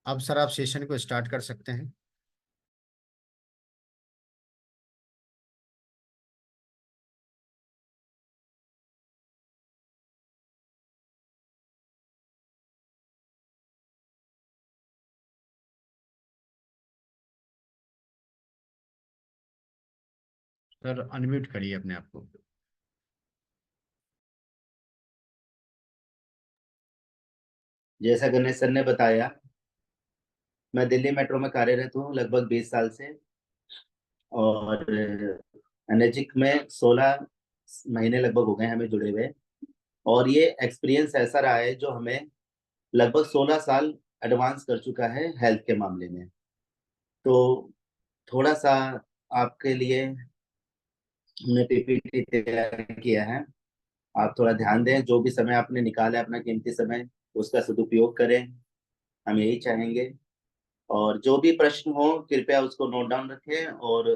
अब सर आप सेशन को स्टार्ट कर सकते हैं। सर अनम्यूट करिए अपने आप को। जैसा गणेश सर ने बताया, मैं दिल्ली मेट्रो में कार्यरत हूँ लगभग 20 साल से। और एनर्जिक में 16 महीने लगभग हो गए हमें जुड़े हुए। और ये एक्सपीरियंस ऐसा रहा है जो हमें लगभग 16 साल एडवांस कर चुका है हेल्थ के मामले में। तो थोड़ा सा आपके लिए हमने पीपीटी तैयार किया है। आप थोड़ा ध्यान दें, जो भी समय आपने निकाला है अपना कीमती समय, उसका सदुपयोग करें, हम यही चाहेंगे। और जो भी प्रश्न हो कृपया उसको नोट डाउन रखें और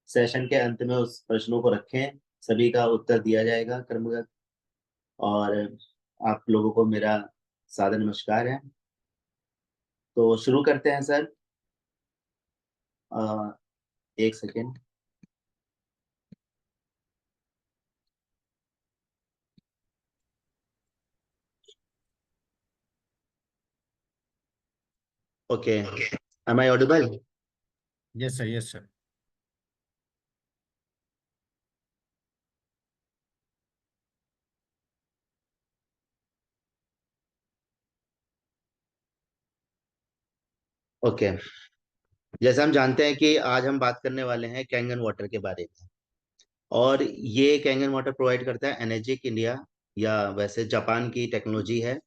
सेशन के अंत में उस प्रश्नों को रखें। सभी का उत्तर दिया जाएगा क्रमगत। और आप लोगों को मेरा सादर नमस्कार है। तो शुरू करते हैं सर। अ, एक second. Okay, am I audible? Yes sir, yes sir. Okay, जैसा हम जानते हैं कि आज हम बात करने वाले हैं कैंगन वाटर के बारे में। और ये कैंगन वाटर प्रोवाइड करता है एनर्जिक इंडिया, या वैसे जापान की टेक्नोलॉजी है।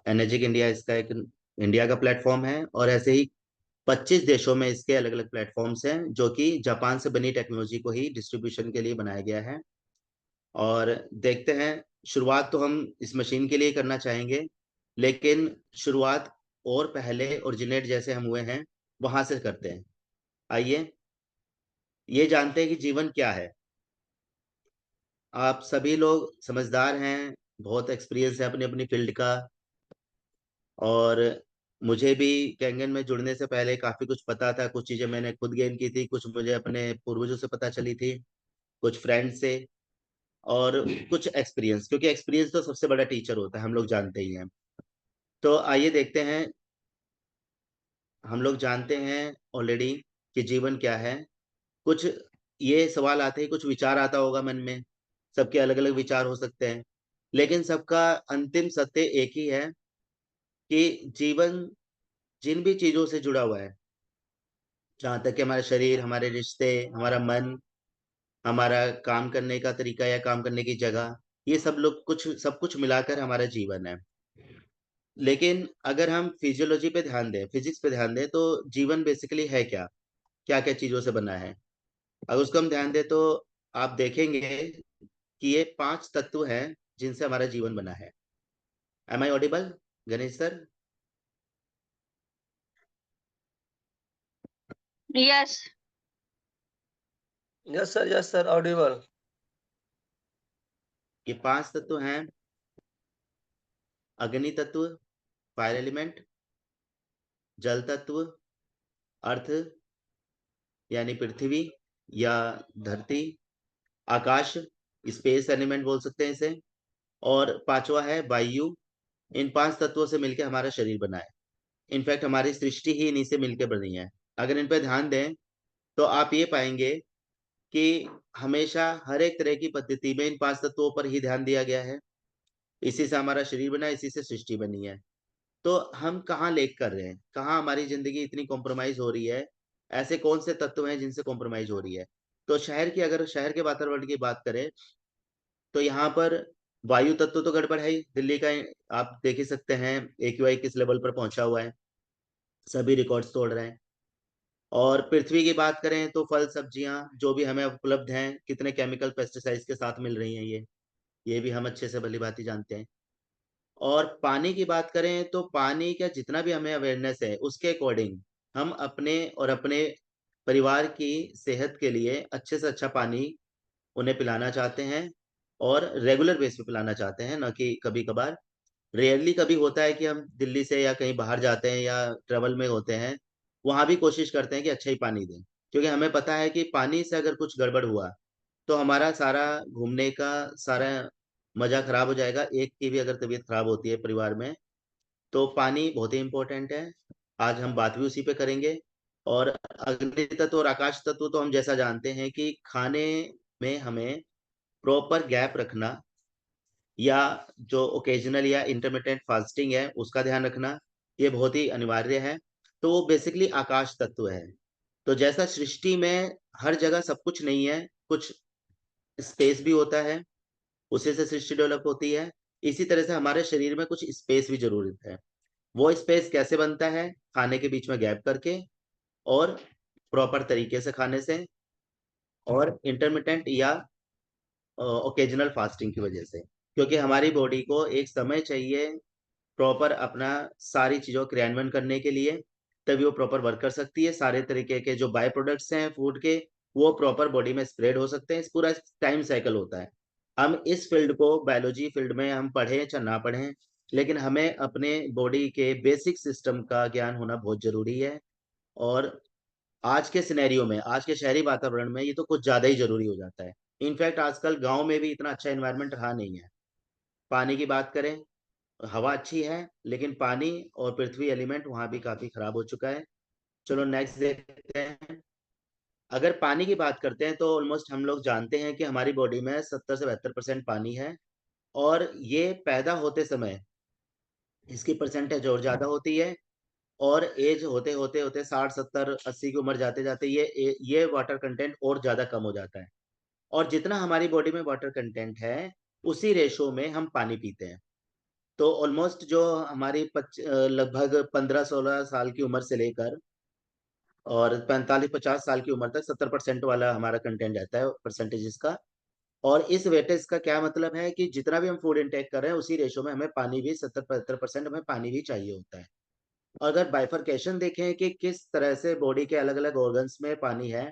एनर्जिक इंडिया इसका एक इंडिया का प्लेटफॉर्म है, और ऐसे ही 25 देशों में इसके अलग अलग प्लेटफॉर्म्स हैं जो कि जापान से बनी टेक्नोलॉजी को ही डिस्ट्रीब्यूशन के लिए बनाया गया है। और देखते हैं, शुरुआत तो हम इस मशीन के लिए करना चाहेंगे, लेकिन शुरुआत और पहले ओरिजिनेट जैसे हम हुए हैं वहां से करते हैं। आइए ये जानते हैं कि जीवन क्या है। आप सभी लोग समझदार हैं, बहुत एक्सपीरियंस है अपनी अपनी फील्ड का। और मुझे भी कैंगन में जुड़ने से पहले काफी कुछ पता था। कुछ चीजें मैंने खुद गेन की थी, कुछ मुझे अपने पूर्वजों से पता चली थी, कुछ फ्रेंड से, और कुछ एक्सपीरियंस, क्योंकि एक्सपीरियंस तो सबसे बड़ा टीचर होता है, हम लोग जानते ही हैं। तो आइए देखते हैं। हम लोग जानते हैं ऑलरेडी कि जीवन क्या है। कुछ ये सवाल आते हैं, कुछ विचार आता होगा मन में। सबके अलग अलग विचार हो सकते हैं, लेकिन सबका अंतिम सत्य एक ही है कि जीवन जिन भी चीजों से जुड़ा हुआ है, जहाँ तक कि हमारा शरीर, हमारे रिश्ते, हमारा मन, हमारा काम करने का तरीका या काम करने की जगह, ये सब कुछ मिलाकर हमारा जीवन है। लेकिन अगर हम फिजियोलॉजी पे ध्यान दें, फिजिक्स पे ध्यान दें, तो जीवन बेसिकली है क्या, क्या क्या चीजों से बना है। अगर उसको हम ध्यान दें तो आप देखेंगे कि ये 5 तत्व हैं जिनसे हमारा जीवन बना है। Am I audible, Ganesh sir? Yes. Yes sir, audible. ये 5 तत्व हैं: अग्नि तत्व, फायर एलिमेंट; जल तत्व, अर्थ यानी पृथ्वी या धरती; आकाश, स्पेस एलिमेंट बोल सकते हैं इसे; और पांचवा है वायु। इन 5 तत्वों से मिलकर हमारा शरीर बना है। इनफैक्ट हमारी सृष्टि ही इन्हीं से मिलकर बनी है। अगर इन पर ध्यान दें तो आप ये पाएंगे कि हमेशा हर एक तरह की पद्धति में इन 5 तत्वों पर ही ध्यान दिया गया है। इसी से हमारा शरीर बना है, इसी से सृष्टि बनी है। तो हम कहाँ लेक कर रहे हैं, कहाँ हमारी जिंदगी इतनी कॉम्प्रोमाइज हो रही है? ऐसे कौन से तत्व हैं जिनसे कॉम्प्रोमाइज हो रही है? तो अगर शहर के वातावरण की बात करें तो यहाँ पर वायु तत्व तो गड़बड़ है ही। दिल्ली का आप देख ही सकते हैं एक्यूआई किस लेवल पर पहुंचा हुआ है, सभी रिकॉर्ड्स तोड़ रहे हैं। और पृथ्वी की बात करें तो फल सब्जियां जो भी हमें उपलब्ध हैं, कितने केमिकल पेस्टिसाइड्स के साथ मिल रही हैं, ये भी हम अच्छे से भली भांति जानते हैं। और पानी की बात करें तो पानी का जितना भी हमें अवेयरनेस है, उसके अकॉर्डिंग हम अपने और अपने परिवार की सेहत के लिए अच्छे से अच्छा पानी उन्हें पिलाना चाहते हैं, और रेगुलर बेस पे पिलाना चाहते हैं, न कि कभी कभार। रेयरली कभी होता है कि हम दिल्ली से या कहीं बाहर जाते हैं या ट्रेवल में होते हैं, वहां भी कोशिश करते हैं कि अच्छा ही पानी दें, क्योंकि हमें पता है कि पानी से अगर कुछ गड़बड़ हुआ तो हमारा सारा घूमने का सारा मजा खराब हो जाएगा। एक की भी अगर तबीयत खराब होती है परिवार में, तो पानी बहुत ही इंपॉर्टेंट है। आज हम बात भी उसी पे करेंगे। और अग्नि तत्व और आकाश तत्व तो हम जैसा जानते हैं कि खाने में हमें प्रॉपर गैप रखना, या जो ओकेजनल या इंटरमिटेंट फास्टिंग है उसका ध्यान रखना, ये बहुत ही अनिवार्य है। तो वो बेसिकली आकाश तत्व है। तो जैसा सृष्टि में हर जगह सब कुछ नहीं है, कुछ स्पेस भी होता है, उसी से सृष्टि डेवलप होती है। इसी तरह से हमारे शरीर में कुछ स्पेस भी जरूरत है। वो स्पेस कैसे बनता है? खाने के बीच में गैप करके, और प्रॉपर तरीके से खाने से, और इंटरमिटेंट या ओकेजनल फास्टिंग की वजह से। क्योंकि हमारी बॉडी को एक समय चाहिए प्रॉपर अपना सारी चीजों को क्रियान्वयन करने के लिए, तभी वो प्रॉपर वर्क कर सकती है। सारे तरीके के जो बाय प्रोडक्ट्स हैं फूड के, वो प्रॉपर बॉडी में स्प्रेड हो सकते हैं। इस पूरा टाइम साइकिल होता है। हम इस फील्ड को, बायोलॉजी फील्ड में हम पढ़ें चाहे ना पढ़ें, लेकिन हमें अपने बॉडी के बेसिक सिस्टम का ज्ञान होना बहुत जरूरी है। और आज के सिनेरियो में, आज के शहरी वातावरण में ये तो कुछ ज्यादा ही जरूरी हो जाता है। इनफैक्ट आजकल गांव में भी इतना अच्छा एनवायरनमेंट रहा नहीं है। पानी की बात करें, हवा अच्छी है, लेकिन पानी और पृथ्वी एलिमेंट वहां भी काफी खराब हो चुका है। चलो नेक्स्ट देखते हैं। अगर पानी की बात करते हैं तो ऑलमोस्ट हम लोग जानते हैं कि हमारी बॉडी में 70 से 72% पानी है। और ये पैदा होते समय इसकी परसेंटेज और ज्यादा होती है। और एज होते होते होते 60 70 80 की उम्र जाते जाते ये वाटर कंटेंट और ज्यादा कम हो जाता है। और जितना हमारी बॉडी में वाटर कंटेंट है, उसी रेशो में हम पानी पीते हैं। तो ऑलमोस्ट जो हमारी लगभग 15 16 साल की उम्र से लेकर और 45 50 साल की उम्र तक 70% वाला हमारा कंटेंट रहता है परसेंटेज का। और इस वेटेज का क्या मतलब है कि जितना भी हम फूड इंटेक कर रहे हैं, उसी रेशो में हमें पानी भी 70 75% हमें पानी भी चाहिए होता है। अगर बाइफरकेशन देखें कि किस तरह से बॉडी के अलग अलग ऑर्गन्स में पानी है,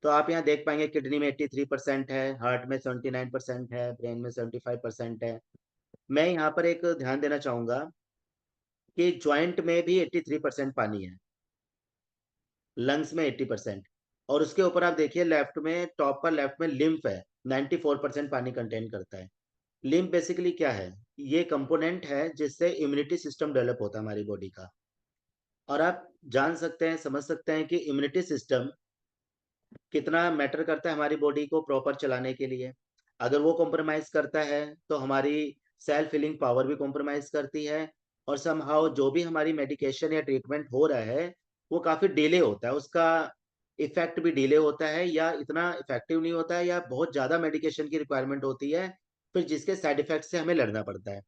तो आप यहाँ देख पाएंगे किडनी में 83% है, हार्ट में 79% है, ब्रेन में 75% है। मैं यहाँ पर एक ध्यान देना चाहूंगा कि ज्वाइंट में भी 83% पानी है, लंग्स में 80%। और उसके ऊपर आप देखिए लेफ्ट में, टॉप पर लेफ्ट में लिम्फ है, 94% पानी कंटेन करता है। लिम्फ बेसिकली क्या है? ये कंपोनेंट है जिससे इम्यूनिटी सिस्टम डेवलप होता है हमारी बॉडी का। और आप जान सकते हैं, समझ सकते हैं कि इम्यूनिटी सिस्टम कितना मैटर करता है हमारी बॉडी को प्रॉपर चलाने के लिए। अगर वो कॉम्प्रोमाइज करता है तो हमारी सेल्फ हीलिंग पावर भी कॉम्प्रोमाइज करती है। और समहाउ जो भी हमारी मेडिकेशन या ट्रीटमेंट हो रहा है, वो काफी डिले होता है, उसका इफेक्ट भी डिले होता है, या इतना इफेक्टिव नहीं होता है, या बहुत ज्यादा मेडिकेशन की रिक्वायरमेंट होती है, फिर जिसके साइड इफेक्ट से हमें लड़ना पड़ता है।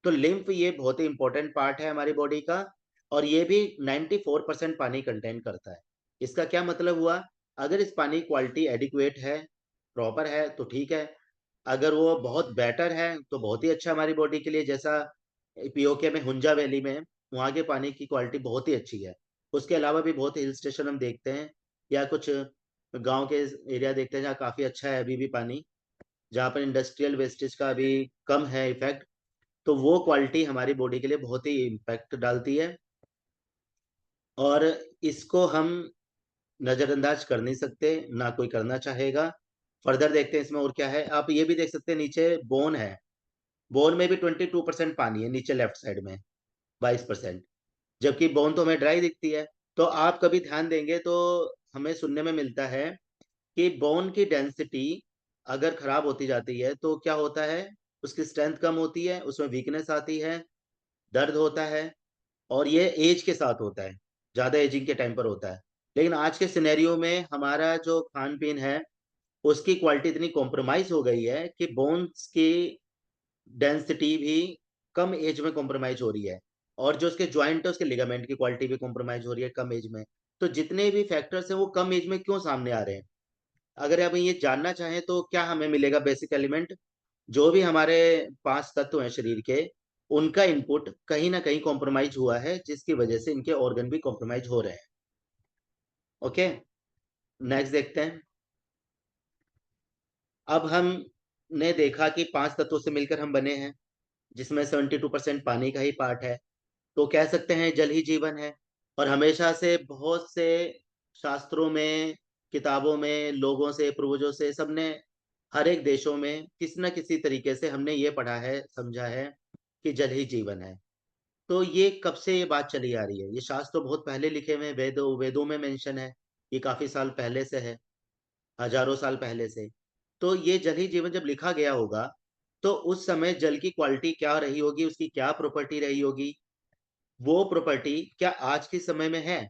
तो लिम्फ ये बहुत ही इंपॉर्टेंट पार्ट है हमारी बॉडी का। और ये भी 94% पानी कंटेन करता है। इसका क्या मतलब हुआ? अगर इस पानी की क्वालिटी एडिक्वेट है, प्रॉपर है, तो ठीक है। अगर वो बहुत बेटर है तो बहुत ही अच्छा हमारी बॉडी के लिए। जैसा पीओके में, हुंजा वैली में, वहाँ के पानी की क्वालिटी बहुत ही अच्छी है। उसके अलावा भी बहुत हिल स्टेशन हम देखते हैं, या कुछ गांव के एरिया देखते हैं जहाँ काफी अच्छा है अभी भी पानी, जहाँ पर इंडस्ट्रियल वेस्टेज का अभी कम है इफेक्ट। तो वो क्वालिटी हमारी बॉडी के लिए बहुत ही इम्पैक्ट डालती है। और इसको हम नजरअंदाज कर नहीं सकते, ना कोई करना चाहेगा। फर्दर देखते हैं इसमें और क्या है। आप ये भी देख सकते हैं, नीचे बोन है, बोन में भी 22% पानी है नीचे लेफ्ट साइड में, 22%। जबकि बोन तो हमें ड्राई दिखती है। तो आप कभी ध्यान देंगे तो हमें सुनने में मिलता है कि बोन की डेंसिटी अगर खराब होती जाती है तो क्या होता है? उसकी स्ट्रेंथ कम होती है, उसमें वीकनेस आती है, दर्द होता है। और ये एज के साथ होता है, ज्यादा एजिंग के टाइम पर होता है। लेकिन आज के सिनेरियो में हमारा जो खान पीन है, उसकी क्वालिटी इतनी कॉम्प्रोमाइज हो गई है कि बोन्स की डेंसिटी भी कम एज में कॉम्प्रोमाइज हो रही है। और जो उसके ज्वाइंट है, उसके लिगामेंट की क्वालिटी भी कॉम्प्रोमाइज हो रही है कम एज में। तो जितने भी फैक्टर्स हैं वो कम एज में क्यों सामने आ रहे हैं? अगर आप ये जानना चाहें तो क्या हमें मिलेगा? बेसिक एलिमेंट, जो भी हमारे 5 तत्व हैं शरीर के, उनका इनपुट कहीं ना कहीं कॉम्प्रोमाइज हुआ है, जिसकी वजह से इनके ऑर्गन भी कॉम्प्रोमाइज हो रहे हैं। ओके, नेक्स्ट देखते हैं। अब हमने देखा कि 5 तत्वों से मिलकर हम बने हैं। जिसमें 72% पानी का ही पार्ट है। तो कह सकते हैं जल ही जीवन है। और हमेशा से बहुत से शास्त्रों में, किताबों में, लोगों से, पूर्वजों से, सबने, हर एक देशों में किसी न किसी तरीके से हमने ये पढ़ा है, समझा है कि जल ही जीवन है। तो ये कब से ये बात चली आ रही है? ये शास्त्र तो बहुत पहले लिखे हुए हैं, वेदों में मेंशन है। ये काफी साल पहले से है, हजारों साल पहले से। तो ये जल ही जीवन जब लिखा गया होगा, तो उस समय जल की क्वालिटी क्या रही होगी, उसकी क्या प्रॉपर्टी रही होगी, वो प्रॉपर्टी क्या आज के समय में है?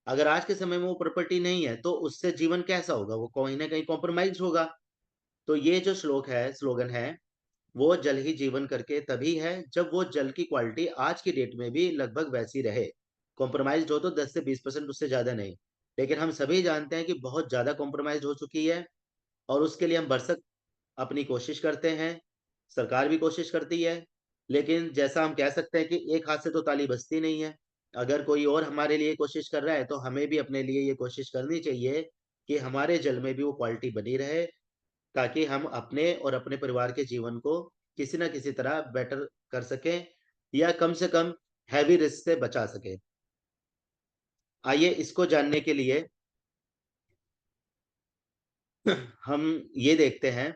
अगर आज के समय में वो प्रॉपर्टी नहीं है, तो उससे जीवन कैसा होगा? वो कहीं ना कहीं कॉम्प्रोमाइज होगा। तो ये जो श्लोक है, स्लोगन है, वो जल ही जीवन करके तभी है जब वो जल की क्वालिटी आज की डेट में भी लगभग वैसी रहे। कॉम्प्रोमाइज हो तो 10 से 20%, उससे ज्यादा नहीं। लेकिन हम सभी जानते हैं कि बहुत ज्यादा कॉम्प्रोमाइज हो चुकी है। और उसके लिए हम भरसक अपनी कोशिश करते हैं, सरकार भी कोशिश करती है। लेकिन जैसा हम कह सकते हैं कि एक हाथ से तो ताली बजती नहीं है। अगर कोई और हमारे लिए कोशिश कर रहा है, तो हमें भी अपने लिए ये कोशिश करनी चाहिए कि हमारे जल में भी वो क्वालिटी बनी रहे, ताकि हम अपने और अपने परिवार के जीवन को किसी न किसी तरह बेटर कर सकें, या कम से कम हैवी रिस्क से बचा सकें। आइए इसको जानने के लिए हम ये देखते हैं,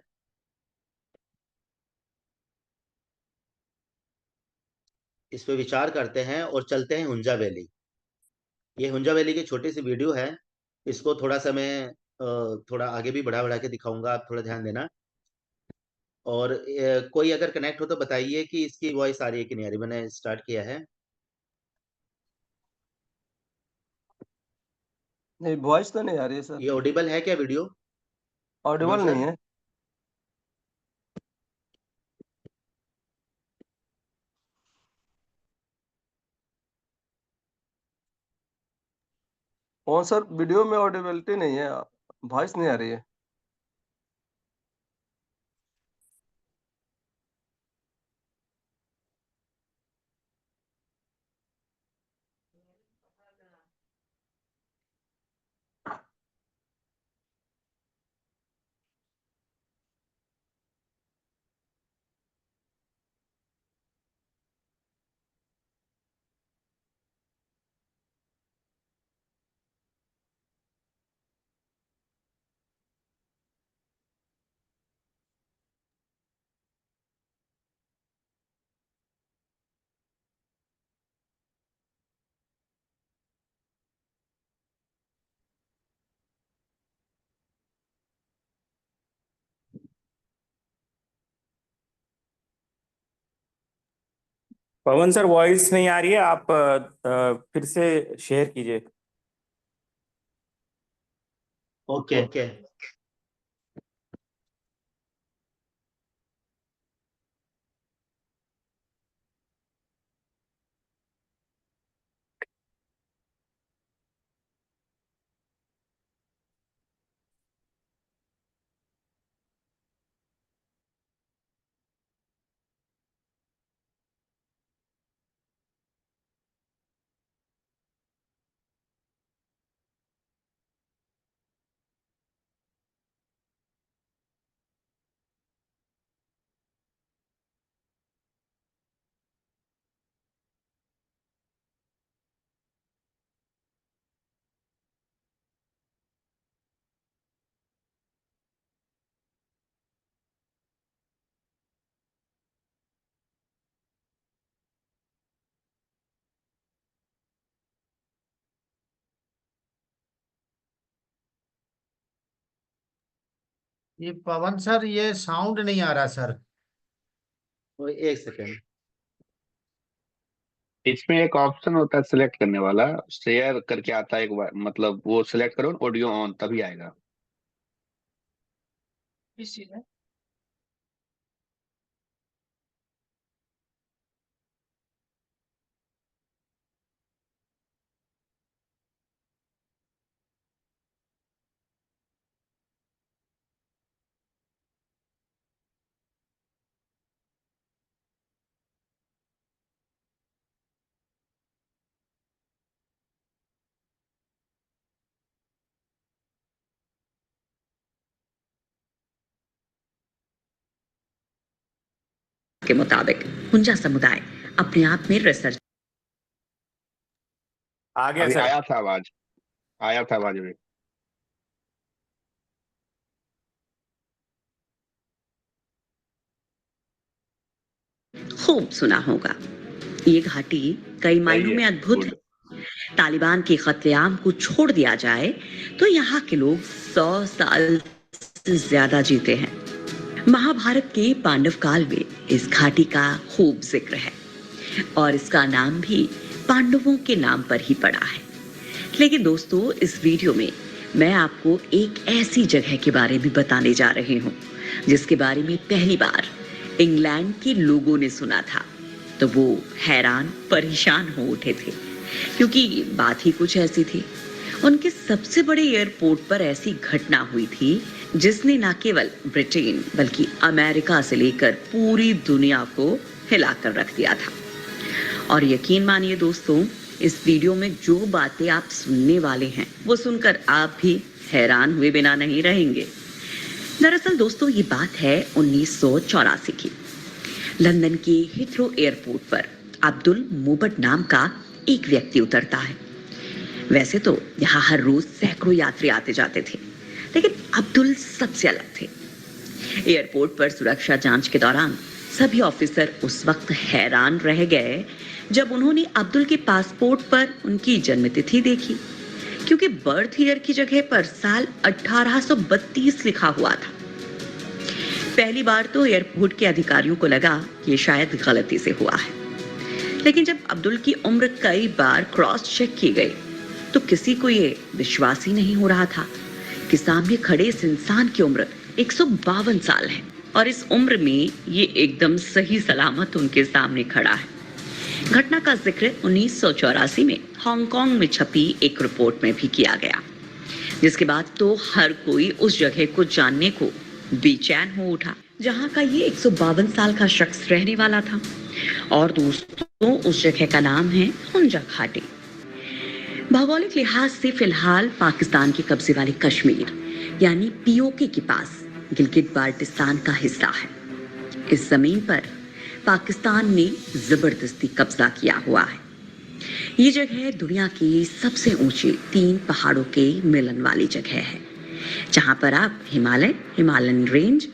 इस पे विचार करते हैं और चलते हैं हुंजा वैली। ये हुंजा वैली की छोटी सी वीडियो है। इसको थोड़ा सा मैं थोड़ा आगे भी बढ़ा बढ़ा के दिखाऊंगा, आप थोड़ा ध्यान देना। और कोई अगर कनेक्ट हो तो बताइए कि इसकी वॉइस आ रही है कि नहीं आ रही। मैंने स्टार्ट किया है। नहीं, वॉइस तो नहीं आ रही है सर। ये ऑडिबल है क्या वीडियो, सुमन ऑडिबल सर? नहीं है। कौन सर, वीडियो में ऑडिबिलिटी नहीं है, वॉइस नहीं आ रही है। पवन सर, वॉइस नहीं आ रही है। आप फिर से शेयर कीजिए। Okay okay. ये पवन सर, ये साउंड नहीं आ रहा सर। एक सेकेंड। इसमें एक ऑप्शन होता है सिलेक्ट करने वाला, शेयर करके आता है एक बार, मतलब वो सिलेक्ट करो ऑडियो ऑन, तभी आएगा। के मुताबिक हुंजा समुदाय अपने आप में रिसर्च आ गया अभी सर। आया था आवाज में। खूब सुना होगा। ये घाटी कई मायनों सही में है, अद्भुत गुड। है। तालिबान के कत्लेआम को छोड़ दिया जाए तो यहाँ के लोग 100 साल से ज्यादा जीते हैं। महाभारत के पांडव काल में इस घाटी का खूब जिक्र है और इसका नाम भी पांडवों के नाम पर ही पड़ा है। लेकिन दोस्तों, इस वीडियो में मैं आपको एक ऐसी जगह के बारे में बताने जा रही हूँ जिसके बारे में पहली बार इंग्लैंड के लोगों ने सुना था तो वो हैरान परेशान हो उठे थे, क्योंकि बात ही कुछ ऐसी थी। उनके सबसे बड़े एयरपोर्ट पर ऐसी घटना हुई थी जिसने न केवल ब्रिटेन बल्कि अमेरिका से लेकर पूरी दुनिया को हिलाकर रख दिया था। और यकीन मानिए दोस्तों, इस वीडियो में जो बातें आप सुनने वाले हैं वो सुनकर आप भी हैरान हुए बिना नहीं रहेंगे। दरअसल दोस्तों, ये बात है 1984 की। लंदन के हीथ्रो एयरपोर्ट पर अब्दुल मुबट नाम का एक व्यक्ति उतरता है। वैसे तो यहाँ हर रोज सैकड़ों यात्री आते जाते थे, लेकिन अब्दुल सबसे अलग थे। एयरपोर्ट पर सुरक्षा जांच के दौरान सभी ऑफिसर उस वक्त हैरान रह गए जब उन्होंने अब्दुल के पासपोर्ट पर उनकी जन्मतिथि देखी, क्योंकि बर्थ ईयर की जगह पर साल 1832 लिखा हुआ था। पहली बार तो एयरपोर्ट के अधिकारियों को लगा कि ये शायद गलती से हुआ है, लेकिन जब अब्दुल की उम्र कई बार क्रॉस चेक की गई तो किसी को ये विश्वास ही नहीं हो रहा था कि सामने खड़े इस इंसान की उम्र 152 साल है और इस उम्र में ये एकदम सही सलामत उनके सामने खड़ा है। घटना का जिक्र 1984 में हांगकांग में छपी एक रिपोर्ट में भी किया गया, जिसके बाद तो हर कोई उस जगह को जानने को बेचैन हो उठा जहां का ये 152 साल का शख्स रहने वाला था। और दोस्तों, उस जगह का नाम है हुंजा घाटी। भौगोलिक लिहाज से फिलहाल पाकिस्तान के कब्जे वाले कश्मीर यानी पीओके के पास गिलगित बाल्टिस्तान का हिस्सा है। इस जमीन पर पाकिस्तान ने जबरदस्ती कब्जा किया हुआ है। ये जगह दुनिया की सबसे ऊंची 3 पहाड़ों के मिलन वाली जगह है, जहां पर आप हिमालयन रेंज,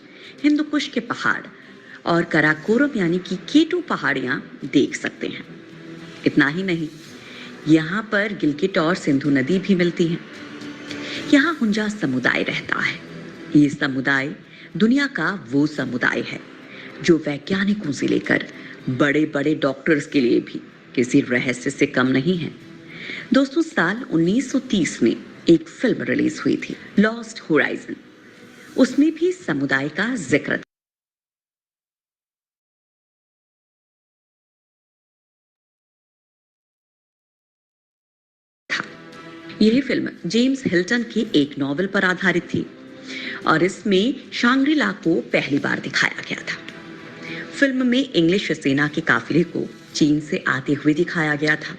हिंदू कुश के पहाड़ और कराकोरम यानी कि केटू पहाड़ियां देख सकते हैं। इतना ही नहीं, यहाँ पर गिलगिट और सिंधु नदी भी मिलती है। यहाँ हुंजा समुदाय रहता है। ये समुदाय दुनिया का वो समुदाय है जो वैज्ञानिकों से लेकर बड़े बड़े डॉक्टर्स के लिए भी किसी रहस्य से कम नहीं है। दोस्तों, साल 1930 में एक फिल्म रिलीज हुई थी, लॉस्ट होराइजन। उसमें भी समुदाय का जिक्र था। यह फिल्म जेम्स हिल्टन के एक नॉवेल पर आधारित थी और इसमें शांग्री-ला को पहली बार दिखाया गया था। फिल्म में इंग्लिश सेना के काफिले को चीन से आते हुए दिखाया गया था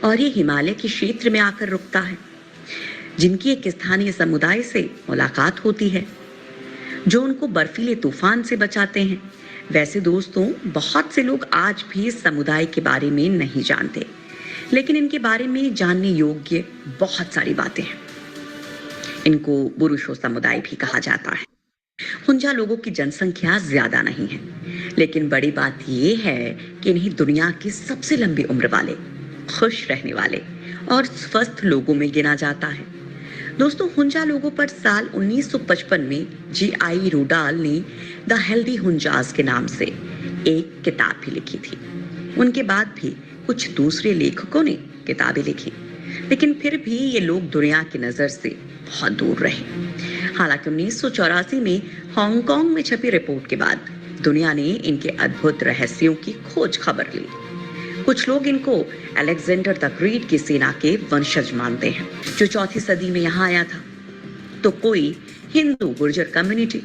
और ये हिमालय के क्षेत्र में आकर रुकता है, जिनकी एक स्थानीय समुदाय से मुलाकात होती है जो उनको बर्फीले तूफान से बचाते हैं। वैसे दोस्तों, बहुत से लोग आज भी इस समुदाय के बारे में नहीं जानते, लेकिन इनके बारे में जानने योग्य बहुत सारी बातें हैं। इनको बुरुशो समुदाय भी कहा जाता है। हुंजा लोगों की जनसंख्या ज्यादा नहीं है, लेकिन बड़ी बात यह है कि इन्हें दुनिया के सबसे लंबी उम्र वाले, खुश रहने वाले और स्वस्थ लोगों में गिना जाता है। दोस्तों, हुंजा लोगों पर साल 1955 में G.I. रूडाल ने द हेल्दी हुंजास के नाम से एक किताब भी लिखी थी। उनके बाद भी कुछ दूसरे लेखकों ने किताबें लिखी, लेकिन फिर भी ये लोग दुनिया की नजर से बहुत दूर रहे। हालांकि 1984 में हांगकांग में छपी रिपोर्ट के बाद दुनिया ने इनके अद्भुत रहस्यों की खोज खबर ली। कुछ लोग इनको अलेक्जेंडर द ग्रेट की सेना के वंशज मानते हैं, जो 4वीं सदी में यहाँ आया था। तो कोई हिंदू गुर्जर कम्युनिटी।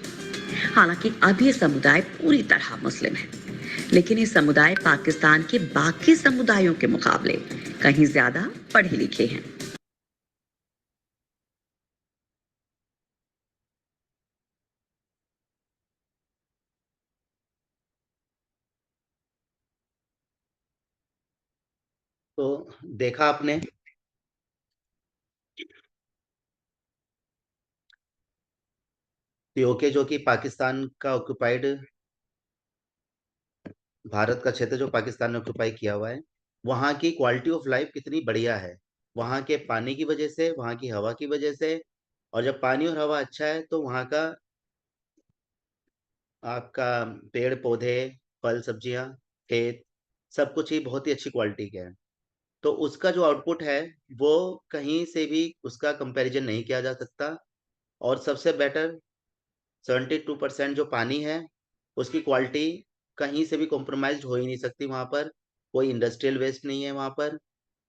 हालांकि अब ये समुदाय पूरी तरह मुस्लिम है, लेकिन ये समुदाय पाकिस्तान के बाकी समुदायों के मुकाबले कहीं ज्यादा पढ़े लिखे हैं। तो देखा आपने पीओके जो कि पाकिस्तान का ऑक्युपाइड, भारत का क्षेत्र जो पाकिस्तान ने ऑक्युपाई किया हुआ है, वहाँ की क्वालिटी ऑफ लाइफ कितनी बढ़िया है, वहाँ के पानी की वजह से, वहाँ की हवा की वजह से। और जब पानी और हवा अच्छा है तो वहाँ का आपका पेड़ पौधे, फल सब्जियां, खेत, सब कुछ ही बहुत ही अच्छी क्वालिटी के है। तो उसका जो आउटपुट है वो कहीं से भी उसका कंपैरिजन नहीं किया जा सकता। और सबसे बेटर 72% जो पानी है उसकी क्वालिटी कहीं से भी कॉम्प्रोमाइज हो ही नहीं सकती। वहाँ पर कोई इंडस्ट्रियल वेस्ट नहीं है वहाँ पर,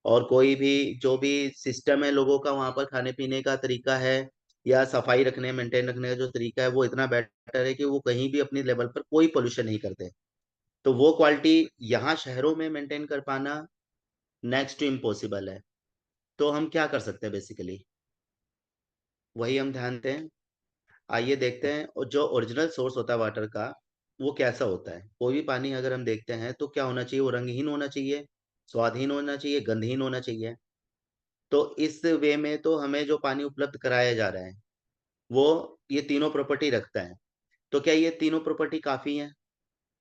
और कोई भी जो भी सिस्टम है लोगों का वहाँ पर खाने पीने का तरीका है या सफाई रखने मेंटेन रखने का जो तरीका है वो इतना बेटर है कि वो कहीं भी अपनी लेवल पर कोई पोल्यूशन नहीं करते। तो वो क्वालिटी यहाँ शहरों में मेंटेन कर पाना नेक्स्ट टू इम्पॉसिबल है। तो हम क्या कर सकते हैं बेसिकली, वही हम ध्यान दें। आइए देखते हैं और जो ओरिजिनल सोर्स होता है वाटर का वो कैसा होता है। कोई भी पानी अगर हम देखते हैं तो क्या होना चाहिए, वो रंगहीन होना चाहिए, स्वादहीन होना चाहिए, गंधहीन होना चाहिए। तो इस वे में तो हमें जो पानी उपलब्ध कराया जा रहा है वो ये तीनों प्रॉपर्टी रखता है। तो क्या ये तीनों प्रॉपर्टी काफी हैं?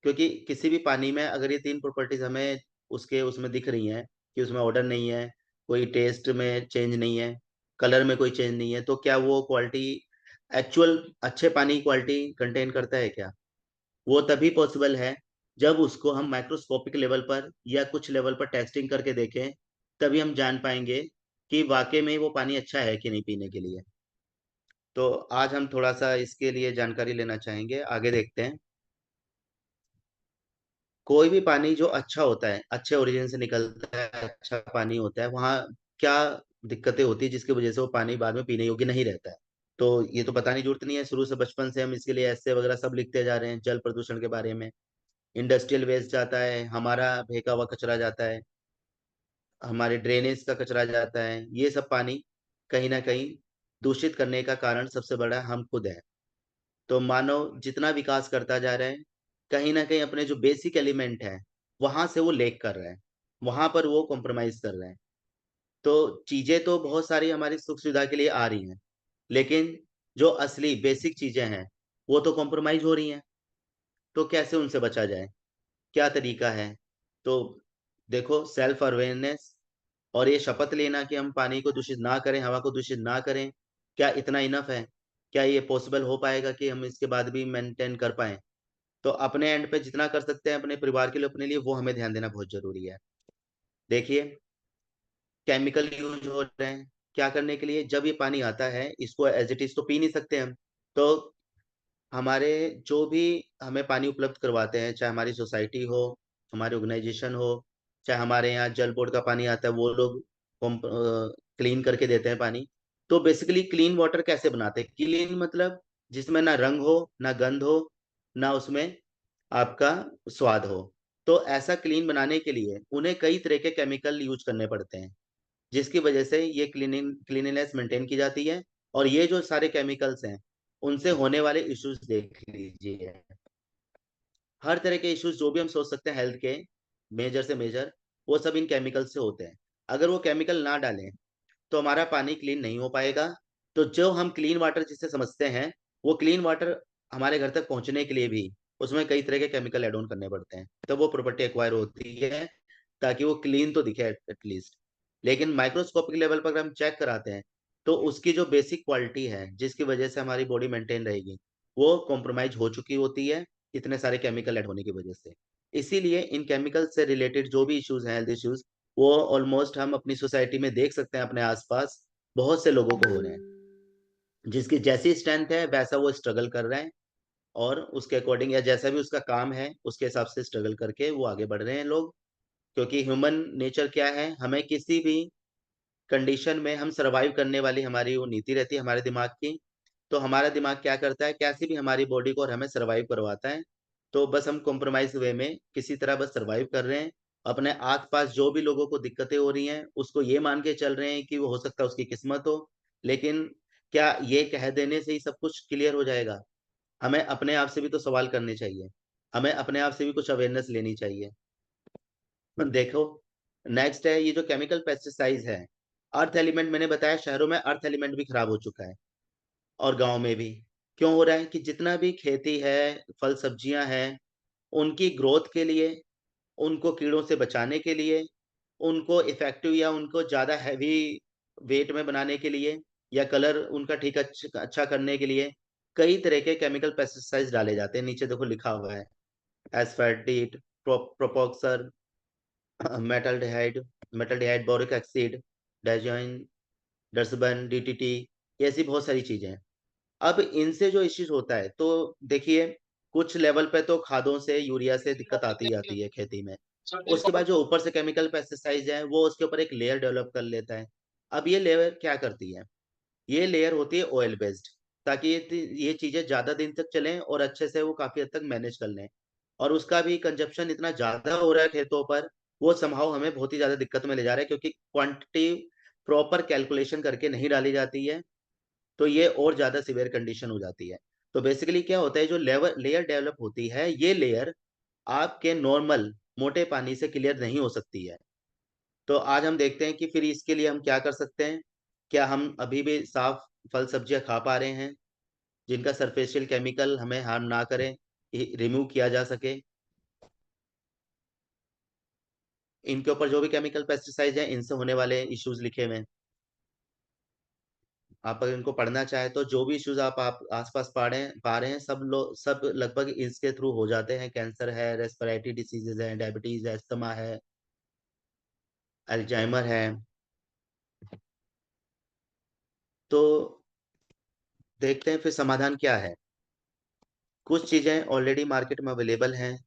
क्योंकि किसी भी पानी में अगर ये तीन प्रॉपर्टीज हमें उसके उसमें दिख रही हैं कि उसमें ऑर्डर नहीं है, कोई टेस्ट में चेंज नहीं है, कलर में कोई चेंज नहीं है, तो क्या वो क्वालिटी एक्चुअल अच्छे पानी की क्वालिटी कंटेन करता है क्या? वो तभी पॉसिबल है जब उसको हम माइक्रोस्कोपिक लेवल पर या कुछ लेवल पर टेस्टिंग करके देखें, तभी हम जान पाएंगे कि वाकई में वो पानी अच्छा है कि नहीं पीने के लिए। तो आज हम थोड़ा सा इसके लिए जानकारी लेना चाहेंगे, आगे देखते हैं। कोई भी पानी जो अच्छा होता है, अच्छे ओरिजिन से निकलता है, अच्छा पानी होता है, वहाँ क्या दिक्कतें होती है जिसकी वजह से वो पानी बाद में पीने योग्य नहीं रहता है? तो ये तो बताने की जरूरत नहीं है, शुरू से बचपन से हम इसके लिए ऐसे वगैरह सब लिखते जा रहे हैं। जल प्रदूषण के बारे में, इंडस्ट्रियल वेस्ट जाता है, हमारा फेंका हुआ कचरा जाता है, हमारे ड्रेनेज का कचरा जाता है, ये सब पानी कहीं ना कहीं दूषित करने का कारण सबसे बड़ा हम खुद है। तो मानव जितना विकास करता जा रहा है कहीं ना कहीं अपने जो बेसिक एलिमेंट है वहां से वो लेक कर रहा है, वहां पर वो कॉम्प्रोमाइज कर रहा है। तो चीजें तो बहुत सारी हमारी सुख सुविधा के लिए आ रही हैं, लेकिन जो असली बेसिक चीजें हैं वो तो कॉम्प्रोमाइज हो रही हैं। तो कैसे उनसे बचा जाए, क्या तरीका है? तो देखो, सेल्फ अवेयरनेस और ये शपथ लेना कि हम पानी को दूषित ना करें, हवा को दूषित ना करें, क्या इतना इनफ है? क्या ये पॉसिबल हो पाएगा कि हम इसके बाद भी मेंटेन कर पाए? तो अपने एंड पे जितना कर सकते हैं अपने परिवार के लिए, अपने लिए, वो हमें ध्यान देना बहुत जरूरी है। देखिए, केमिकल यूज हो रहे हैं क्या करने के लिए? जब ये पानी आता है इसको एज इट इज तो पी नहीं सकते हम। तो हमारे जो भी हमें पानी उपलब्ध करवाते हैं, चाहे हमारी सोसाइटी हो, हमारी ऑर्गेनाइजेशन हो, चाहे हमारे यहाँ जल बोर्ड का पानी आता है वो लोग क्लीन करके देते हैं पानी। तो बेसिकली क्लीन वाटर कैसे बनाते हैं? क्लीन मतलब जिसमें ना रंग हो, ना गंध हो, ना उसमें आपका स्वाद हो। तो ऐसा क्लीन बनाने के लिए उन्हें कई तरह के केमिकल यूज करने पड़ते हैं, जिसकी वजह से ये क्लीनिनेस मेंटेन की जाती है। और ये जो सारे केमिकल्स हैं उनसे होने वाले इश्यूज देख लीजिए, हर तरह के इश्यूज जो भी हम सोच सकते हैं हेल्थ के, मेजर से मेजर, वो सब इन केमिकल से होते हैं। अगर वो केमिकल ना डालें तो हमारा पानी क्लीन नहीं हो पाएगा। तो जो हम क्लीन वाटर जिसे समझते हैं, वो क्लीन वाटर हमारे घर तक पहुंचने के लिए भी उसमें कई तरह के केमिकल एड ऑन करने पड़ते हैं, तब वो प्रॉपर्टी एक्वायर होती है, ताकि वो क्लीन तो दिखे एटलीस्ट। लेकिन माइक्रोस्कोपिक लेवल पर अगर हम चेक कराते हैं तो उसकी जो बेसिक क्वालिटी है जिसकी वजह से हमारी बॉडी मेंटेन रहेगी वो कॉम्प्रोमाइज हो चुकी होती है, इतने सारे केमिकल ऐड होने की वजह से। इसीलिए इन केमिकल से रिलेटेड जो भी इश्यूज हैं, हेल्थ इश्यूज, वो ऑलमोस्ट हम अपनी सोसाइटी में देख सकते हैं, अपने आसपास बहुत से लोगों को हो रहे हैं। जिसकी जैसी स्ट्रेंथ है वैसा वो स्ट्रगल कर रहे हैं, और उसके अकॉर्डिंग या जैसा भी उसका काम है उसके हिसाब से स्ट्रगल करके वो आगे बढ़ रहे हैं लोग। क्योंकि ह्यूमन नेचर क्या है, हमें किसी भी कंडीशन में हम सरवाइव करने वाली हमारी वो नीति रहती है हमारे दिमाग की। तो हमारा दिमाग क्या करता है, कैसी भी हमारी बॉडी को और हमें सरवाइव करवाता है। तो बस हम कॉम्प्रोमाइज वे में किसी तरह बस सरवाइव कर रहे हैं। अपने आस पास जो भी लोगों को दिक्कतें हो रही हैं उसको ये मान के चल रहे हैं कि वो हो सकता है उसकी किस्मत हो। लेकिन क्या ये कह देने से ही सब कुछ क्लियर हो जाएगा? हमें अपने आप से भी तो सवाल करने चाहिए, हमें अपने आप से भी कुछ अवेयरनेस लेनी चाहिए। देखो, नेक्स्ट है ये जो केमिकल पेस्टिसाइड है, अर्थ एलिमेंट मैंने बताया शहरों में अर्थ एलिमेंट भी खराब हो चुका है और गांव में भी। क्यों हो रहा है कि जितना भी खेती है, फल सब्जियां हैं, उनकी ग्रोथ के लिए, उनको कीड़ों से बचाने के लिए, उनको इफेक्टिव या उनको ज़्यादा हैवी वेट में बनाने के लिए, या कलर उनका ठीक अच्छा करने के लिए कई तरह के केमिकल पेस्टिसाइड्स डाले जाते हैं। नीचे देखो लिखा हुआ है एस्फेटिड, प्रोपोक्सर, मेटल्डिहाइड, बोरिक एसिड, डाइजोइन, डर्सबन, डीटीटी, ऐसी बहुत सारी चीजें हैं। अब इनसे जो इश्यूज होता है, तो देखिए कुछ लेवल पे तो खादों से, यूरिया से दिक्कत आती है खेती में। उसके बाद जो ऊपर से केमिकल पेस्टिसाइड्स हैं वो उसके ऊपर एक लेयर डेवलप कर लेता है। अब ये लेयर क्या करती है, ये लेयर होती है ऑयल बेस्ड, ताकि ये चीजें ज्यादा दिन तक चलें और अच्छे से वो काफी हद तक मैनेज कर लें। और उसका भी कंजप्शन इतना ज्यादा हो रहा है खेतों पर, वो समहाउ हमें बहुत ही ज्यादा दिक्कत में ले जा रहा है, क्योंकि क्वांटिटी प्रॉपर कैलकुलेशन करके नहीं डाली जाती है, तो ये और ज्यादा सिवियर कंडीशन हो जाती है। तो बेसिकली क्या होता है, जो लेयर डेवलप होती है, ये लेयर आपके नॉर्मल मोटे पानी से क्लियर नहीं हो सकती है। तो आज हम देखते हैं कि फिर इसके लिए हम क्या कर सकते हैं। क्या हम अभी भी साफ फल सब्जियां खा पा रहे हैं जिनका सरफेशियल केमिकल हमें हार्म ना करें, रिमूव किया जा सके। इनके ऊपर जो भी केमिकल पेस्टिसाइड हैं, इनसे होने वाले इश्यूज लिखे हुए हैं। आप अगर इनको पढ़ना चाहें तो जो भी इश्यूज आप आसपास पा रहे हैं, सब लगभग इसके थ्रू हो जाते हैं। कैंसर है, रेस्पिरेटरी डिसीजेज है, डायबिटीज है, अस्थमा है, अल्जाइमर है। तो देखते हैं फिर समाधान क्या है। कुछ चीजें ऑलरेडी मार्केट में अवेलेबल हैं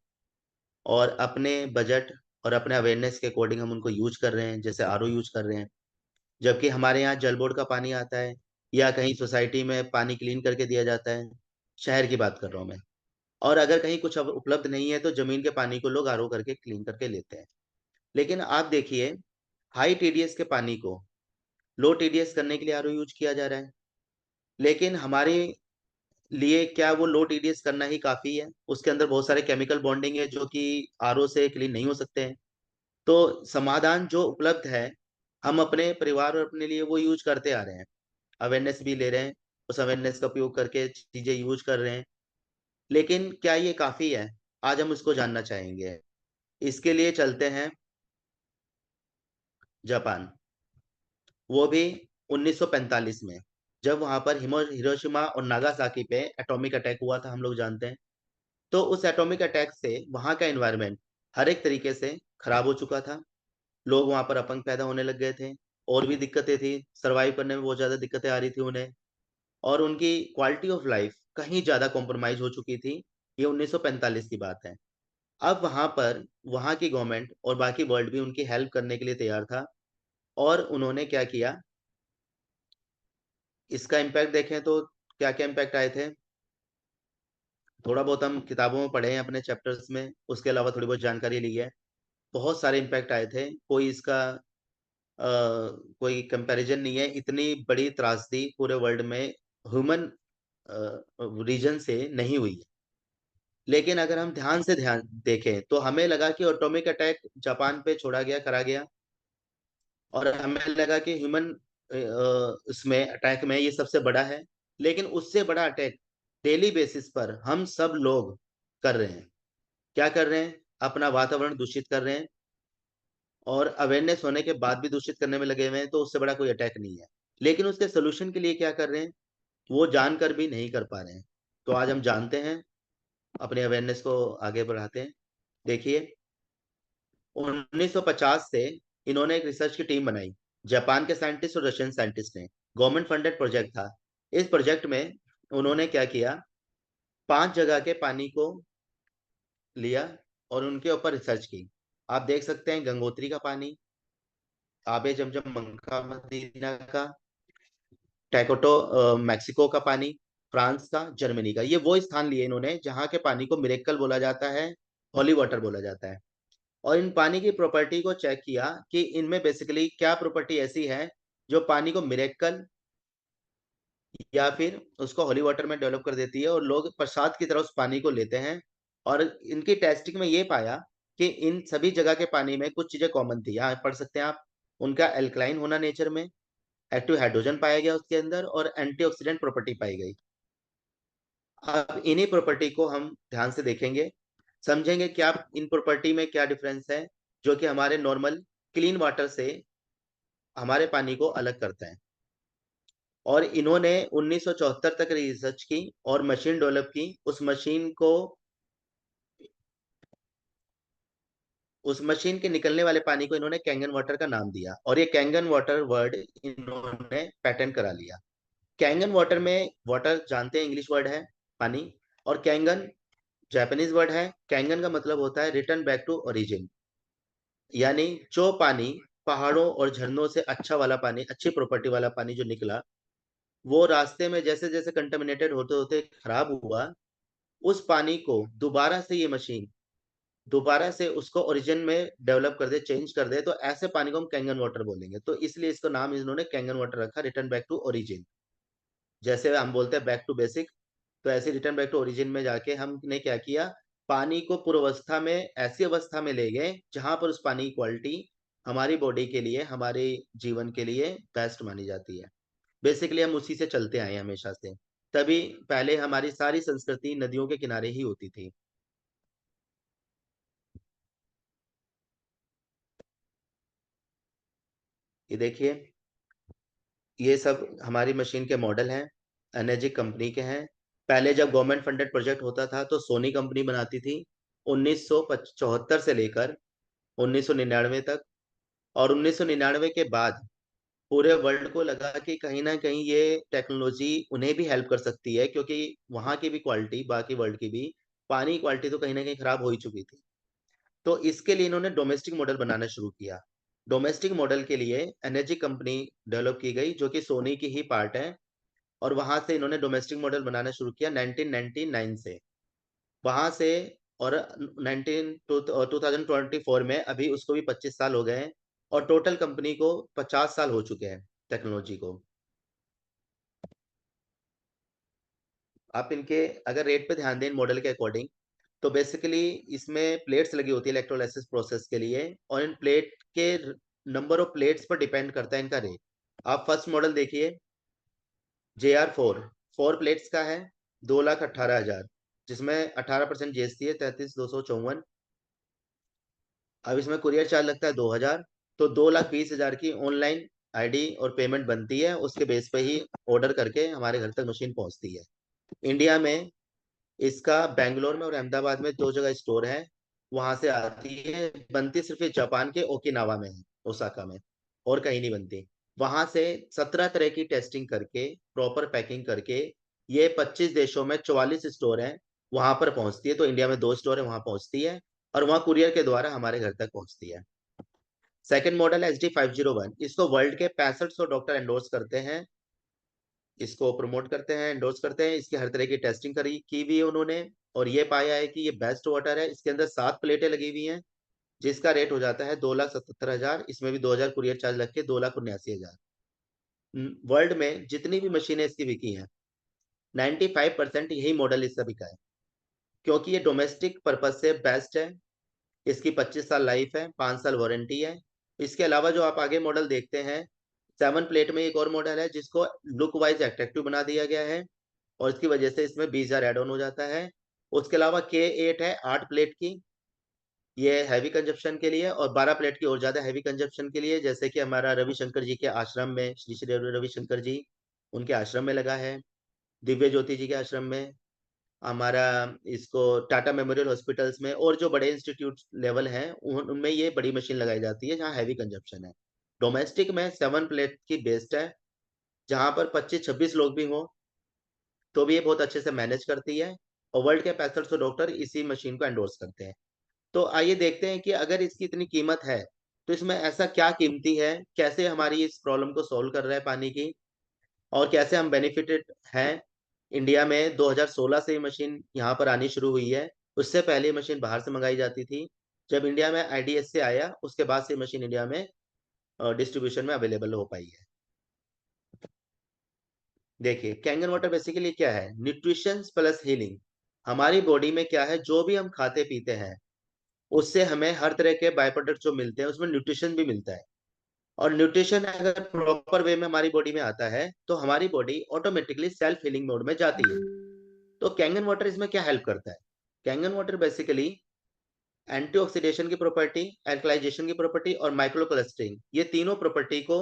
और अपने बजट और अपने अवेयरनेस के अकॉर्डिंग हम उनको यूज कर रहे हैं, जैसे आरओ यूज कर रहे हैं। जबकि हमारे यहाँ जल बोर्ड का पानी आता है, या कहीं सोसाइटी में पानी क्लीन करके दिया जाता है। शहर की बात कर रहा हूँ मैं। और अगर कहीं कुछ अब उपलब्ध नहीं है तो जमीन के पानी को लोग आरओ करके क्लीन करके लेते हैं। लेकिन आप देखिए, हाई टीडीएस के पानी को लो टीडीएस करने के लिए आरओ यूज किया जा रहा है। लेकिन हमारे लिए क्या वो लो टीडीएस करना ही काफी है? उसके अंदर बहुत सारे केमिकल बॉन्डिंग है जो कि आरओ से क्लीन नहीं हो सकते हैं। तो समाधान जो उपलब्ध है, हम अपने परिवार और अपने लिए वो यूज करते आ रहे हैं, अवेयरनेस भी ले रहे हैं, उस अवेयरनेस का उपयोग करके चीजें यूज कर रहे हैं। लेकिन क्या ये काफी है? आज हम उसको जानना चाहेंगे। इसके लिए चलते हैं जापान, वो भी 1945 में, जब वहां पर हिरोशिमा और नागासाकी पे एटॉमिक अटैक हुआ था, हम लोग जानते हैं। तो उस एटॉमिक अटैक से वहां का एनवायरनमेंट हर एक तरीके से खराब हो चुका था। लोग वहां पर अपंग पैदा होने लग गए थे, और भी दिक्कतें थी, सरवाइव करने में बहुत ज्यादा दिक्कतें आ रही थी उन्हें, और उनकी क्वालिटी ऑफ लाइफ कहीं ज्यादा कॉम्प्रोमाइज हो चुकी थी। ये 1945 की बात है। अब वहां पर वहां की गवर्नमेंट और बाकी वर्ल्ड भी उनकी हेल्प करने के लिए तैयार था, और उन्होंने क्या किया, इसका इम्पैक्ट देखें तो क्या क्या इम्पैक्ट आए थे। थोड़ा बहुत हम किताबों में पढ़े हैं अपने चैप्टर्स में, उसके अलावा थोड़ी बहुत जानकारी ली है। बहुत सारे इम्पैक्ट आए थे, कोई इसका कोई कंपैरिजन नहीं है। इतनी बड़ी त्रासदी पूरे वर्ल्ड में ह्यूमन रीजन से नहीं हुई है। लेकिन अगर हम ध्यान देखें तो हमें लगा कि एटॉमिक अटैक जापान पे छोड़ा गया, करा गया, और हमें लगा कि ह्यूमन इसमें अटैक में ये सबसे बड़ा है। लेकिन उससे बड़ा अटैक डेली बेसिस पर हम सब लोग कर रहे हैं। क्या कर रहे हैं? अपना वातावरण दूषित कर रहे हैं, और अवेयरनेस होने के बाद भी दूषित करने में लगे हुए हैं। तो उससे बड़ा कोई अटैक नहीं है। लेकिन उसके सोल्यूशन के लिए क्या कर रहे हैं, वो जानकर भी नहीं कर पा रहे हैं। तो आज हम जानते हैं, अपने अवेयरनेस को आगे बढ़ाते हैं। देखिए, 1950 से इन्होंने एक रिसर्च की टीम बनाई, जापान के साइंटिस्ट और रशियन साइंटिस्ट ने। गवर्नमेंट फंडेड प्रोजेक्ट था। इस प्रोजेक्ट में उन्होंने क्या किया, 5 जगह के पानी को लिया और उनके ऊपर रिसर्च की। आप देख सकते हैं, गंगोत्री का पानी, आबे जमजम मंका मदीना का, टैकोटो मैक्सिको का पानी, फ्रांस का, जर्मनी का। ये वो स्थान लिए इन्होंने जहाँ के पानी को मिरेकल बोला जाता है, हॉली वाटर बोला जाता है। और इन पानी की प्रॉपर्टी को चेक किया कि इनमें बेसिकली क्या प्रॉपर्टी ऐसी है जो पानी को मिरेकल या फिर उसको हॉली वाटर में डेवलप कर देती है, और लोग प्रसाद की तरह उस पानी को लेते हैं। और इनकी टेस्टिंग में ये पाया कि इन सभी जगह के पानी में कुछ चीजें कॉमन थी, यहाँ पढ़ सकते हैं आप। उनका एल्कलाइन होना नेचर में, एक्टिव हाइड्रोजन पाया गया उसके अंदर, और एंटीऑक्सीडेंट प्रॉपर्टी पाई गई। अब इन्हीं प्रॉपर्टी को हम ध्यान से देखेंगे, समझेंगे क्या इन प्रॉपर्टी में क्या डिफरेंस है जो कि हमारे नॉर्मल क्लीन वाटर से हमारे पानी को अलग करता है। और इन्होंने 1974 तक रिसर्च की और मशीन डेवलप की। उस मशीन के निकलने वाले पानी को इन्होंने कैंगन वाटर का नाम दिया, और ये कैंगन वाटर वर्ड इन्होंने पैटेंट करा लिया। कैंगन वाटर में, वाटर जानते हैं इंग्लिश वर्ड है पानी, और कैंगन जापानीज वर्ड है। कैंगन का मतलब होता है रिटर्न बैक टू ओरिजिन, यानी जो पानी पहाड़ों और झरनों से अच्छा वाला पानी, अच्छी प्रॉपर्टी वाला पानी जो निकला, वो रास्ते में जैसे जैसे कंटेमिनेटेड होते होते खराब हुआ, उस पानी को दोबारा से ये मशीन दोबारा से उसको ओरिजिन में डेवलप कर दे, चेंज कर दे, तो ऐसे पानी को हम कैंगन वाटर बोलेंगे। तो इसलिए इसको नाम इन्होंने कैंगन वाटर रखा, रिटर्न बैक टू ओरिजिन। जैसे हम बोलते हैं बैक टू बेसिक, तो ऐसे रिटर्न बैक टू ओरिजिन में जाके हमने क्या किया, पानी को पूर्वावस्था में ऐसी अवस्था में ले गए जहां पर उस पानी की क्वालिटी हमारी बॉडी के लिए, हमारे जीवन के लिए बेस्ट मानी जाती है। बेसिकली हम उसी से चलते आए हैं हमेशा से, तभी पहले हमारी सारी संस्कृति नदियों के किनारे ही होती थी। ये देखिए, ये सब हमारी मशीन के मॉडल हैं, एनर्जिक कंपनी के हैं। पहले जब गवर्नमेंट फंडेड प्रोजेक्ट होता था तो सोनी कंपनी बनाती थी 1974 से लेकर 1999 तक। और 1999 के बाद पूरे वर्ल्ड को लगा कि कहीं ना कहीं ये टेक्नोलॉजी उन्हें भी हेल्प कर सकती है, क्योंकि वहां की भी क्वालिटी, बाकी वर्ल्ड की भी पानी क्वालिटी तो कहीं ना कहीं खराब हो ही चुकी थी। तो इसके लिए इन्होंने डोमेस्टिक मॉडल बनाना शुरू किया। डोमेस्टिक मॉडल के लिए एनर्जी कंपनी डेवलप की गई जो कि सोनी की ही पार्ट है, और वहां से इन्होंने डोमेस्टिक मॉडल बनाना शुरू किया 1999 से। वहां से, और 2024 में अभी उसको भी 25 साल हो गए हैं, और टोटल कंपनी को 50 साल हो चुके हैं टेक्नोलॉजी को। आप इनके अगर रेट पे ध्यान दें मॉडल के अकॉर्डिंग, तो बेसिकली इसमें प्लेट्स लगी होती है इलेक्ट्रोलाइसिस प्रोसेस के लिए, और इन प्लेट के नंबर ऑफ प्लेट्स पर डिपेंड करता है इनका रेट। आप फर्स्ट मॉडल देखिए, JR4, 4 प्लेट्स का है, 2,18,000, जिसमें 18% GST है, 33,254। अब इसमें कुरियर चार्ज लगता है 2,000, तो 2,20,000 की ऑनलाइन ID और पेमेंट बनती है। उसके बेस पे ही ऑर्डर करके हमारे घर तक मशीन पहुंचती है। इंडिया में इसका बेंगलोर में और अहमदाबाद में 2 जगह स्टोर है, वहां से आती है। बनती सिर्फ जापान के ओकिनावा में है, ओसाका में, और कहीं नहीं बनती। वहां से 17 तरह की टेस्टिंग करके, प्रॉपर पैकिंग करके, ये 25 देशों में 44 स्टोर हैं, वहां पर पहुंचती है। तो इंडिया में 2 स्टोर है, वहां पहुंचती है, और वहां कुरियर के द्वारा हमारे घर तक पहुंचती है। सेकंड मॉडल है HD501, इसको वर्ल्ड के 6500 डॉक्टर एंडोर्स करते हैं, इसको प्रमोट करते हैं, एंडोर्स करते हैं। इसकी हर तरह की टेस्टिंग की भी है उन्होंने, और ये पाया है कि ये बेस्ट वाटर है। इसके अंदर 7 प्लेटें लगी हुई हैं, जिसका रेट हो जाता है 2,77,000। इसमें भी 2,000 कुरियर चार्ज लग के 2,79,000। वर्ल्ड में जितनी भी मशीनें इसकी बिकी हैं, 95% यही मॉडल इसका बिका है, क्योंकि ये डोमेस्टिक पर्पज से बेस्ट है। इसकी 25 साल लाइफ है, 5 साल वारंटी है। इसके अलावा जो आप आगे मॉडल देखते हैं, 7 प्लेट में एक और मॉडल है जिसको लुक वाइज एट्रैक्टिव बना दिया गया है, और इसकी वजह से इसमें 20,000 एड ऑन हो जाता है। उसके अलावा K8 है 8 प्लेट की, ये हैवी कंजप्शन के लिए, और 12 प्लेट की और ज्यादा हैवी कंजप्शन के लिए, जैसे कि हमारा रविशंकर जी के आश्रम में, श्री श्री रविशंकर जी, उनके आश्रम में लगा है। दिव्य ज्योति जी के आश्रम में, हमारा इसको टाटा मेमोरियल हॉस्पिटल्स में, और जो बड़े इंस्टीट्यूट लेवल हैं उनमें ये बड़ी मशीन लगाई जाती है जहाँ हैवी कंजप्शन है। डोमेस्टिक में 7 प्लेट की बेस्ट है, जहां पर 25-26 लोग भी हों तो भी ये बहुत अच्छे से मैनेज करती है, और वर्ल्ड के 6500 डॉक्टर इसी मशीन को एंडोर्स करते हैं। तो आइए देखते हैं कि अगर इसकी इतनी कीमत है तो इसमें ऐसा क्या कीमती है, कैसे हमारी इस प्रॉब्लम को सॉल्व कर रहा है पानी की, और कैसे हम बेनिफिटेड हैं। इंडिया में 2016 से ये मशीन यहाँ पर आनी शुरू हुई है, उससे पहले ये मशीन बाहर से मंगाई जाती थी। जब इंडिया में IDS से आया, उसके बाद से मशीन इंडिया में डिस्ट्रीब्यूशन में अवेलेबल हो पाई है। देखिए, कैंगन वाटर बेसिकली क्या है, न्यूट्रिशन प्लस हीलिंग। हमारी बॉडी में क्या है, जो भी हम खाते पीते हैं उससे हमें हर तरह के बाय प्रोडक्ट जो मिलते हैं उसमें न्यूट्रिशन भी मिलता है। और न्यूट्रिशन अगर प्रॉपर वे में हमारी बॉडी में आता है तो हमारी body automatically self healing mode में जाती है। तो कैंगन वाटर इसमें क्या हेल्प करता है? कैंगन वाटर बेसिकली एंटीऑक्सीडेशन की प्रॉपर्टी, एल्कलाइजेशन की प्रॉपर्टी और माइक्रोक्लस्टरिंग, ये तीनों प्रॉपर्टी को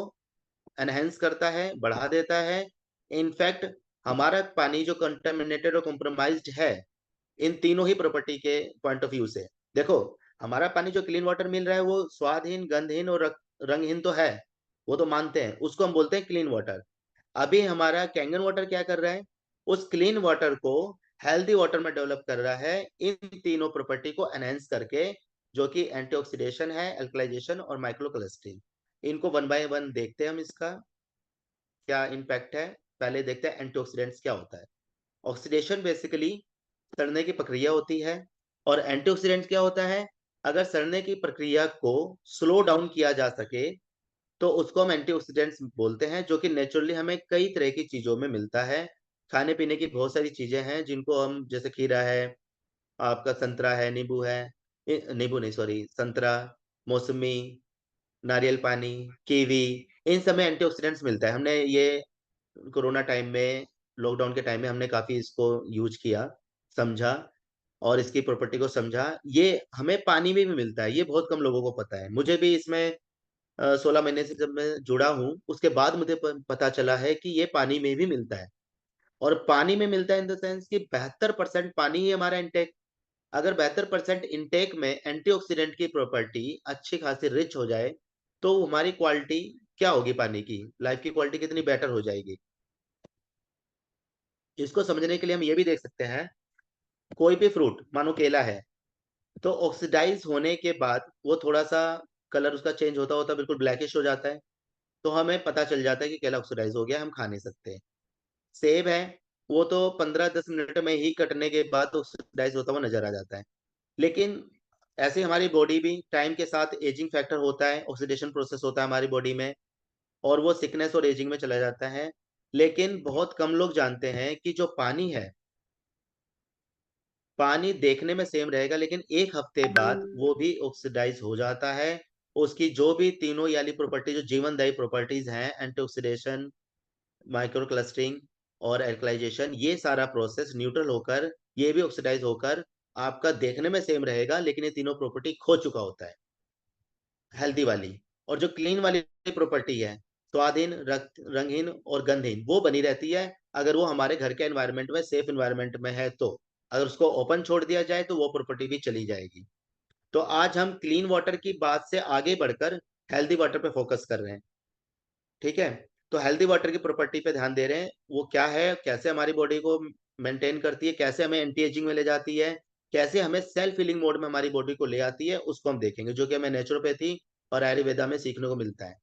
एनहेंस करता है, बढ़ा देता है। इनफैक्ट हमारा पानी जो कंटामिनेटेड और कॉम्प्रोमाइज्ड है इन तीनों ही प्रॉपर्टी के पॉइंट ऑफ व्यू से, देखो हमारा पानी जो क्लीन वाटर मिल रहा है वो स्वादहीन, गंधहीन और रंगहीन तो है, वो तो मानते हैं, उसको हम बोलते हैं क्लीन वाटर। अभी हमारा कैंगन वाटर क्या कर रहा है? उस क्लीन वाटर को हेल्दी वाटर में डेवलप कर रहा है, इन तीनों प्रॉपर्टी को एनहेंस करके, जो कि एंटीऑक्सीडेशन है, अल्कलाइजेशन और माइक्रोक्लस्टरिंग। इनको वन बाय वन देखते हैं हम, इसका क्या इम्पैक्ट है। पहले देखते हैं एंटीऑक्सीडेंट्स क्या होता है। ऑक्सीडेशन बेसिकली सड़ने की प्रक्रिया होती है, और एंटीऑक्सीडेंट क्या होता है? अगर सड़ने की प्रक्रिया को स्लो डाउन किया जा सके तो उसको हम एंटीऑक्सीडेंट्स बोलते हैं, जो कि नेचुरली हमें कई तरह की चीजों में मिलता है। खाने पीने की बहुत सारी चीजें हैं जिनको हम, जैसे खीरा है, आपका संतरा है, नींबू है, नींबू नहीं सॉरी, संतरा, मौसमी, नारियल पानी, कीवी, इन सब में एंटीऑक्सीडेंट्स मिलता है। हमने ये कोरोना टाइम में, लॉकडाउन के टाइम में हमने काफी इसको यूज किया, समझा और इसकी प्रॉपर्टी को समझा। ये हमें पानी में भी मिलता है, ये बहुत कम लोगों को पता है। मुझे भी इसमें 16 महीने से जब मैं जुड़ा हूँ उसके बाद मुझे पता चला है कि ये पानी में भी मिलता है। और पानी में मिलता है इन द सेंस कि 72% पानी ही हमारा इंटेक। अगर 72% इंटेक में एंटीऑक्सीडेंट की प्रॉपर्टी अच्छी खासी रिच हो जाए तो हमारी क्वालिटी क्या होगी? पानी की लाइफ की क्वालिटी कितनी बेटर हो जाएगी। इसको समझने के लिए हम ये भी देख सकते हैं, कोई भी फ्रूट मानो केला है, तो ऑक्सीडाइज होने के बाद वो थोड़ा सा कलर उसका चेंज होता होता बिल्कुल ब्लैकिश हो जाता है, तो हमें पता चल जाता है कि केला ऑक्सीडाइज हो गया, हम खा नहीं सकते। सेब है, वो तो 15-10 मिनट में ही कटने के बाद ऑक्सीडाइज होता हुआ नजर आ जाता है। लेकिन ऐसे हमारी बॉडी भी टाइम के साथ एजिंग फैक्टर होता है, ऑक्सीडेशन प्रोसेस होता है हमारी बॉडी में, और वो सिकनेस और एजिंग में चला जाता है। लेकिन बहुत कम लोग जानते हैं कि जो पानी है, पानी देखने में सेम रहेगा लेकिन एक हफ्ते बाद वो भी ऑक्सीडाइज हो जाता है। उसकी जो भी तीनों याली प्रॉपर्टी, जो जीवनदायी प्रॉपर्टीज हैं, एंटीऑक्सीडेशन, माइक्रो क्लस्टरिंग और एल्कलाइजेशन, ये सारा प्रोसेस न्यूट्रल होकर, ये भी ऑक्सीडाइज होकर आपका देखने में सेम रहेगा, लेकिन ये तीनों प्रॉपर्टी खो चुका होता है हेल्दी वाली। और जो क्लीन वाली प्रॉपर्टी है, स्वादहीन, रंगहीन और गंधहीन, वो बनी रहती है अगर वो हमारे घर के एनवायरनमेंट में, सेफ एनवायरनमेंट में है। तो अगर उसको ओपन छोड़ दिया जाए तो वो प्रॉपर्टी भी चली जाएगी। तो आज हम क्लीन वाटर की बात से आगे बढ़कर हेल्दी वाटर पे फोकस कर रहे हैं, ठीक है? तो हेल्दी वाटर की प्रॉपर्टी पे ध्यान दे रहे हैं, वो क्या है, कैसे हमारी बॉडी को मेंटेन करती है, कैसे हमें एंटी एजिंग में ले जाती है, कैसे हमें सेल्फ हीलिंग मोड में हमारी बॉडी को ले आती है, उसको हम देखेंगे, जो कि हमें नेचुरोपैथी और आयुर्वेदा में सीखने को मिलता है।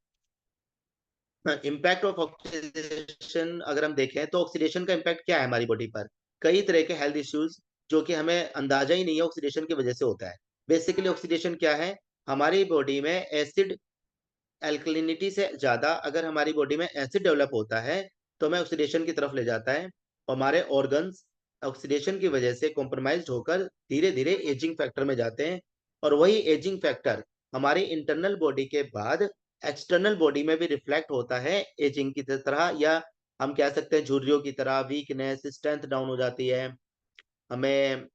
इम्पैक्ट ऑफ ऑक्सीडेशन अगर हम देखें तो ऑक्सीडेशन का इम्पैक्ट क्या है हमारी बॉडी पर? कई तरह के हेल्थ इश्यूज जो कि हमें अंदाजा ही नहीं है ऑक्सीडेशन की वजह से होता है। बेसिकली ऑक्सीडेशन क्या है? हमारी बॉडी में एसिड, एल्कलिनिटी से ज्यादा अगर हमारी बॉडी में एसिड डेवलप होता है तो हमें ऑक्सीडेशन की तरफ ले जाता है। हमारे ऑर्गन्स ऑक्सीडेशन की वजह से कॉम्प्रोमाइज्ड होकर धीरे धीरे एजिंग फैक्टर में जाते हैं, और वही एजिंग फैक्टर हमारी इंटरनल बॉडी के बाद एक्सटर्नल बॉडी में भी रिफ्लेक्ट होता है एजिंग की तरह, या हम कह सकते हैं झुर्रियों की तरह। वीकनेस, स्ट्रेंथ डाउन हो जाती है, हमें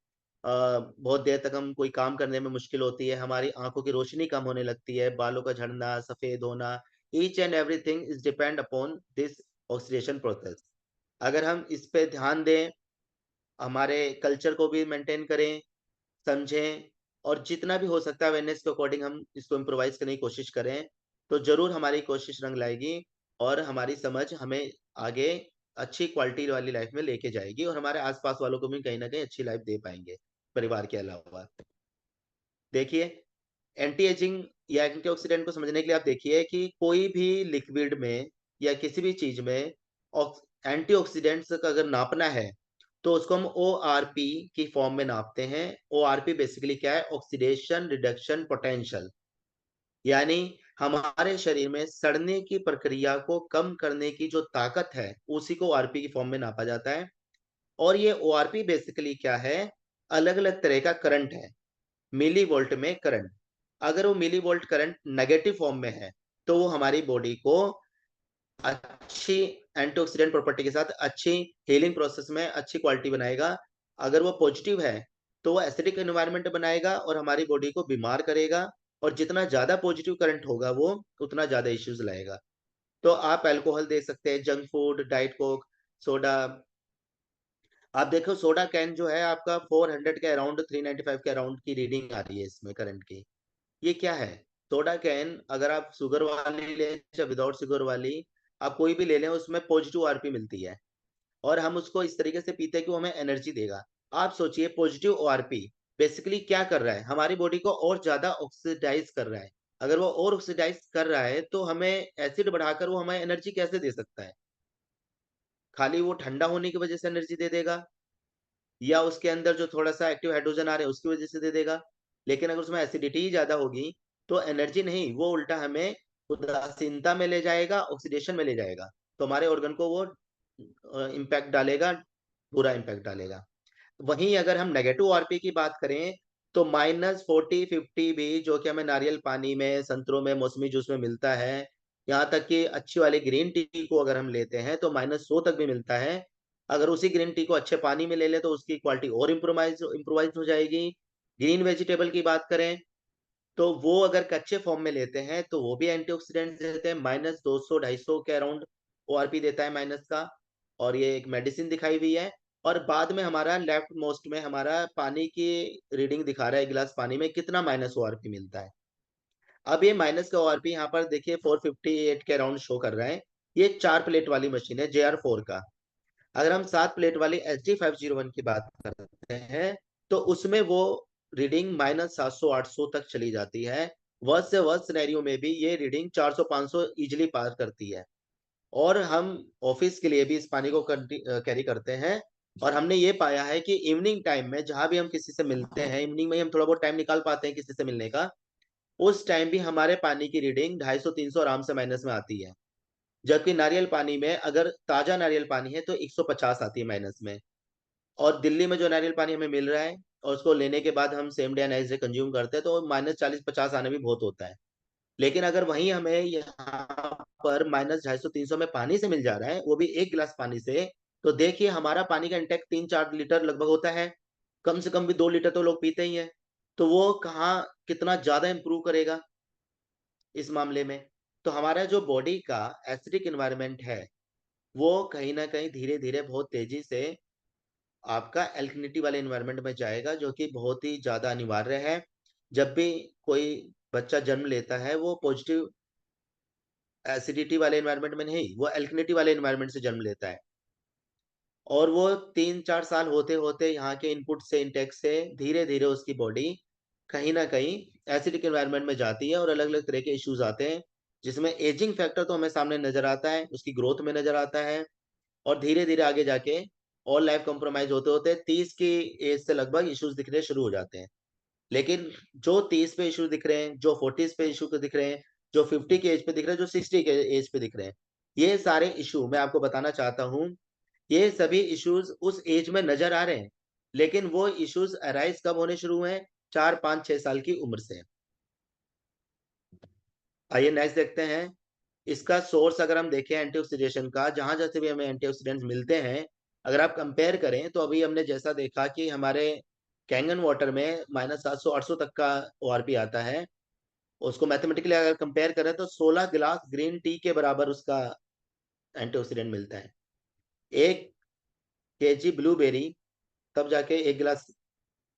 बहुत देर तक हम कोई काम करने में मुश्किल होती है, हमारी आंखों की रोशनी कम होने लगती है, बालों का झड़ना, सफेद होना, each and everything is depend upon this oxidation process. अगर हम इस पे ध्यान दें, हमारे कल्चर को भी मेंटेन करें, समझें, और जितना भी हो सकता है अवेयरनेस के अकॉर्डिंग हम इसको इम्प्रोवाइज करने की कोशिश करें, तो जरूर हमारी कोशिश रंग लाएगी और हमारी समझ हमें आगे अच्छी क्वालिटी वाली लाइफ में लेके जाएगी, और हमारे आसपास वालों को भी कहीं ना कहीं अच्छी लाइफ दे पाएंगे परिवार के अलावा। देखिए, एंटी एजिंग या एंटीऑक्सीडेंट को समझने के लिए आप देखिए कि कोई भी लिक्विड में या किसी भी चीज में एंटीऑक्सीडेंट्स का अगर नापना है तो उसको हम ORP की फॉर्म में नापते हैं। ORP बेसिकली क्या है? ऑक्सीडेशन रिडक्शन पोटेंशियल, यानी हमारे शरीर में सड़ने की प्रक्रिया को कम करने की जो ताकत है उसी को ORP की फॉर्म में नापा जाता है। और ये ORP बेसिकली क्या है? अलग अलग तरह का करंट है। मिली वोल्ट में करंट। अगर वो millivolt current negative form में है तो वो हमारी बॉडी को अच्छी एंटीऑक्सीडेंट प्रॉपर्टी के साथ अच्छी हीलिंग प्रोसेस में अच्छी क्वालिटी बनाएगा। अगर वो पॉजिटिव है तो वो एसिडिक एनवायरनमेंट बनाएगा और हमारी बॉडी को बीमार करेगा, और जितना ज्यादा पॉजिटिव करंट होगा वो उतना ज्यादा इश्यूज लाएगा। तो आप अल्कोहल दे सकते हैं, junk food, diet Coke, soda. आप देखो सोडा कैन जो है आपका 400 के अराउंड, 395 के अराउंड की रीडिंग आ रही है इसमें करंट की। ये क्या है? सोडा कैन अगर आप शुगर वाली ले या विदाउट शुगर वाली, आप कोई भी ले लें, उसमें पॉजिटिव आरपी मिलती है और हम उसको इस तरीके से पीते हैं कि वो हमें एनर्जी देगा। आप सोचिए पॉजिटिव ओआरपी बेसिकली क्या कर रहा है, हमारी बॉडी को और ज्यादा ऑक्सीडाइज कर रहा है। अगर वो और ऑक्सीडाइज कर रहा है तो हमें एसिड बढ़ाकर वो हमें एनर्जी कैसे दे सकता है? खाली वो ठंडा होने की वजह से एनर्जी दे देगा, या उसके अंदर जो थोड़ा सा एक्टिव हाइड्रोजन आ रहे हैं उसकी वजह से दे देगा। लेकिन अगर उसमें एसिडिटी ही ज्यादा होगी तो एनर्जी नहीं, वो उल्टा हमें उदासीनता में ले जाएगा, ऑक्सीडेशन में ले जाएगा। तो हमारे ऑर्गन को वो इम्पैक्ट डालेगा, बुरा इम्पैक्ट डालेगा। वहीं अगर हम नेगेटिव आरपी की बात करें तो -40-50 भी, जो कि हमें नारियल पानी में, संतरों में, मौसमी जूस में मिलता है, यहाँ तक कि अच्छी वाली ग्रीन टी को अगर हम लेते हैं तो -100 तक भी मिलता है। अगर उसी ग्रीन टी को अच्छे पानी में ले ले तो उसकी क्वालिटी और इम्प्रोवाइज हो जाएगी। ग्रीन वेजिटेबल की बात करें तो वो अगर कच्चे फॉर्म में लेते हैं तो वो भी एंटीऑक्सीडेंट देते हैं, -200-250 के अराउंड ओआरपी देता है माइनस का। और ये एक मेडिसिन दिखाई हुई है। और बाद में हमारा लेफ्ट मोस्ट में हमारा पानी की रीडिंग दिखा रहा है, एक गिलास पानी में कितना माइनस ओआरपी मिलता है। अब ये माइनस का ओआरपी यहाँ पर देखिए 458 के अराउंड शो कर रहा है। ये 4 प्लेट वाली मशीन है JR4 का। अगर हम 7 प्लेट वाली HD501 की बात करते हैं तो उसमें वो रीडिंग -700-800 तक चली जाती है। वर्स्ट से वर्स्ट सिनेरियो में भी ये रीडिंग 400-500 इजिली पार करती है। और हम ऑफिस के लिए भी इस पानी को कैरी करते हैं। और हमने ये पाया है कि इवनिंग टाइम में जहां भी हम किसी से मिलते हैं, इवनिंग में हम थोड़ा बहुत टाइम निकाल पाते हैं किसी से मिलने का, उस टाइम भी हमारे पानी की रीडिंग 250-300 आराम से माइनस में आती है। जबकि नारियल पानी में अगर ताजा नारियल पानी है तो 150 आती है माइनस में। और दिल्ली में जो नारियल पानी हमें मिल रहा है और उसको लेने के बाद हम same day next day consume करते हैं तो -40-50 आने भी बहुत होता है। लेकिन अगर वहीं हमें यहाँ पर -250-300 में पानी से मिल जा रहा है, वो भी एक गिलास पानी से, तो देखिए हमारा पानी का इंटेक 3-4 लीटर लगभग होता है। कम से कम भी 2 लीटर तो लोग पीते ही हैं। तो वो कहाँ कितना ज्यादा इंप्रूव करेगा इस मामले में। तो हमारा जो बॉडी का एसिडिक एनवायरनमेंट है वो कहीं ना कहीं धीरे धीरे बहुत तेजी से आपका एल्कनिटी वाले एनवायरनमेंट में जाएगा, जो कि बहुत ही ज्यादा अनिवार्य है। जब भी कोई बच्चा जन्म लेता है वो पॉजिटिव एसिडिटी वाले एनवायरनमेंट में नहीं, वो एल्कनिटी वाले एनवायरनमेंट से जन्म लेता है। और वो 3-4 साल होते होते यहाँ के इनपुट से, इंटेक से धीरे धीरे उसकी बॉडी कहीं ना कहीं एसिडिक एनवायरनमेंट में जाती है और अलग अलग तरह के इश्यूज आते हैं, जिसमें एजिंग फैक्टर तो हमें सामने नजर आता है, उसकी ग्रोथ में नजर आता है। और धीरे धीरे आगे जाके और लाइफ कॉम्प्रोमाइज होते होते 30 की एज से लगभग इश्यूज दिखने शुरू हो जाते हैं। लेकिन जो 30 पे इश्यू दिख रहे हैं, जो 40 पे इश्यू दिख रहे हैं, जो 50 के एज पे दिख रहे हैं, जो 60 के एज पे दिख रहे हैं, ये सारे इश्यू मैं आपको बताना चाहता हूँ, ये सभी इश्यूज उस एज में नजर आ रहे हैं। लेकिन वो इश्यूज अराइज कब होने शुरू हुए हैं? 4-5-6 साल की उम्र से। आइए नेक्स्ट देखते हैं। इसका सोर्स अगर हम देखें एंटीऑक्सीडेशन का, जहां जैसे भी हमें एंटीऑक्सीडेंट्स मिलते हैं, अगर आप कंपेयर करें तो अभी हमने जैसा देखा कि हमारे कैंगन वाटर में -700-800 तक का ओआरपी आता है। उसको मैथमेटिकली अगर कंपेयर करें तो 16 गिलास ग्रीन टी के बराबर उसका एंटीऑक्सीडेंट मिलता है। 1 केजी ब्लूबेरी तब जाके 1 गिलास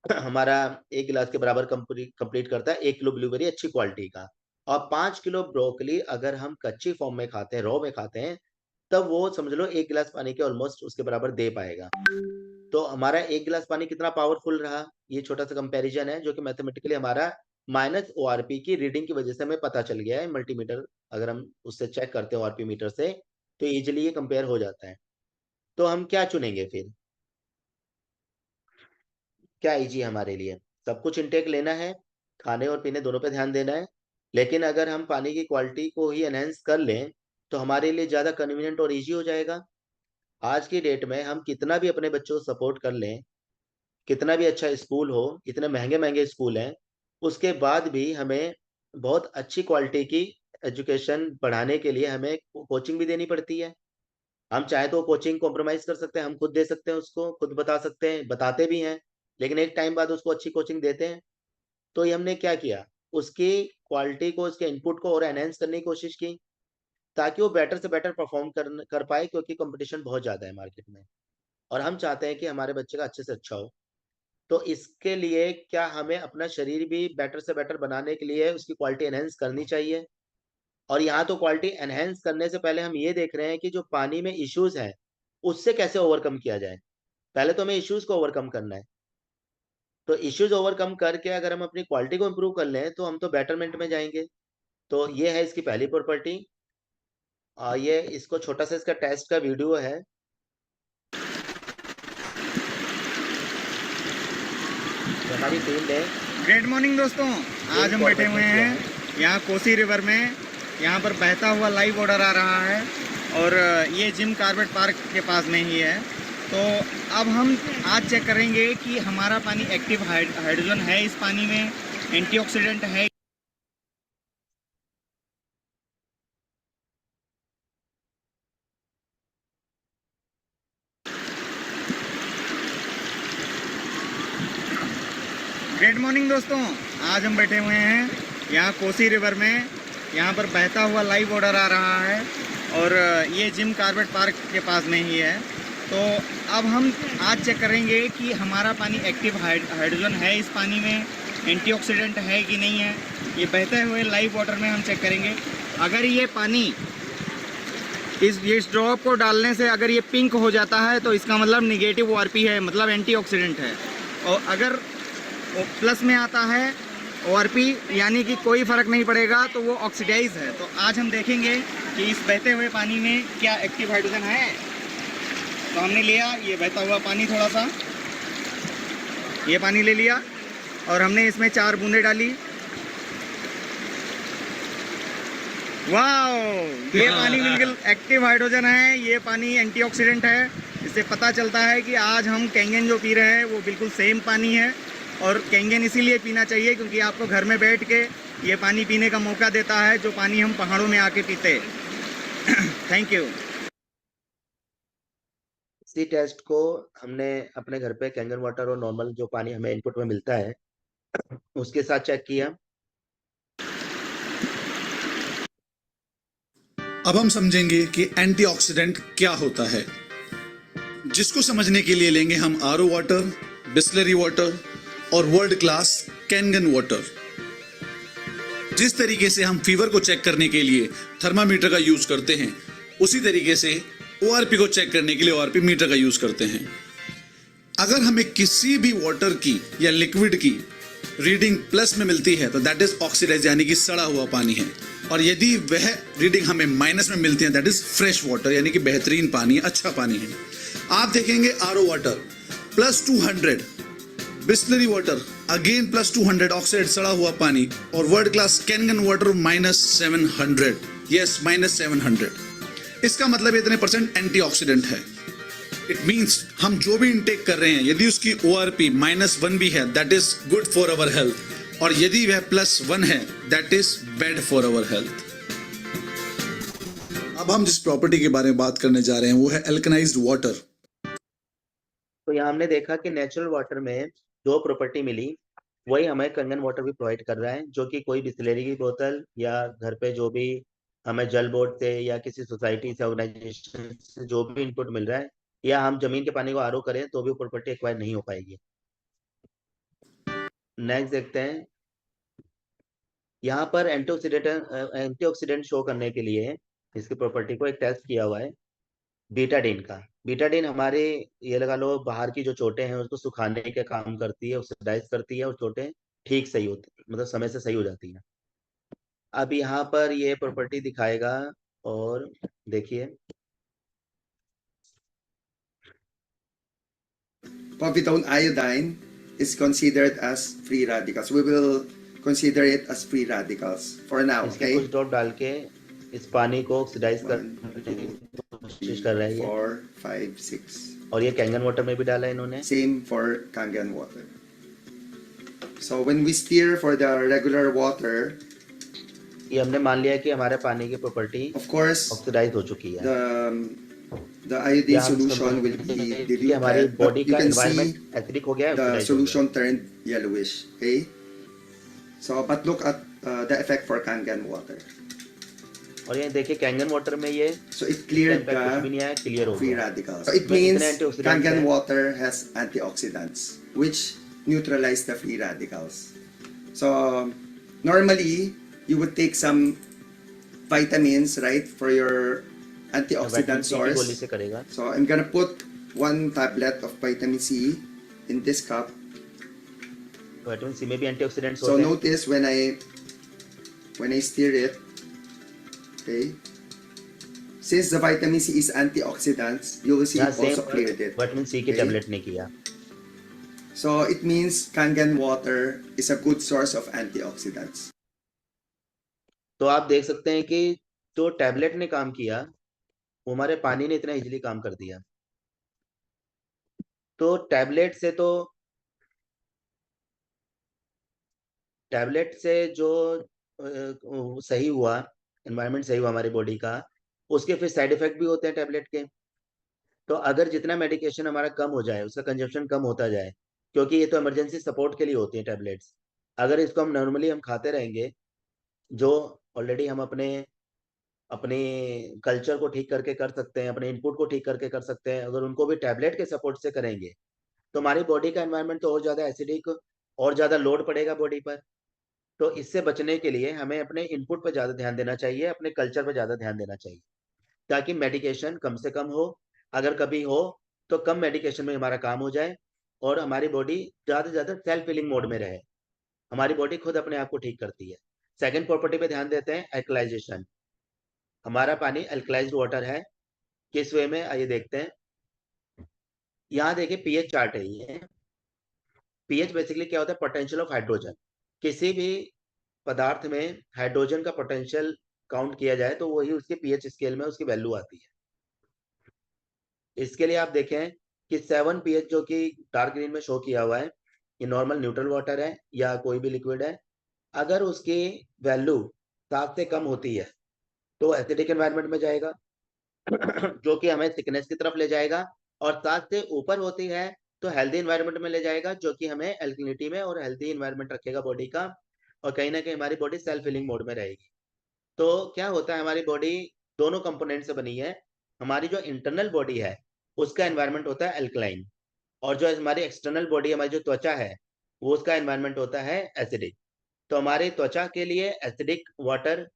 हमारा 1 गिलास के बराबर कंप्लीट करता है 1 किलो ब्लूबेरी अच्छी क्वालिटी का। और 5 किलो ब्रोकली अगर हम कच्ची फॉर्म में खाते हैं, रॉ में खाते हैं, तब वो समझ लो 1 गिलास पानी के ऑलमोस्ट उसके बराबर दे पाएगा। तो हमारा 1 गिलास पानी कितना पावरफुल रहा, ये छोटा सा कंपैरिजन है जो कि मैथमेटिकली हमारा माइनस ओआरपी की रीडिंग की वजह से हमें पता चल गया है। मल्टीमीटर अगर हम उससे चेक करते हैं ओआरपी मीटर से तो इजीली ये कंपेयर हो जाता है। तो हम क्या चुनेंगे फिर? क्या इजी है हमारे लिए? सब कुछ इनटेक लेना है, खाने और पीने दोनों पे ध्यान देना है। लेकिन अगर हम पानी की क्वालिटी को ही एनहेंस कर लें तो हमारे लिए ज़्यादा कन्वीनियंट और इजी हो जाएगा। आज की डेट में हम कितना भी अपने बच्चों को सपोर्ट कर लें, कितना भी अच्छा स्कूल हो, इतने महंगे महंगे स्कूल हैं, उसके बाद भी हमें बहुत अच्छी क्वालिटी की एजुकेशन पढ़ाने के लिए हमें कोचिंग भी देनी पड़ती है। हम चाहे तो कोचिंग कॉम्प्रोमाइज़ कर सकते हैं, हम खुद दे सकते हैं उसको, खुद बता सकते हैं, बताते भी हैं, लेकिन एक टाइम बाद उसको अच्छी कोचिंग देते हैं। तो ये हमने क्या किया, उसकी क्वालिटी को, उसके इनपुट को और एनहांस करने की कोशिश की, ताकि वो बेटर से बेटर परफ़ॉर्म कर पाए, क्योंकि कॉम्पिटिशन बहुत ज़्यादा है मार्केट में और हम चाहते हैं कि हमारे बच्चे का अच्छे से अच्छा हो। तो इसके लिए क्या हमें अपना शरीर भी बेटर से बेटर बनाने के लिए उसकी क्वालिटी एनहांस करनी चाहिए। और यहाँ तो क्वालिटी एनहांस करने से पहले हम ये देख रहे हैं कि जो पानी में इश्यूज़ हैं, उससे कैसे ओवरकम किया जाए। पहले तो हमें इश्यूज़ को ओवरकम करना है। तो इश्यूज़ ओवरकम करके अगर हम अपनी क्वालिटी को इम्प्रूव कर लें, तो हम तो बेटरमेंट में जाएँगे। तो ये है इसकी पहली प्रॉपर्टी। ये इसको छोटा-सा इसका टेस्ट का वीडियो है। जो हमारी टीम ने गुड मॉर्निंग दोस्तों, आज हम बैठे हुए हैं यहाँ कोसी रिवर में। यहाँ पर बहता हुआ लाइव वाटर आ रहा है और ये जिम कार्बेट पार्क के पास में ही है। तो अब हम आज चेक करेंगे कि हमारा पानी एक्टिव हाइड्रोजन है इस पानी में, एंटीऑक्सीडेंट है। गुड मॉर्निंग दोस्तों, आज हम बैठे हुए हैं यहाँ कोसी रिवर में। यहाँ पर बहता हुआ लाइव वाटर आ रहा है और ये जिम कार्बेट पार्क के पास में ही है। तो अब हम आज चेक करेंगे कि हमारा पानी एक्टिव हाइड्रोजन है इस पानी में, एंटीऑक्सीडेंट है कि नहीं है। ये बहते हुए लाइव वाटर में हम चेक करेंगे। अगर ये पानी इस ड्रॉप को डालने से अगर ये पिंक हो जाता है तो इसका मतलब निगेटिव ORP है, मतलब एंटीऑक्सीडेंट है। और अगर प्लस में आता है ORP यानी कि कोई फ़र्क नहीं पड़ेगा, तो वो ऑक्सीडाइज है। तो आज हम देखेंगे कि इस बहते हुए पानी में क्या एक्टिव हाइड्रोजन है। तो हमने लिया ये बहता हुआ पानी, थोड़ा सा ये पानी ले लिया और हमने इसमें 4 बूंदें डाली। वाओ, ये पानी बिल्कुल एक्टिव हाइड्रोजन है, ये पानी एंटीऑक्सीडेंट है। इससे पता चलता है कि आज हम कैंगन जो पी रहे हैं वो बिल्कुल सेम पानी है। और कैंगन इसीलिए पीना चाहिए क्योंकि आपको घर में बैठ के ये पानी पीने का मौका देता है, जो पानी हम पहाड़ों में आके पीते। Thank you. इसी टेस्ट को हमने अपने घर पे कैंगन वाटर और नॉर्मल जो पानी हमें इनपुट में मिलता है, उसके साथ चेक किया। अब हम समझेंगे कि एंटीऑक्सीडेंट क्या होता है, जिसको समझने के लिए लेंगे हम RO वाटर, बिस्लरी वाटर और वर्ल्ड क्लास कैंगन वाटर। जिस तरीके से हम फीवर को चेक करने के लिए थर्मामीटर का यूज करते हैं, उसी तरीके से ORP को चेक करने के लिए ORP मीटर का यूज करते हैं। अगर हमें किसी भी वाटर की या लिक्विड की रीडिंग प्लस में मिलती है तो दैट इज ऑक्सीडाइज यानी कि सड़ा हुआ पानी है, और यदि वह रीडिंग हमें माइनस में मिलती है दैट इज फ्रेश वाटर यानी कि बेहतरीन पानी, अच्छा पानी है। आप देखेंगे RO water +200, Bisleri water again +200 oxide सड़ा हुआ पानी, और world class Kangen water -700, yes -700। इसका मतलब इतने % एंटीऑक्सीडेंट है। इट मींस हम जो भी इनटेक कर रहे हैं, यदि उसकी ORP -1 भी है that is good for our health, और यदि वह +1 है that is bad for our health. अब हम जिस प्रॉपर्टी के बारे में बात करने जा रहे हैं वो है एल्कनाइज्ड वाटर। तो यहाँ हमने देखा कि नेचुरल वाटर में जो प्रॉपर्टी मिली वही हमें कैंगन वाटर भी प्रोवाइड कर रहा है, जो कि कोई बिस्लरी की बोतल या घर पे जो भी हमें जल बोर्ड से या किसी सोसाइटी से, ऑर्गेनाइजेशन से जो भी इनपुट मिल रहा है, या हम जमीन के पानी को RO करें तो भी प्रॉपर्टी एक्वायर नहीं हो पाएगी। नेक्स्ट देखते हैं। यहाँ पर एंटीऑक्सीडेंट शो करने के लिए इसकी प्रॉपर्टी को एक टेस्ट किया हुआ है बीटाडीन का। बीटाडीन हमारे ये लगा लो बाहर की जो चोटें हैं उसको सुखाने के काम करती है, ऑक्सीडाइज करती है और चोटें ठीक सही होती, मतलब समय से सही हो जाती है। अब यहाँ पर ये प्रॉपर्टी दिखाएगा और देखिए Povidone iodine is considered as free radicals. We will consider it as free radicals for now. इसके Okay. कुछ ड्रॉप डाल के इस पानी को ऑक्सीडाइज करने की कोशिश कर रही है। 4, 5, 6. और ये कैंगन वाटर में भी डाला है इन्होंने। Same for Kangen water. So when we steer for the regular water, ये हमने मान लिया कि हमारे पानी की प्रॉपर्टी of course, ऑक्सीडाइज हो चुकी है। the iodine या हम solution will समझते be हैं कि हमारी diluted, but बॉडी you का can see एनवायरनमेंट एसिडिक हो गया है, the oxidized हो गया solution turned yellowish. Okay. So, but look at the effect for Kangen water. है। और ये देखिए कैंगन वाटर में ये So it cleared कुछ भी the नहीं आया, क्लियर हो free गया। radicals. So it But means इतने antioxidants Kangen हैं। water has antioxidants which neutralize the free radicals. So normally you would take some vitamins, right, for your antioxidant गोली source. से करेगा। So I'm gonna put 1 tablet of vitamin C in this cup. Vitamin C में भी antioxidants So होते हैं। notice when I stir it, okay, since the vitamin C is antioxidants, you will see यहाँ it also same cleared it. Vitamin C की Okay. Tablet ने किया। So it means Kangen water is a good source of antioxidants. तो आप देख सकते हैं कि जो टैबलेट ने काम किया वो हमारे पानी ने इतना इजीली काम कर दिया। तो टैबलेट से जो सही हुआ, एनवायरनमेंट सही हुआ हमारी बॉडी का, उसके फिर साइड इफेक्ट भी होते हैं टैबलेट के। तो अगर जितना मेडिकेशन हमारा कम हो जाए, उसका कंजप्शन कम होता जाए, क्योंकि ये तो इमरजेंसी सपोर्ट के लिए होती हैं टैबलेट्स। अगर इसको हम नॉर्मली हम खाते रहेंगे, जो ऑलरेडी हम अपने कल्चर को ठीक करके कर सकते हैं, अपने इनपुट को ठीक करके कर सकते हैं, अगर उनको भी टैबलेट के सपोर्ट से करेंगे तो हमारी बॉडी का एनवायरनमेंट तो और ज़्यादा एसिडिक, और ज़्यादा लोड पड़ेगा बॉडी पर। तो इससे बचने के लिए हमें अपने इनपुट पर ज़्यादा ध्यान देना चाहिए, अपने कल्चर पर ज़्यादा ध्यान देना चाहिए, ताकि मेडिकेशन कम से कम हो, अगर कभी हो तो कम मेडिकेशन में हमारा काम हो जाए और हमारी बॉडी ज़्यादा से ज़्यादा सेल्फ हीलिंग मोड में रहे। हमारी बॉडी खुद अपने आप को ठीक करती है। सेकंड प्रॉपर्टी पे ध्यान देते हैं, एल्कलाइजेशन। हमारा पानी एल्कलाइज्ड वाटर है, किस वे में आइए देखते हैं। यहाँ देखिए पीएच चार्ट है ये। पीएच बेसिकली क्या होता है? Potential of hydrogen. किसी भी पदार्थ में हाइड्रोजन का पोटेंशियल काउंट किया जाए तो वही उसके पीएच स्केल में उसकी वैल्यू आती है। इसके लिए आप देखें कि 7 पीएच जो कि डार्क ग्रीन में शो किया हुआ है, ये नॉर्मल न्यूट्रल वाटर है या कोई भी लिक्विड है। अगर उसकी वैल्यू 7 से कम होती है तो एसिडिक एनवायरनमेंट में जाएगा जो कि हमें थिकनेस की तरफ ले जाएगा, और 7 से ऊपर होती है तो हेल्दी एनवायरनमेंट में ले जाएगा, जो कि हमें एल्कलिनिटी में और हेल्दी एनवायरनमेंट रखेगा बॉडी का, और कहीं ना कहीं हमारी बॉडी सेल्फ हीलिंग मोड में रहेगी। तो क्या होता है, हमारी बॉडी दोनों कंपोनेंट से बनी है। हमारी जो इंटरनल बॉडी है उसका एनवायरनमेंट होता है एल्कलाइन, और जो हमारी एक्सटर्नल बॉडी, हमारी जो त्वचा है, वो उसका एनवायरनमेंट होता है एसिडिक। तो हमारी त्वचा के लिए एसिडिक वाटर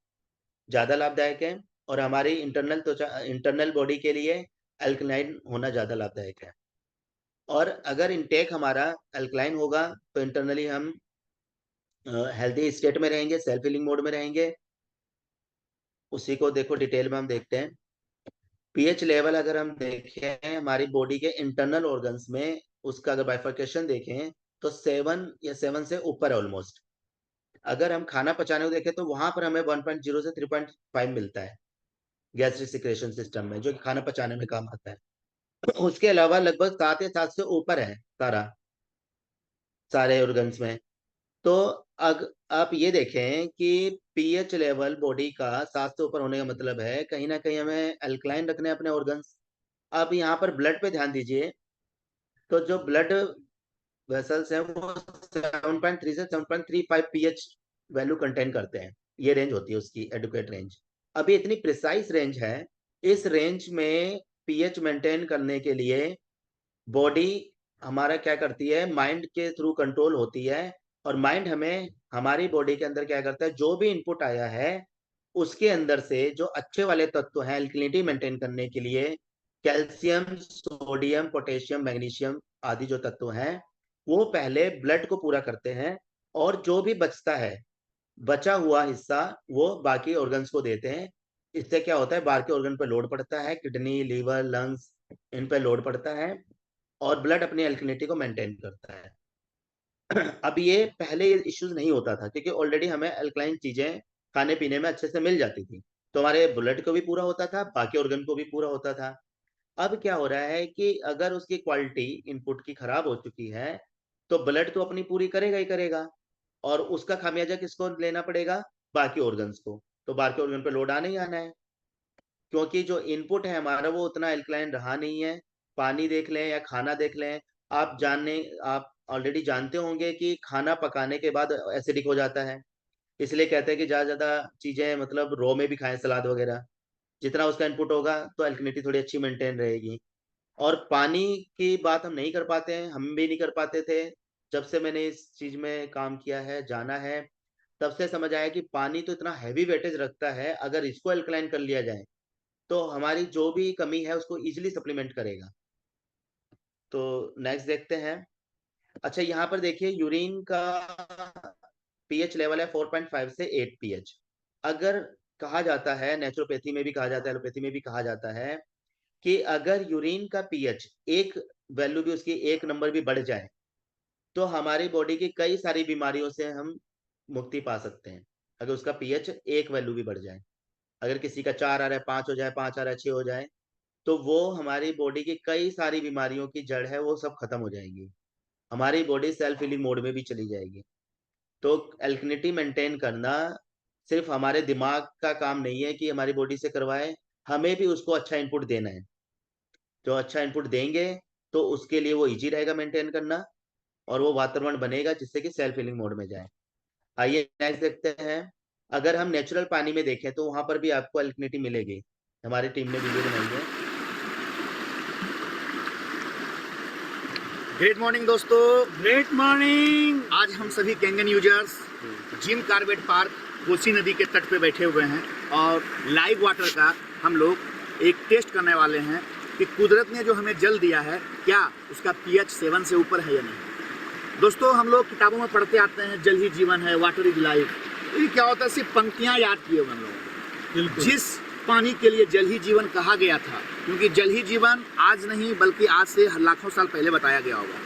ज़्यादा लाभदायक है, और हमारी इंटरनल बॉडी के लिए अल्कलाइन होना ज़्यादा लाभदायक है। और अगर इनटेक हमारा अल्कलाइन होगा तो इंटरनली हम हेल्दी स्टेट में रहेंगे, सेल्फ हीलिंग मोड में रहेंगे। उसी को देखो डिटेल में हम देखते हैं। पीएच लेवल अगर हम देखें हमारी बॉडी के इंटरनल ऑर्गन्स में, उसका अगर बाइफर्केशन देखें तो 7 या 7 से ऊपर है ऑलमोस्ट। अगर हम खाना पचाने को देखें तो वहां पर हमें 1.0 से 3.5 मिलता है गैस्ट्रिक सिक्रेशन सिस्टम में, जो कि खाना पचाने में काम आता है। उसके अलावा लगभग 7 या 7 से ऊपर है सारे ऑर्गन्स में। तो आप ये देखें कि पीएच लेवल बॉडी का 7 से ऊपर होने का मतलब है कहीं ना कहीं हमें अल्कलाइन रखने हैं अपने ऑर्गन्स। अब यहाँ पर ब्लड पे ध्यान दीजिए, तो जो ब्लड वेसल्स हैं वो 7.3 से 7.35 पीएच वैल्यू कंटेन करते हैं। ये रेंज होती है उसकी एडुकेट रेंज। अभी इतनी प्रिसाइज रेंज है, इस रेंज में पीएच मेंटेन करने के लिए बॉडी हमारा क्या करती है, माइंड के थ्रू कंट्रोल होती है, और माइंड हमें हमारी बॉडी के अंदर क्या करता है, जो भी इनपुट आया है उसके अंदर से जो अच्छे वाले तत्व हैं एल्कलिनिटी मेंटेन करने के लिए, कैल्शियम, सोडियम, पोटेशियम, मैग्नीशियम आदि जो तत्व हैं वो पहले ब्लड को पूरा करते हैं, और जो भी बचता है, बचा हुआ हिस्सा वो बाकी ऑर्गन्स को देते हैं। इससे क्या होता है, बाकी ऑर्गन पे लोड पड़ता है, किडनी, लीवर, लंग्स, इन पे लोड पड़ता है, और ब्लड अपनी एल्कलिनिटी को मेंटेन करता है। अब ये पहले ये इश्यूज नहीं होता था, क्योंकि ऑलरेडी हमें अल्कलाइन चीजें खाने पीने में अच्छे से मिल जाती थी, तो हमारे ब्लड को भी पूरा होता था, बाकी ऑर्गन को भी पूरा होता था। अब क्या हो रहा है कि अगर उसकी क्वालिटी इनपुट की खराब हो चुकी है तो ब्लड तो अपनी पूरी करेगा ही करेगा, और उसका खामियाजा किसको लेना पड़ेगा? बाकी ऑर्गन्स को। तो बाकी ऑर्गन पे लोड आना ही आना है, क्योंकि जो इनपुट है हमारा वो उतना एल्कलाइन रहा नहीं है। पानी देख लें या खाना देख लें, आप ऑलरेडी जानते होंगे कि खाना पकाने के बाद एसिडिक हो जाता है। इसलिए कहते हैं कि ज़्यादा चीज़ें मतलब रॉ में भी खाएं, सलाद वगैरह। जितना उसका इनपुट होगा तो एल्कलिनिटी थोड़ी अच्छी मेंटेन रहेगी। और पानी की बात हम नहीं कर पाते हैं, हम भी नहीं कर पाते थे। जब से मैंने इस चीज़ में काम किया है, जाना है, तब से समझ आया कि पानी तो इतना हैवी वेटेज रखता है, अगर इसको एल्कलाइन कर लिया जाए तो हमारी जो भी कमी है उसको ईजिली सप्लीमेंट करेगा। तो नेक्स्ट देखते हैं। अच्छा, यहाँ पर देखिए यूरिन का पीएच लेवल है 4.5 से 8 पीएच। अगर कहा जाता है, नेचुरोपैथी में भी कहा जाता है, एलोपैथी में भी कहा जाता है कि अगर यूरिन का पीएच एक वैल्यू भी उसकी एक नंबर भी बढ़ जाए तो हमारी बॉडी की कई सारी बीमारियों से हम मुक्ति पा सकते हैं। अगर उसका पीएच एक वैल्यू भी बढ़ जाए, अगर किसी का 4 आ रहा है 5 हो जाए, 5 आ रहा है 6 हो जाए, तो वो हमारी बॉडी की कई सारी बीमारियों की जड़ है, वो सब खत्म हो जाएगी। हमारी बॉडी सेल्फ हीलिंग मोड में भी चली जाएगी। तो एल्कलिनिटी मेंटेन करना सिर्फ हमारे दिमाग का काम नहीं है कि हमारी बॉडी से करवाए, हमें भी उसको अच्छा इनपुट देना है। जो अच्छा इनपुट देंगे तो उसके लिए वो इजी रहेगा मेंटेन करना, और वो वातावरण बनेगा जिससे कि सेल्फ हीलिंग मोड में जाए। आइए नेक्स्ट देखते हैं। अगर हम नेचुरल पानी में देखें तो वहां पर भी आपको एल्कलिनिटी मिलेगी। हमारी टीम ने वीडियो बनाई है। ग्रेट मॉर्निंग दोस्तों, ग्रेट मॉर्निंग। आज हम सभी कैंगन users Jim Corbett park Kosi नदी के तट पे बैठे हुए हैं और लाइव वाटर का हम लोग एक टेस्ट करने वाले हैं कि कुदरत ने जो हमें जल दिया है क्या उसका पीएच 7 से ऊपर है या नहीं। दोस्तों, हम लोग किताबों में पढ़ते आते हैं जल ही जीवन है, वाटर इज लाइफ। ये क्या होता है, सिर्फ पंक्तियाँ याद किए हुए हम लोग। जिस पानी के लिए जल ही जीवन कहा गया था, क्योंकि जल ही जीवन आज नहीं बल्कि आज से लाखों साल पहले बताया गया होगा,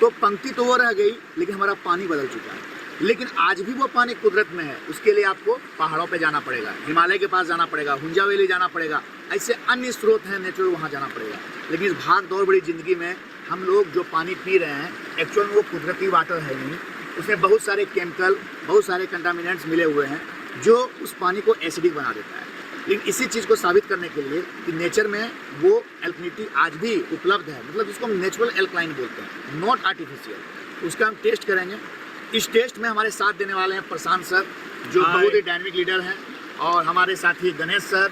तो पंक्ति तो वो रह गई लेकिन हमारा पानी बदल चुका है। लेकिन आज भी वो पानी कुदरत में है, उसके लिए आपको पहाड़ों पे जाना पड़ेगा, हिमालय के पास जाना पड़ेगा, हुंजा वैली जाना पड़ेगा, ऐसे अन्य स्रोत हैं नेचुरल, वहाँ जाना पड़ेगा। लेकिन इस भाग दौड़ बड़ी ज़िंदगी में हम लोग जो पानी पी रहे हैं एक्चुअल में वो कुदरती वाटर है नहीं, उसमें बहुत सारे केमिकल, बहुत सारे कंटामिनेंट्स मिले हुए हैं जो उस पानी को एसिडिक बना देता है। लेकिन इसी चीज़ को साबित करने के लिए कि नेचर में वो एल्कलिनिटी आज भी उपलब्ध है, मतलब जिसको हम नेचुरल एल्कलाइन बोलते हैं, नॉट आर्टिफिशियल, उसका हम टेस्ट करेंगे। इस टेस्ट में हमारे साथ देने वाले हैं प्रशांत सर, जो बहुत ही डायनेमिक लीडर हैं, और हमारे साथी गणेश सर,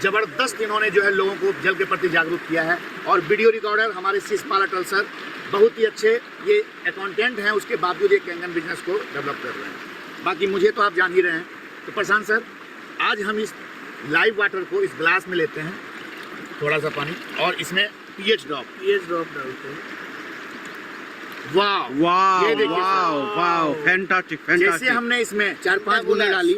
ज़बरदस्त इन्होंने जो है लोगों को जल के प्रति जागरूक किया है, और वीडियो रिकॉर्डर हमारे शिषपाल अटल सर, बहुत ही अच्छे ये अकाउंटेंट हैं, उसके बावजूद ये कैंगन बिजनेस को डेवलप कर रहे हैं। बाकी मुझे तो आप जान ही रहे हैं। तो प्रशांत सर, आज हम इस लाइव वाटर को इस ग्लास में लेते हैं, थोड़ा सा पानी, और इसमें पीएच ड्रॉप डालते हैं। वाह वाह वाह वाह, फैंटास्टिक फैंटास्टिक। जैसे हमने इसमें 4-5 बूंदें डाली,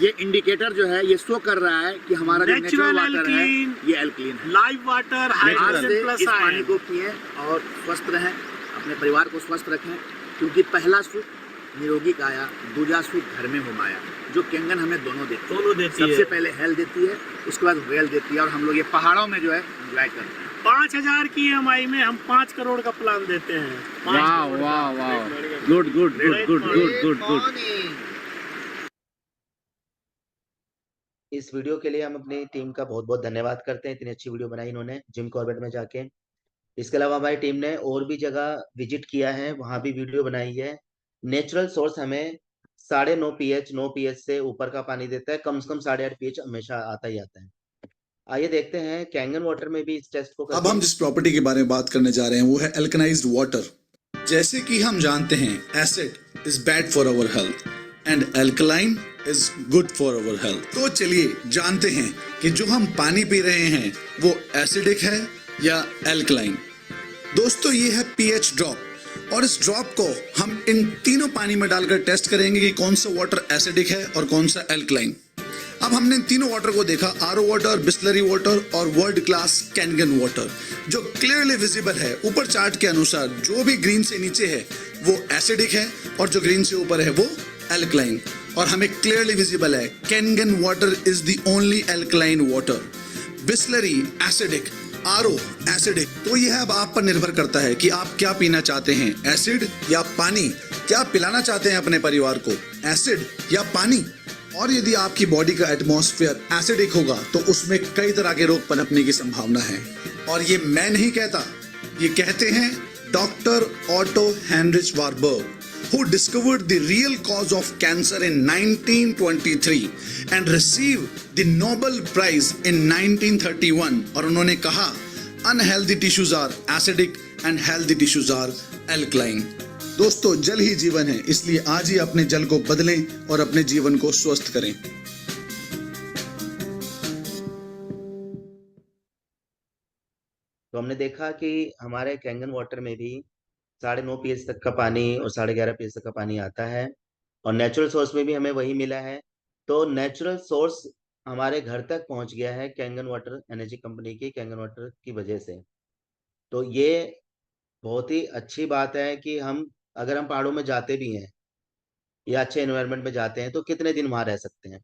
ये इंडिकेटर जो है ये शो कर रहा है कि हमारा जो नेचुरल वाटर है ये एल्कलीन है। लाइव वाटर इस पानी को पिए और स्वस्थ रहें, अपने परिवार को स्वस्थ रखें, क्योंकि पहला सुख निरोगी काया, दूजा सुख घर में हो माया, जो कैंगन हमें दोनों देती है। सबसे पहले हेल्थ देती है, उसके बाद वेल्थ देती है, और हम लोग ये पहाड़ों में जो है एंजॉय करते हैं। 5,000 की EMI में हम 5 करोड़ का प्लान देते हैं। वाह वाह वाह, good good good good good good good. इस वीडियो के लिए हम अपनी टीम का बहुत बहुत धन्यवाद करते हैं, इतनी अच्छी वीडियो बनाई इन्होंने जिम कॉर्बेट में जाके। इसके अलावा हमारी टीम ने और भी जगह विजिट किया है, वहाँ भी वीडियो बनाई है। नेचुरल सोर्स हमें 9.5 pH 9 pH से ऊपर का पानी देता है, कम से कम 8.5 pH हमेशा आता ही आता है। आइए देखते हैं कैंगन वाटर में भी इस टेस्ट को। अब हम जिस प्रॉपर्टी के बारे में बात करने जा रहे हैं वो है एल्कनाइज्ड वाटर। जैसे कि हम जानते हैं acid is bad for our health and alkaline is good for our health. तो चलिए जानते हैं कि जो हम पानी पी रहे हैं वो एसिडिक है या एल्कलाइन। दोस्तों, ये है पीएच ड्रॉप, और इस ड्रॉप को हम इन तीनों पानी में डालकर टेस्ट करेंगे कि कौन सा वाटर एसिडिक है और कौन सा एल्कलाइन। अब हमने इन तीनों वाटर को देखा, आरओ वाटर, बिस्लरी वाटर और वर्ल्ड क्लास कैंगन वाटर, जो क्लियरली विजिबल है। ऊपर चार्ट के अनुसार जो भी ग्रीन से नीचे है वो एसिडिक है और जो ग्रीन से ऊपर है वो एल्कलाइन, और हमें क्लियरली विजिबल है Kangen water is the only alkaline water. Bisleri acidic, RO acidic. तो यह अब आप पर निर्भर करता है कि आप क्या पीना चाहते हैं, एसिड या पानी। क्या आप पिलाना चाहते हैं अपने परिवार को एसिड या पानी? और यदि आपकी बॉडी का एटमॉस्फेयर एसिडिक होगा तो उसमें कई तरह के रोग पनपने की संभावना है। और ये मैं नहीं कहता, ये कहते हैं doctor auto Heinrich Warburg, who discovered the real cause of cancer in 1923 and received the Nobel Prize in 1931। और उन्होंने कहा unhealthy tissues are acidic and healthy tissues are alkaline। दोस्तों, जल ही जीवन है, इसलिए आज ही अपने जल को बदलें और अपने जीवन को स्वस्थ करें। तो हमने देखा कि हमारे कैंगन वाटर में भी 9.5 pH तक का पानी और 11.5 pH तक का पानी आता है, और नेचुरल सोर्स में भी हमें वही मिला है। तो नेचुरल सोर्स हमारे घर तक पहुंच गया है कैंगन वाटर एनर्जी कंपनी की कैंगन वाटर की वजह से। तो ये बहुत ही अच्छी बात है कि अगर हम पहाड़ों में जाते भी हैं या अच्छे एनवायरनमेंट में जाते हैं तो कितने दिन वहां रह सकते हैं,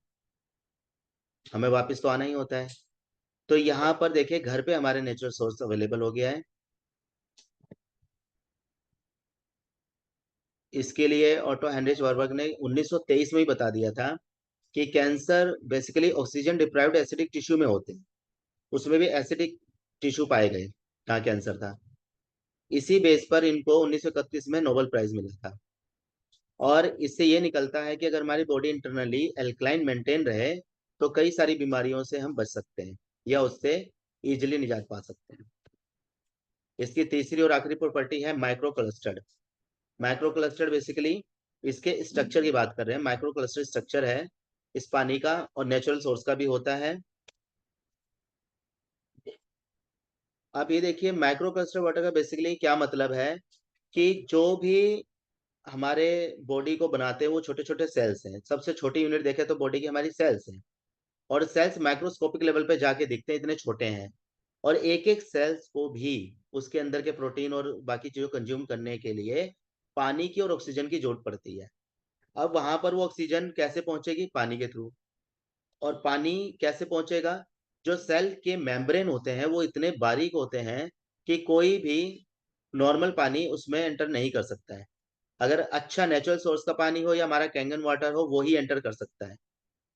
हमें वापस तो आना ही होता है। तो यहाँ पर देखिए घर पे हमारे नेचुरल सोर्स अवेलेबल हो गया है। इसके लिए ऑटो हेनरिच वारबर्ग ने 1923 में ही बता दिया था कि cancer basically oxygen deprived acidic tissue में होते हैं, उसमें भी एसिडिक टिश्यू पाए गए जहाँ कैंसर था। इसी बेस पर इनको 1931 में नोबेल प्राइज मिला था। और इससे ये निकलता है कि अगर हमारी बॉडी इंटरनली एल्कलाइन मेंटेन रहे तो कई सारी बीमारियों से हम बच सकते हैं या उससे इजिली निजात पा सकते हैं। इसकी तीसरी और आखिरी प्रॉपर्टी है micro clustered. Micro clustered basically इसके स्ट्रक्चर की बात कर रहे हैं। माइक्रो क्लस्टर स्ट्रक्चर है इस पानी का और नेचुरल सोर्स का भी होता है। अब ये देखिए माइक्रो क्लस्टर वाटर का बेसिकली क्या मतलब है कि जो भी हमारे बॉडी को बनाते हैं वो छोटे छोटे सेल्स हैं। सबसे छोटी यूनिट देखें तो बॉडी की हमारी सेल्स हैं, और सेल्स माइक्रोस्कोपिक लेवल पे जाके दिखते हैं, इतने छोटे हैं। और एक एक सेल्स को भी उसके अंदर के प्रोटीन और बाकी चीजों कंज्यूम करने के लिए पानी की और ऑक्सीजन की जरूरत पड़ती है। अब वहां पर वो ऑक्सीजन कैसे पहुंचेगी? पानी के थ्रू। और पानी कैसे पहुंचेगा? जो सेल के मेम्ब्रेन होते हैं वो इतने बारीक होते हैं कि कोई भी नॉर्मल पानी उसमें एंटर नहीं कर सकता है। अगर अच्छा नेचुरल सोर्स का पानी हो या हमारा कैंगन वाटर हो, वो ही एंटर कर सकता है।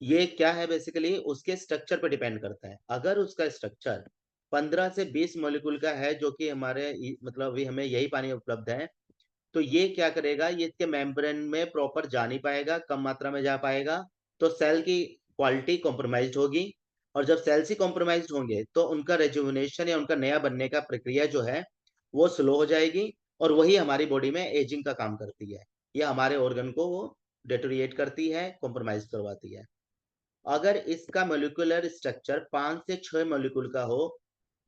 ये क्या है बेसिकली उसके स्ट्रक्चर पे डिपेंड करता है। अगर उसका स्ट्रक्चर 15 से 20 मॉलिक्यूल का है, जो कि मतलब अभी हमें यही पानी उपलब्ध है, तो ये क्या करेगा, ये इसके मेम्ब्रेन में प्रॉपर जा नहीं पाएगा, कम मात्रा में जा पाएगा, तो सेल की क्वालिटी कॉम्प्रोमाइज होगी। और जब सेल्स ही कॉम्प्रोमाइज होंगे तो उनका रेजुविनेशन या उनका नया बनने का प्रक्रिया जो है वो स्लो हो जाएगी, और वही हमारी बॉडी में एजिंग का काम करती है, या हमारे ऑर्गन को वो डेटोरिएट करती है, कॉम्प्रोमाइज करवाती है। अगर इसका मोलिकुलर स्ट्रक्चर 5 से 6 मोलिकुल का हो,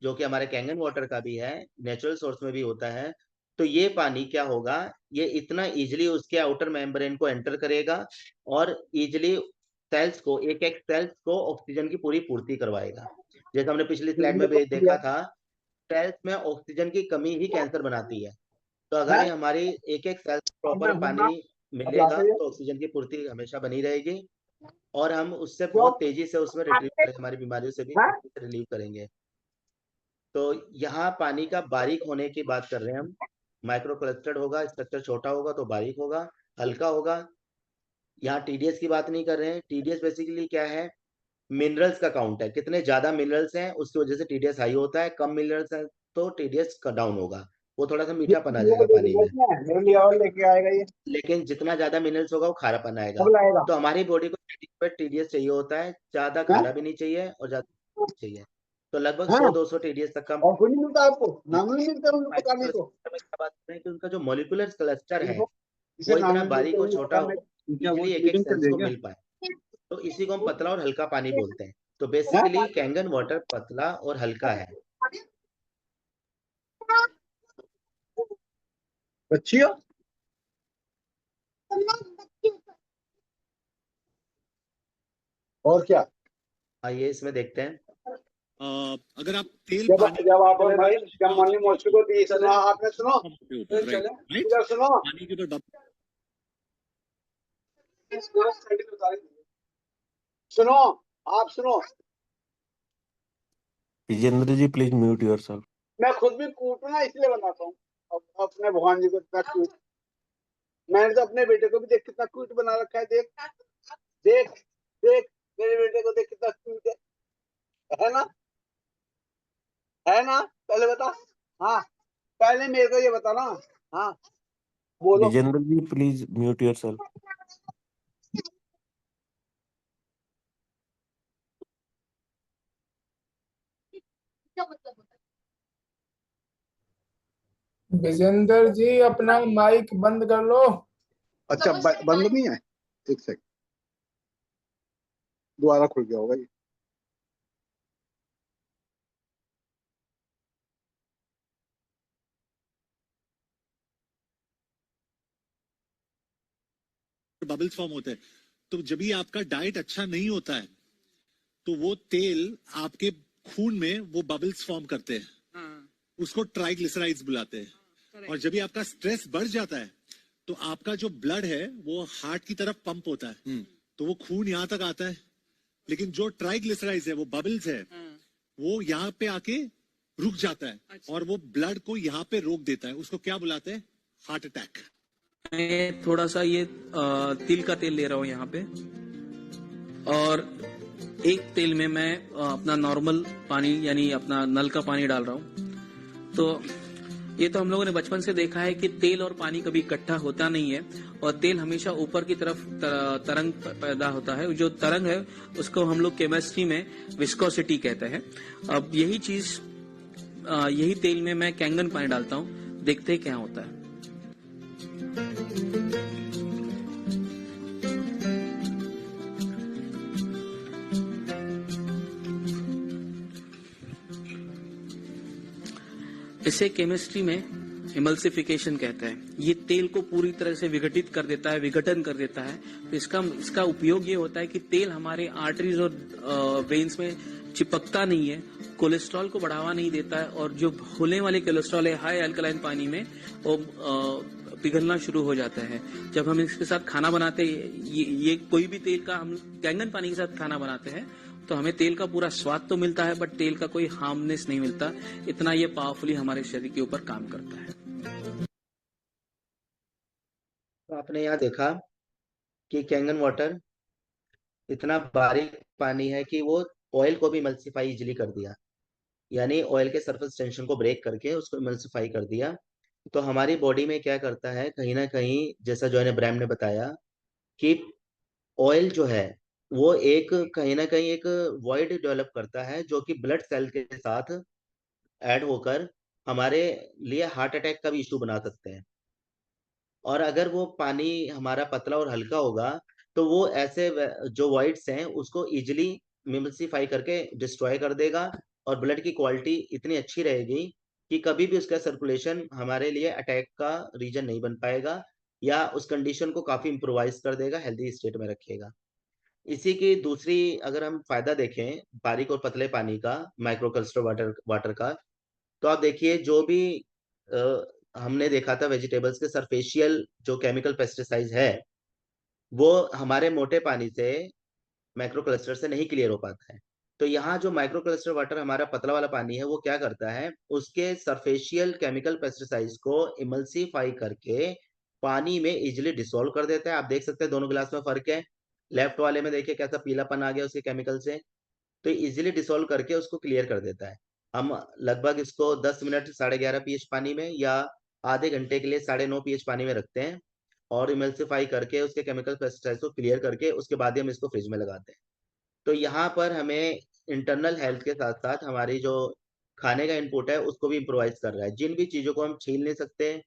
जो कि हमारे कैंगन वाटर का भी है, नेचुरल सोर्स में भी होता है, तो ये पानी क्या होगा, ये इतना इजिली उसके आउटर मेम्ब्रेन को एंटर करेगा और इजिली सेल्स को एक एक सेल्स को ऑक्सीजन की पूरी पूर्ति करवाएगा। जैसे हमने पिछली स्लाइड में भी देखा था, सेल्स में ऑक्सीजन की कमी ही कैंसर बनाती है। तो अगर ये हमारी एक एक सेल्स प्रॉपर पानी मिलेगा तो ऑक्सीजन की पूर्ति हमेशा बनी रहेगी, और हम उससे बहुत तेजी से उसमें रिट्रीव करेंगे, हमारी बीमारियों से भी रिलीव करेंगे। तो यहाँ पानी का बारीक होने की बात कर रहे हैं हम। माइक्रो क्लस्टर्ड होगा, स्ट्रक्चर छोटा होगा तो बारीक होगा, हल्का होगा। यहाँ टीडीएस की बात नहीं कर रहे हैं। टीडीएस बेसिकली क्या है, मिनरल्स का काउंट है, कितने ज्यादा मिनरल्स हैं उसकी वजह से टीडीएस हाई होता है। कम मिनरल्स है तो टीडीएस डाउन होगा, वो थोड़ा सा मीठापन आ जाएगा पानी में। लेकिन जितना ज्यादा मिनरल्स होगा वो खारापन आएगा। तो हमारी बॉडी को टीडीएस चाहिए होता है, ज्यादा खारा भी नहीं चाहिए और ज्यादा नहीं चाहिए। तो लगभग 100-200 टीडीएस तक का बात करें कि उनका जो मॉलिक्यूलर क्लस्टर है वो इतना बारीक और छोटा हो कि एक एक सेल्स को मिल पाए, तो इसी को हम पतला और हल्का पानी बोलते हैं। तो बेसिकली कैंगन वाटर पतला और हल्का है। और क्या आइए इसमें देखते हैं। अगर आप तेल जब पानी जब आप जब मनी मौसी को दी सुना आपने, सुनो राइट, इधर सुनो पानी की तो डब सुनो आप सुनो, विजेंद्र जी प्लीज म्यूट योरसेल्फ। मैं खुद भी कूटू ना इसलिए बनाता हूँ अपने भगवान जी को इतना कूट। मैंने तो अपने बेटे को भी देख कितना क्यूट बना रखा है। देख देख देख, मेरे बेटे को देख कितना क्यूट है ना? है ना? पहले बता। हाँ, पहले मेरे को ये बता ना। हाँ बोलो। विजेंद्र जी प्लीज म्यूट योरसेल्फ। विजेंद्र जी अपना माइक बंद कर लो। अच्छा बंद नहीं है, एक सेकंड, दोबारा खुल गया होगा ये। बबल्स फॉर्म होते हैं। तो जब भी आपका डाइट अच्छा नहीं होता है तो वो तेल आपके खून में वो बबल्स फॉर्म करते हैं, उसको ट्राइग्लिसराइड्स बुलाते हैं। और जब भी आपका स्ट्रेस बढ़ जाता है तो आपका जो ब्लड है वो हार्ट की तरफ पंप होता है, तो वो खून यहाँ तक आता है, लेकिन जो ट्राइग्लिसराइड्स है वो बबल्स है वो यहाँ पे आके रुक जाता है और वो ब्लड को यहाँ पे रोक देता है। उसको क्या बुलाते हैं? Heart attack. मैं थोड़ा सा ये तिल का तेल ले रहा हूँ यहाँ पे, और एक तेल में मैं अपना नॉर्मल पानी यानी अपना नल का पानी डाल रहा हूँ। तो ये तो हम लोगों ने बचपन से देखा है कि तेल और पानी कभी इकट्ठा होता नहीं है, और तेल हमेशा ऊपर की तरफ तरंग पैदा होता है। जो तरंग है उसको हम लोग केमिस्ट्री में विस्कोसिटी कहते हैं। अब यही चीज यही तेल में मैं कैंगन पानी डालता हूँ, देखते हैं क्या होता है। इसे केमिस्ट्री में इमल्सिफिकेशन कहते हैं। ये तेल को पूरी तरह से विघटित कर देता है, विघटन कर देता है। तो इसका उपयोग ये होता है कि तेल हमारे आर्टरीज और वेन्स में चिपकता नहीं है, कोलेस्ट्रॉल को बढ़ावा नहीं देता है, और जो होने वाले कोलेस्ट्रॉल है हाई अल्कलाइन पानी में वो पिघलना शुरू हो जाता है। जब हम इसके साथ खाना बनाते हैं, ये कोई भी तेल का हम कैंगन पानी के साथ खाना बनाते हैं तो हमें तेल का पूरा स्वाद तो मिलता है, बट तेल का कोई हार्मनेस नहीं मिलता। इतना ये पावरफुली हमारे शरीर के ऊपर काम करता है। तो आपने यहाँ देखा कि कैंगन वाटर इतना बारीक पानी है कि वो ऑयल को भी इमल्सिफाई इजिली कर दिया, यानी ऑयल के सरफेस टेंशन को ब्रेक करके उसको इमल्सिफाई कर दिया। तो हमारी बॉडी में क्या करता है, कहीं ना कहीं जैसा जॉन अब्राहम ने बताया कि ऑयल जो है वो एक कहीं ना कहीं एक वॉइड डेवलप करता है जो कि ब्लड सेल के साथ ऐड होकर हमारे लिए हार्ट अटैक का भी इशू बना सकते हैं। और अगर वो पानी हमारा पतला और हल्का होगा तो वो ऐसे जो वॉइड्स हैं उसको इजिली मिमल्सिफाई करके डिस्ट्रॉय कर देगा, और ब्लड की क्वालिटी इतनी अच्छी रहेगी कि कभी भी उसका सर्कुलेशन हमारे लिए अटैक का रीजन नहीं बन पाएगा, या उस कंडीशन को काफी इम्प्रोवाइज कर देगा, हेल्दी स्टेट में रखेगा। इसी की दूसरी अगर हम फायदा देखें बारीक और पतले पानी का, माइक्रो क्लस्टर वाटर का, तो आप देखिए जो भी हमने देखा था वेजिटेबल्स के सरफेशियल जो केमिकल पेस्टिसाइड है वो हमारे मोटे पानी से माइक्रो क्लस्टर से नहीं क्लियर हो पाता है। तो यहाँ जो माइक्रो क्लस्टर वाटर हमारा पतला वाला पानी है वो क्या करता है, उसके सरफेशियल केमिकल पेस्टिसाइड्स को इमल्सिफाई करके पानी में इजिली डिसॉल्व कर देता है। आप देख सकते हैं दोनों गिलास में फर्क है। लेफ्ट वाले में देखिए कैसा पीलापन आ गया उसके केमिकल से, तो इजीली डिसॉल्व करके उसको क्लियर कर देता है। हम लगभग इसको 10 मिनट 11.5 pH पानी में या आधे घंटे के लिए 9.5 pH पानी में रखते हैं और इमल्सिफाई करके उसके केमिकल पेस्टिसाइड्स को क्लियर करके उसके बाद ही हम इसको फ्रिज में लगाते हैं। तो यहाँ पर हमें इंटरनल हेल्थ के साथ साथ हमारी जो खाने का इनपुट है उसको भी इम्प्रोवाइज कर रहा है। जिन भी चीजों को हम छील नहीं सकते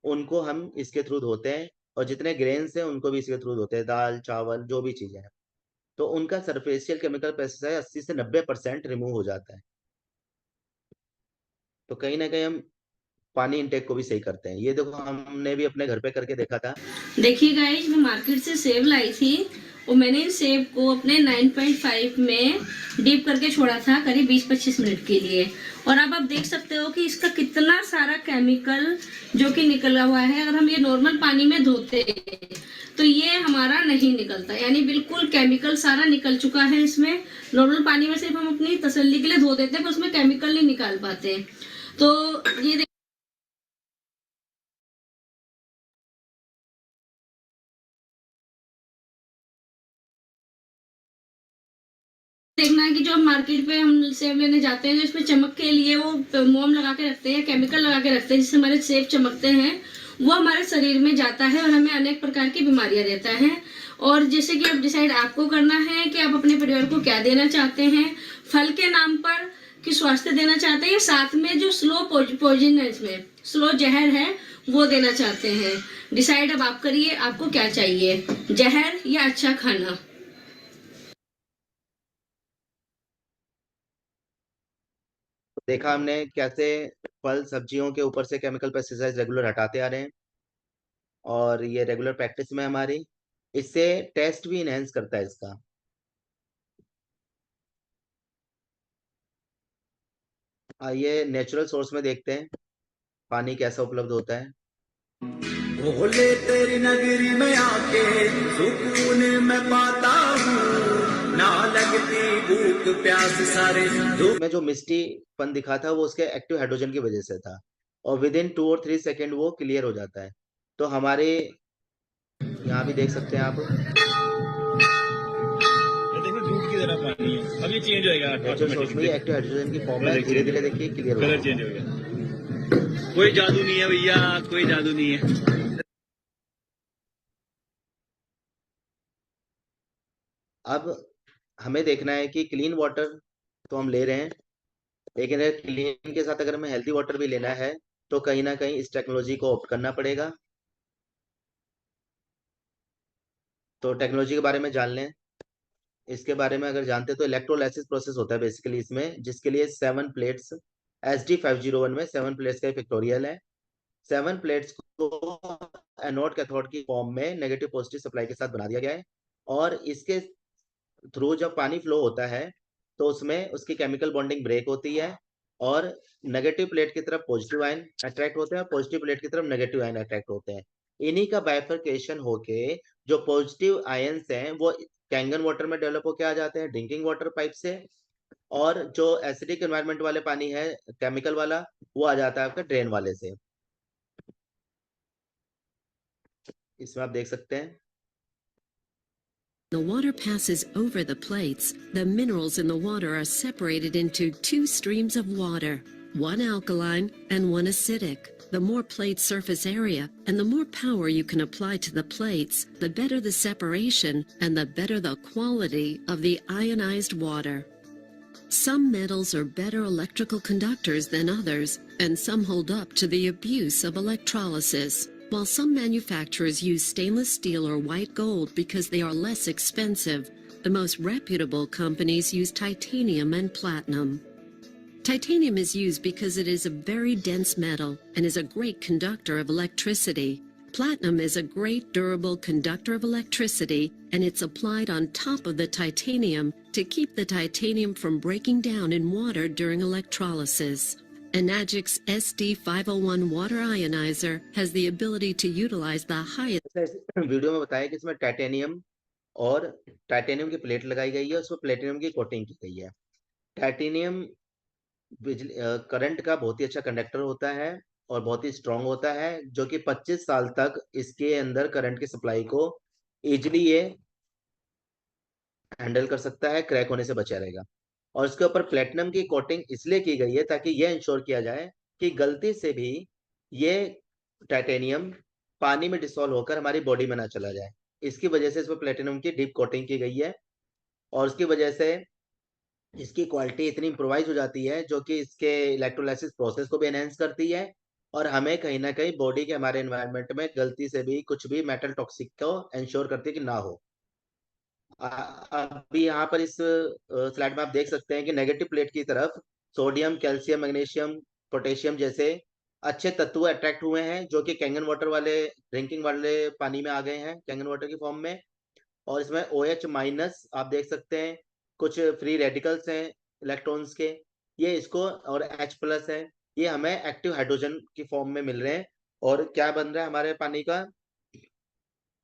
उनको हम इसके थ्रू धोते हैं, और जितने ग्रेन्स हैं उनको भी इसके थ्रू धोते हैं, दाल चावल जो भी चीजें हैं, तो उनका सरफेशियल केमिकल पेस्टिसाइड 80 से 90% रिमूव हो जाता है। तो कहीं ना कहीं हम पानी इंटेक को भी सही करते हैं। ये देखो हमने भी अपने घर पे करके देखा था। देखिए गाइस, मैं मार्केट से सेब लाई थी और मैंने इस सेब को अपने 9.5 में डीप करके छोड़ा था करीब 20-25 मिनट के लिए, और अब आप देख सकते हो कि इसका कितना सारा केमिकल जो कि निकला हुआ है। अगर हम ये नॉर्मल पानी में धोते तो ये हमारा नहीं निकलता, यानी बिल्कुल केमिकल सारा निकल चुका है इसमें। नॉर्मल पानी में सिर्फ हम अपनी तसल्ली के लिए धो देते हैं पर उसमें केमिकल नहीं निकाल पाते। तो ये देखना है कि जो मार्केट पे हम सेब लेने जाते हैं, जो इसमें चमक के लिए वो मोम लगा के रखते हैं, केमिकल लगा के रखते हैं, जिससे हमारे सेब चमकते हैं, वो हमारे शरीर में जाता है और हमें अनेक प्रकार की बीमारियां देता है। और जैसे कि अब डिसाइड आपको करना है कि आप अपने परिवार को क्या देना चाहते हैं, फल के नाम पर कि स्वास्थ्य देना चाहते हैं, या साथ में जो स्लो पॉइजन है, इसमें स्लो जहर है, वो देना चाहते हैं। डिसाइड अब आप करिए, आपको क्या चाहिए, जहर या अच्छा खाना। देखा हमने कैसे फल सब्जियों के ऊपर से केमिकल पेस्टिसाइड रेगुलर हटाते आ रहे हैं, और ये रेगुलर प्रैक्टिस में हमारी इससे टेस्ट भी इनहेंस करता है इसका। आइए नेचुरल सोर्स में देखते हैं पानी कैसा उपलब्ध होता है। भोले तेरी नगरी में आके सुकून में पाता हूँ, ना लगती भूख प्यास सारे में जो मिस्टीपन दिखा था वो उसके एक्टिव हाइड्रोजन की वजह से था, और विद इन 2 और 3 सेकेंड वो क्लियर हो जाता है। तो हमारे यहाँ भी देख सकते हैं आप, दूध की तरह पानी है, अब ये चेंज होएगा नेचुरल सोर्स में एक्टिव हाइड्रोजन की फॉर्म में धीरे धीरे देखिए क्लियर हो कलर चेंज हो गया। कोई जादू नहीं है भैया, कोई जादू नहीं है। अब हमें देखना है कि क्लीन वाटर तो हम ले रहे हैं, लेकिन अगर क्लीन के साथ अगर हमें हेल्दी वाटर भी लेना है तो कहीं ना कहीं इस टेक्नोलॉजी को ऑप्ट करना पड़ेगा। तो टेक्नोलॉजी के बारे में जान लें। इसके बारे में अगर जानते तो इलेक्ट्रोलाइसिस प्रोसेस होता है बेसिकली इसमें, जिसके लिए 7 प्लेट्स SD501 में 7 प्लेट्स का पिक्टोरियल है। 7 प्लेट्स को एनोड कैथोड की फॉर्म में नेगेटिव पॉजिटिव सप्लाई के साथ बना दिया गया है, और इसके थ्रू जब पानी फ्लो होता है तो उसमें उसकी केमिकल बॉन्डिंग ब्रेक होती है, और नेगेटिव प्लेट की तरफ पॉजिटिव आयन अट्रैक्ट होते हैं और पॉजिटिव प्लेट की तरफ नेगेटिव आयन अट्रैक्ट होते हैं। इन्हीं का बाइफर्केशन होके जो पॉजिटिव आयन्स हैं वो कैंगन वाटर में डेवलप होके आ जाते हैं ड्रिंकिंग वाटर पाइप से, और जो एसिडिक एनवायरनमेंट वाले पानी है केमिकल वाला वो आ जाता है आपका ड्रेन वाले से। इसमें आप देख सकते हैं The water passes over the plates. The minerals in the water are separated into 2 streams of water, one alkaline and one acidic. The more plate surface area and the more power you can apply to the plates, the better the separation and the better the quality of the ionized water. Some metals are better electrical conductors than others, and some hold up to the abuse of electrolysis. While some manufacturers use stainless steel or white gold because they are less expensive, the most reputable companies use titanium and platinum. Titanium is used because it is a very dense metal and is a great conductor of electricity. Platinum is a great durable conductor of electricity, and it's applied on top of the titanium to keep the titanium from breaking down in water during electrolysis. Enagic's SD501 water ionizer has the ability to utilize the highest. Video में बताया कि इसमें titanium और titanium की plate लगाई गई है, उसमें प्लेटिनियम की कोटिंग की गई है। टाइटेनियम बिजली करंट का बहुत ही अच्छा कंडक्टर होता है और बहुत ही स्ट्रांग होता है, जो कि 25 साल तक इसके अंदर करंट की सप्लाई को इजिली ये हैंडल कर सकता है, क्रैक होने से बचा रहेगा। और इसके ऊपर प्लेटिनम की कोटिंग इसलिए की गई है ताकि यह इंश्योर किया जाए कि गलती से भी ये टाइटेनियम पानी में डिसॉल्व होकर हमारी बॉडी में ना चला जाए। इसकी वजह से इसमें प्लेटिनम की डीप कोटिंग की गई है, और उसकी वजह से इसकी क्वालिटी इतनी इम्प्रोवाइज हो जाती है जो कि इसके इलेक्ट्रोलाइसिस प्रोसेस को भी एनहेंस करती है, और हमें कहीं ना कहीं बॉडी के हमारे एनवायरनमेंट में गलती से भी कुछ भी मेटल टॉक्सिक को इंश्योर करती है कि ना हो। अभी यहाँ पर इस स्लाइड में आप देख सकते हैं कि नेगेटिव प्लेट की तरफ सोडियम, कैल्शियम, मैग्नीशियम, पोटेशियम जैसे अच्छे तत्व अट्रैक्ट हुए हैं, जो कि कैंगन वाटर वाले ड्रिंकिंग वाले पानी में आ गए हैं कैंगन वाटर की फॉर्म में। और इसमें OH- आप देख सकते हैं, कुछ फ्री रेडिकल्स हैं इलेक्ट्रॉन्स के, ये इसको, और H+ है, ये हमें एक्टिव हाइड्रोजन की फॉर्म में मिल रहे हैं। और क्या बन रहा है हमारे पानी का,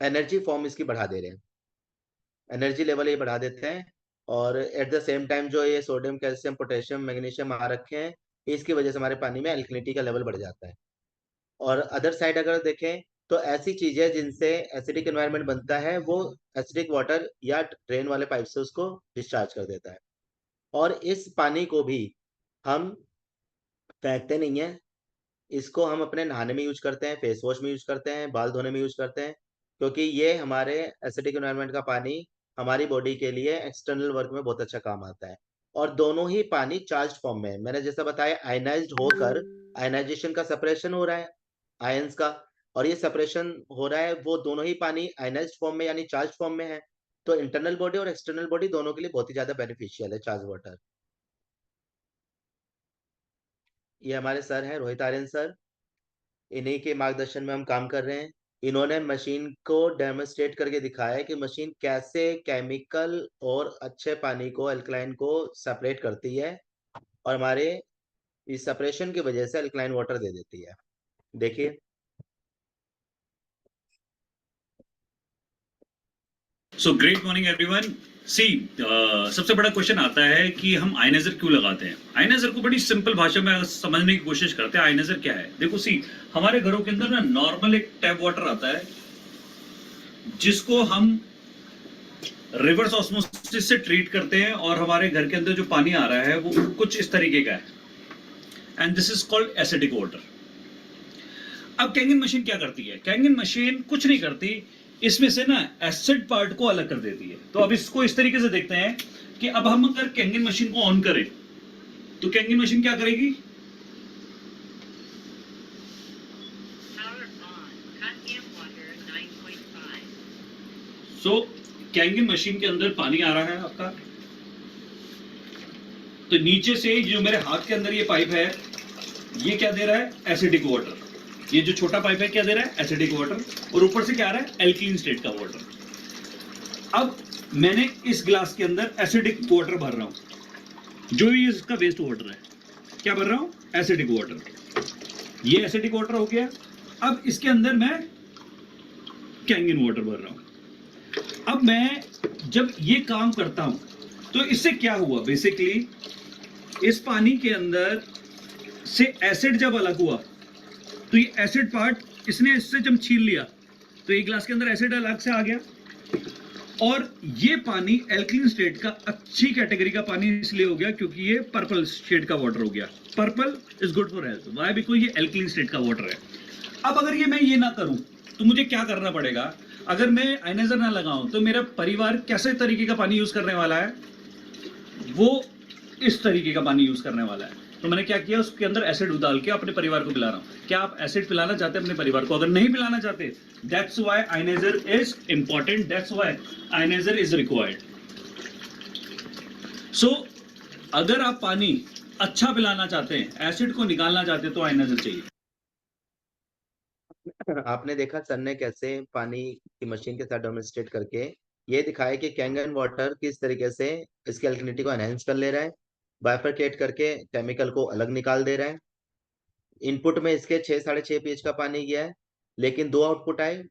एनर्जी फॉर्म इसकी बढ़ा दे रहे हैं, एनर्जी लेवल ये बढ़ा देते हैं। और एट द सेम टाइम जो ये सोडियम, कैल्शियम, पोटेशियम, मैग्नीशियम आ रखे हैं, इसकी वजह से हमारे पानी में एल्कलिनिटी का लेवल बढ़ जाता है। और अदर साइड अगर देखें तो ऐसी चीजें जिनसे एसिडिक एनवायरनमेंट बनता है वो एसिडिक वाटर या ड्रेन वाले पाइप से उसको डिस्चार्ज कर देता है। और इस पानी को भी हम फेंकते नहीं हैं, इसको हम अपने नहाने में यूज करते हैं, फेस वॉश में यूज करते हैं, बाल धोने में यूज करते हैं, क्योंकि ये हमारे एसिडिक एनवायरनमेंट का पानी हमारी बॉडी के लिए एक्सटर्नल वर्क में बहुत अच्छा काम आता है। और दोनों ही पानी चार्ज फॉर्म में है। मैंने जैसा बताया आयनाइज्ड होकर आयनाइजेशन का सेपरेशन हो रहा है आयंस का, और ये सेपरेशन हो रहा है वो दोनों ही पानी आयनाइज्ड फॉर्म में यानी चार्ज फॉर्म में है। तो इंटरनल बॉडी और एक्सटर्नल बॉडी दोनों के लिए बहुत ही ज्यादा बेनिफिशियल है चार्ज वाटर। ये हमारे सर हैं रोहित आर्यन सर, इन्हीं के मार्गदर्शन में हम काम कर रहे हैं। इन्होंने मशीन को डेमोन्स्ट्रेट करके दिखाया है कि मशीन कैसे केमिकल और अच्छे पानी को अल्कलाइन को सेपरेट करती है और हमारे इस सेपरेशन की वजह से अल्कलाइन वाटर दे देती है। देखिए सो ग्रेट मॉर्निंग एवरीवन। सी सबसे बड़ा क्वेश्चन आता है कि हम आयनाइजर क्यों लगाते हैं। आयनाइजर को बड़ी सिंपल भाषा में समझने की कोशिश करते हैं। आयनाइजर क्या है? देखो सी, हमारे घरों के अंदर ना नॉर्मल एक टैप वाटर आता है जिसको हम रिवर्स ऑस्मोसिस से ट्रीट करते हैं और हमारे घर के अंदर जो पानी आ रहा है वो कुछ इस तरीके का है, and this is called acidic water. अब कैंगन मशीन क्या करती है? कैंगन मशीन कुछ नहीं करती, इसमें से ना एसिड पार्ट को अलग कर देती है। तो अब इसको इस तरीके से देखते हैं कि अब हम अगर कैंगन मशीन को ऑन करें तो कैंगन मशीन क्या करेगी? सो कैंगन मशीन के अंदर पानी आ रहा है आपका, तो नीचे से जो मेरे हाथ के अंदर ये पाइप है ये क्या दे रहा है? Acidic water. ये जो छोटा पाइप है क्या दे रहा है? Acidic water. और ऊपर से क्या आ रहा है? एल्कलीन स्टेट का वाटर। अब मैंने इस ग्लास के अंदर एसिडिक वाटर भर रहा हूं, जो ये इसका वेस्ट वाटर है। क्या भर रहा हूं? Acidic water. ये एसिडिक वाटर हो गया। अब इसके अंदर मैं कैंगन वाटर भर रहा हूं। अब मैं जब ये काम करता हूं तो इससे क्या हुआ? बेसिकली इस पानी के अंदर से एसिड जब अलग हुआ तो ये एसिड पार्ट इसने इससे जब छीन लिया तो एक ग्लास के अंदर एसिड अलग से आ गया, और ये पानी एल्कलीन स्टेट का अच्छी कैटेगरी का पानी इसलिए हो गया क्योंकि ये पर्पल शेड का वाटर हो गया। Purple is good for health. Why? Because ये एल्कलीन स्टेट का वाटर है। अब अगर ये मैं ये ना करूं तो मुझे क्या करना पड़ेगा? अगर मैं आयनाइजर ना लगाऊं तो मेरा परिवार कैसे तरीके का पानी यूज करने वाला है? वो इस तरीके का पानी यूज करने वाला है। तो मैंने क्या किया, उसके अंदर एसिड डाल के अपने परिवार को पिला रहा हूं। क्या आप एसिड पिलाना चाहते हैं अपने परिवार को? अगर नहीं पिलाना चाहते, that's why ioniser is important, that's why ioniser is required. So अगर आप पानी अच्छा पिलाना चाहते हैं, एसिड को निकालना चाहते हैं, तो आयनाइजर चाहिए। आपने देखा सर ने कैसे पानी की मशीन के साथ डेमोन्स्ट्रेट करके ये दिखाया कि कैंगन वाटर किस तरीके से इसकी अल्कलिनिटी को एनहेंस कर ले रहा है, बाइफरकेट करके केमिकल को अलग निकाल दे रहा है। इनपुट में इसके 6-6.5 पीएच का पानी गया है, लेकिन 2 आउटपुट आए।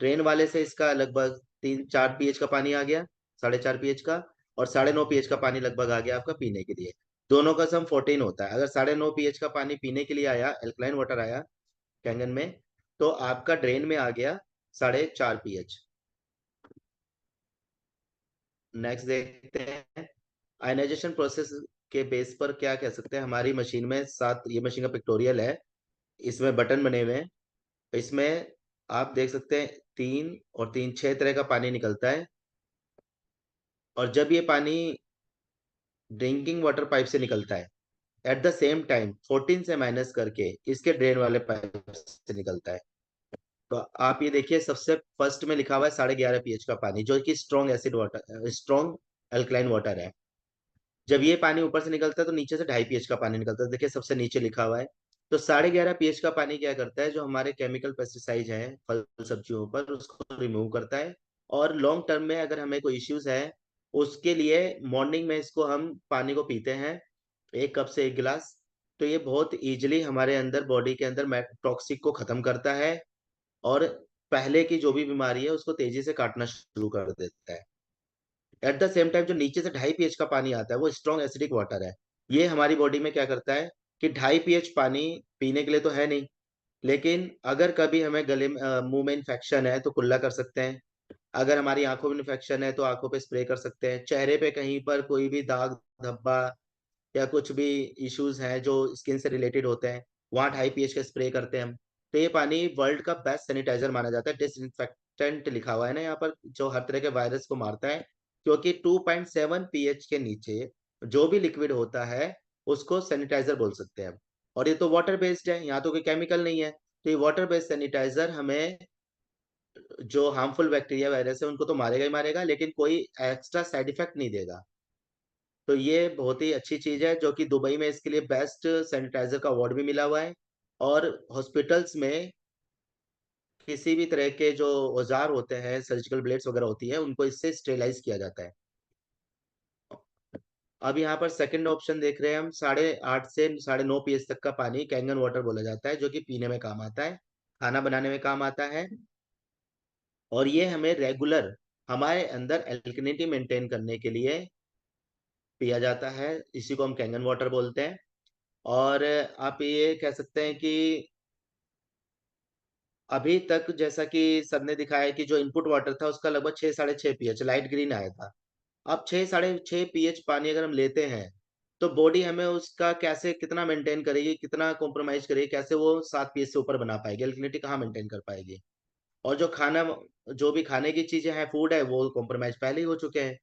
ट्रेन वाले से इसका लगभग 3-4 पीएच का पानी आ गया, 4.5 पीएच का, और 9.5 पीएच का पानी लगभग आ गया आपका पीने के लिए। दोनों का सम 14 होता है। अगर 9.5 पीएच का पानी पीने के लिए आया, एल्कलाइन वाटर आया कैंगन में, तो आपका ड्रेन में आ गया 4.5 पीएच। नेक्स्ट देखते हैं आयनाइजेशन प्रोसेस के बेस पर क्या कह सकते हैं। हमारी मशीन में 7, ये मशीन का पिक्टोरियल है, इसमें बटन बने हुए हैं। इसमें आप देख सकते हैं 3 और 3 6 तरह का पानी निकलता है, और जब ये पानी ड्रिंकिंग वाटर पाइप से निकलता है, एट द सेम टाइम 14 से माइनस करके इसके ड्रेन वाले पाइप से निकलता है। तो आप ये देखिए सबसे फर्स्ट में लिखा हुआ है 11.5 पीएच का पानी, जो कि strong acid water, strong alkaline water है। जब ये पानी ऊपर से निकलता है तो नीचे से 2.5 पीएच का पानी निकलता है। देखिए सबसे नीचे लिखा हुआ है। तो 11.5 पीएच का पानी क्या करता है, जो हमारे केमिकल पेस्टिसाइड हैं फल सब्जियों पर, उसको रिमूव करता है। और लॉन्ग टर्म में अगर हमें कोई इश्यूज है, उसके लिए मॉर्निंग में इसको हम पानी को पीते हैं 1 कप से 1 गिलास, तो ये बहुत इजीली हमारे अंदर बॉडी के अंदर टॉक्सिक को खत्म करता है और पहले की जो भी बीमारी है उसको तेजी से काटना शुरू कर देता है। एट द सेम टाइम जो नीचे से 2.5 पीएच का पानी आता है वो स्ट्रॉन्ग एसिडिक वाटर है। ये हमारी बॉडी में क्या करता है कि 2.5 पीएच पानी पीने के लिए तो है नहीं, लेकिन अगर कभी हमें गले में मुंह में इन्फेक्शन है तो कुल्ला कर सकते हैं। अगर हमारी आंखों में इन्फेक्शन है तो आंखों पे स्प्रे कर सकते हैं। चेहरे पे कहीं पर कोई भी दाग धब्बा या कुछ भी इश्यूज हैं जो स्किन से रिलेटेड होते हैं, वहाँ हाई पीएच का स्प्रे करते हैं हम। तो ये पानी वर्ल्ड का बेस्ट सैनिटाइजर माना जाता है। डिसइंफेक्टेंट लिखा हुआ है ना यहाँ पर, जो हर तरह के वायरस को मारता है, क्योंकि 2.7 पीएच के नीचे जो भी लिक्विड होता है उसको सैनिटाइजर बोल सकते हैं हम। और ये तो वाटर बेस्ड है, यहाँ तो कोई केमिकल नहीं है। तो ये वाटर बेस्ड सैनिटाइजर हमें जो हार्मफुल बैक्टीरिया वायरस है उनको तो मारेगा ही मारेगा, लेकिन कोई एक्स्ट्रा साइड इफेक्ट नहीं देगा। तो ये बहुत ही अच्छी चीज है, जो कि दुबई में इसके लिए बेस्ट सैनिटाइजर का अवार्ड भी मिला हुआ है। और हॉस्पिटल्स में किसी भी तरह के जो औजार होते हैं, सर्जिकल ब्लेड्स वगैरह होती है, उनको इससे स्टेरिलाइज किया जाता है। अब यहाँ पर सेकंड ऑप्शन देख रहे हैं हम, 8.5 से 9.5 पीएच तक का पानी कैंगन वाटर बोला जाता है, जो कि पीने में काम आता है, खाना बनाने में काम आता है। और ये हमें रेगुलर हमारे अंदर एल्कलिनिटी मेंटेन करने के लिए पिया जाता है, इसी को हम कैंगन वाटर बोलते हैं। और आप ये कह सकते हैं कि अभी तक जैसा कि सबने दिखाया कि जो इनपुट वाटर था उसका लगभग 6-6.5 पीएच लाइट ग्रीन आया था। अब 6-6.5 पीएच पानी अगर हम लेते हैं तो बॉडी हमें उसका कैसे कितना मेंटेन करेगी, कितना कॉम्प्रोमाइज करेगी, कैसे वो 7 पीएच से ऊपर बना पाएगी, एल्कलिनिटी कहाँ मेंटेन कर पाएगी। और जो भी खाने की चीजें हैं, फूड है, वो कॉम्प्रोमाइज पहले ही हो चुके हैं।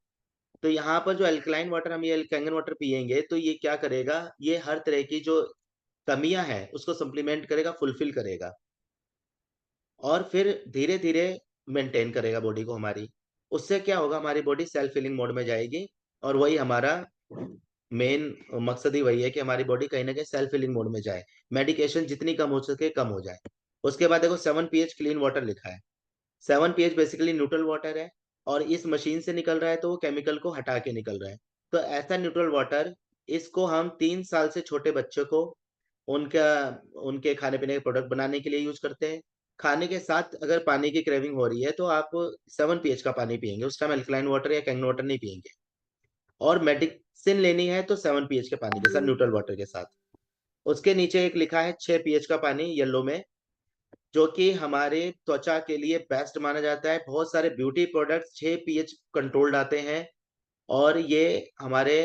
तो यहाँ पर जो अल्कलाइन वाटर हम ये कैंगन वाटर पियेंगे तो ये क्या करेगा, ये हर तरह की जो कमियां हैं उसको सप्लीमेंट करेगा, फुलफिल करेगा, और फिर धीरे धीरे मेंटेन करेगा बॉडी को हमारी। उससे क्या होगा, हमारी बॉडी सेल्फ हीलिंग मोड में जाएगी। और वही हमारा मेन मकसद ही वही है कि हमारी बॉडी कहीं ना कहीं सेल्फ हीलिंग मोड में जाए, मेडिकेशन जितनी कम हो सके कम हो जाए। उसके बाद देखो 7 पीएच क्लीन वाटर लिखा है। 7 पीएच बेसिकली न्यूट्रल वाटर है, और इस मशीन से निकल रहा है तो वो केमिकल को हटा के निकल रहा है। तो ऐसा न्यूट्रल वाटर, इसको हम 3 साल से छोटे बच्चों को उनका उनके खाने पीने के प्रोडक्ट बनाने के लिए यूज करते हैं। खाने के साथ अगर पानी की क्रेविंग हो रही है तो आप 7 पीएच का पानी पियेंगे, उस टाइम अल्कलाइन वाटर या कैंगन वाटर नहीं पियेंगे। और मेडिसिन लेनी है तो 7 पीएच के पानी के साथ, न्यूट्रल वाटर के साथ। उसके नीचे एक लिखा है 6 पीएच का पानी येलो में, जो कि हमारे त्वचा के लिए बेस्ट माना जाता है। बहुत सारे ब्यूटी प्रोडक्ट्स 6 पीएच कंट्रोल्ड आते हैं, और ये हमारे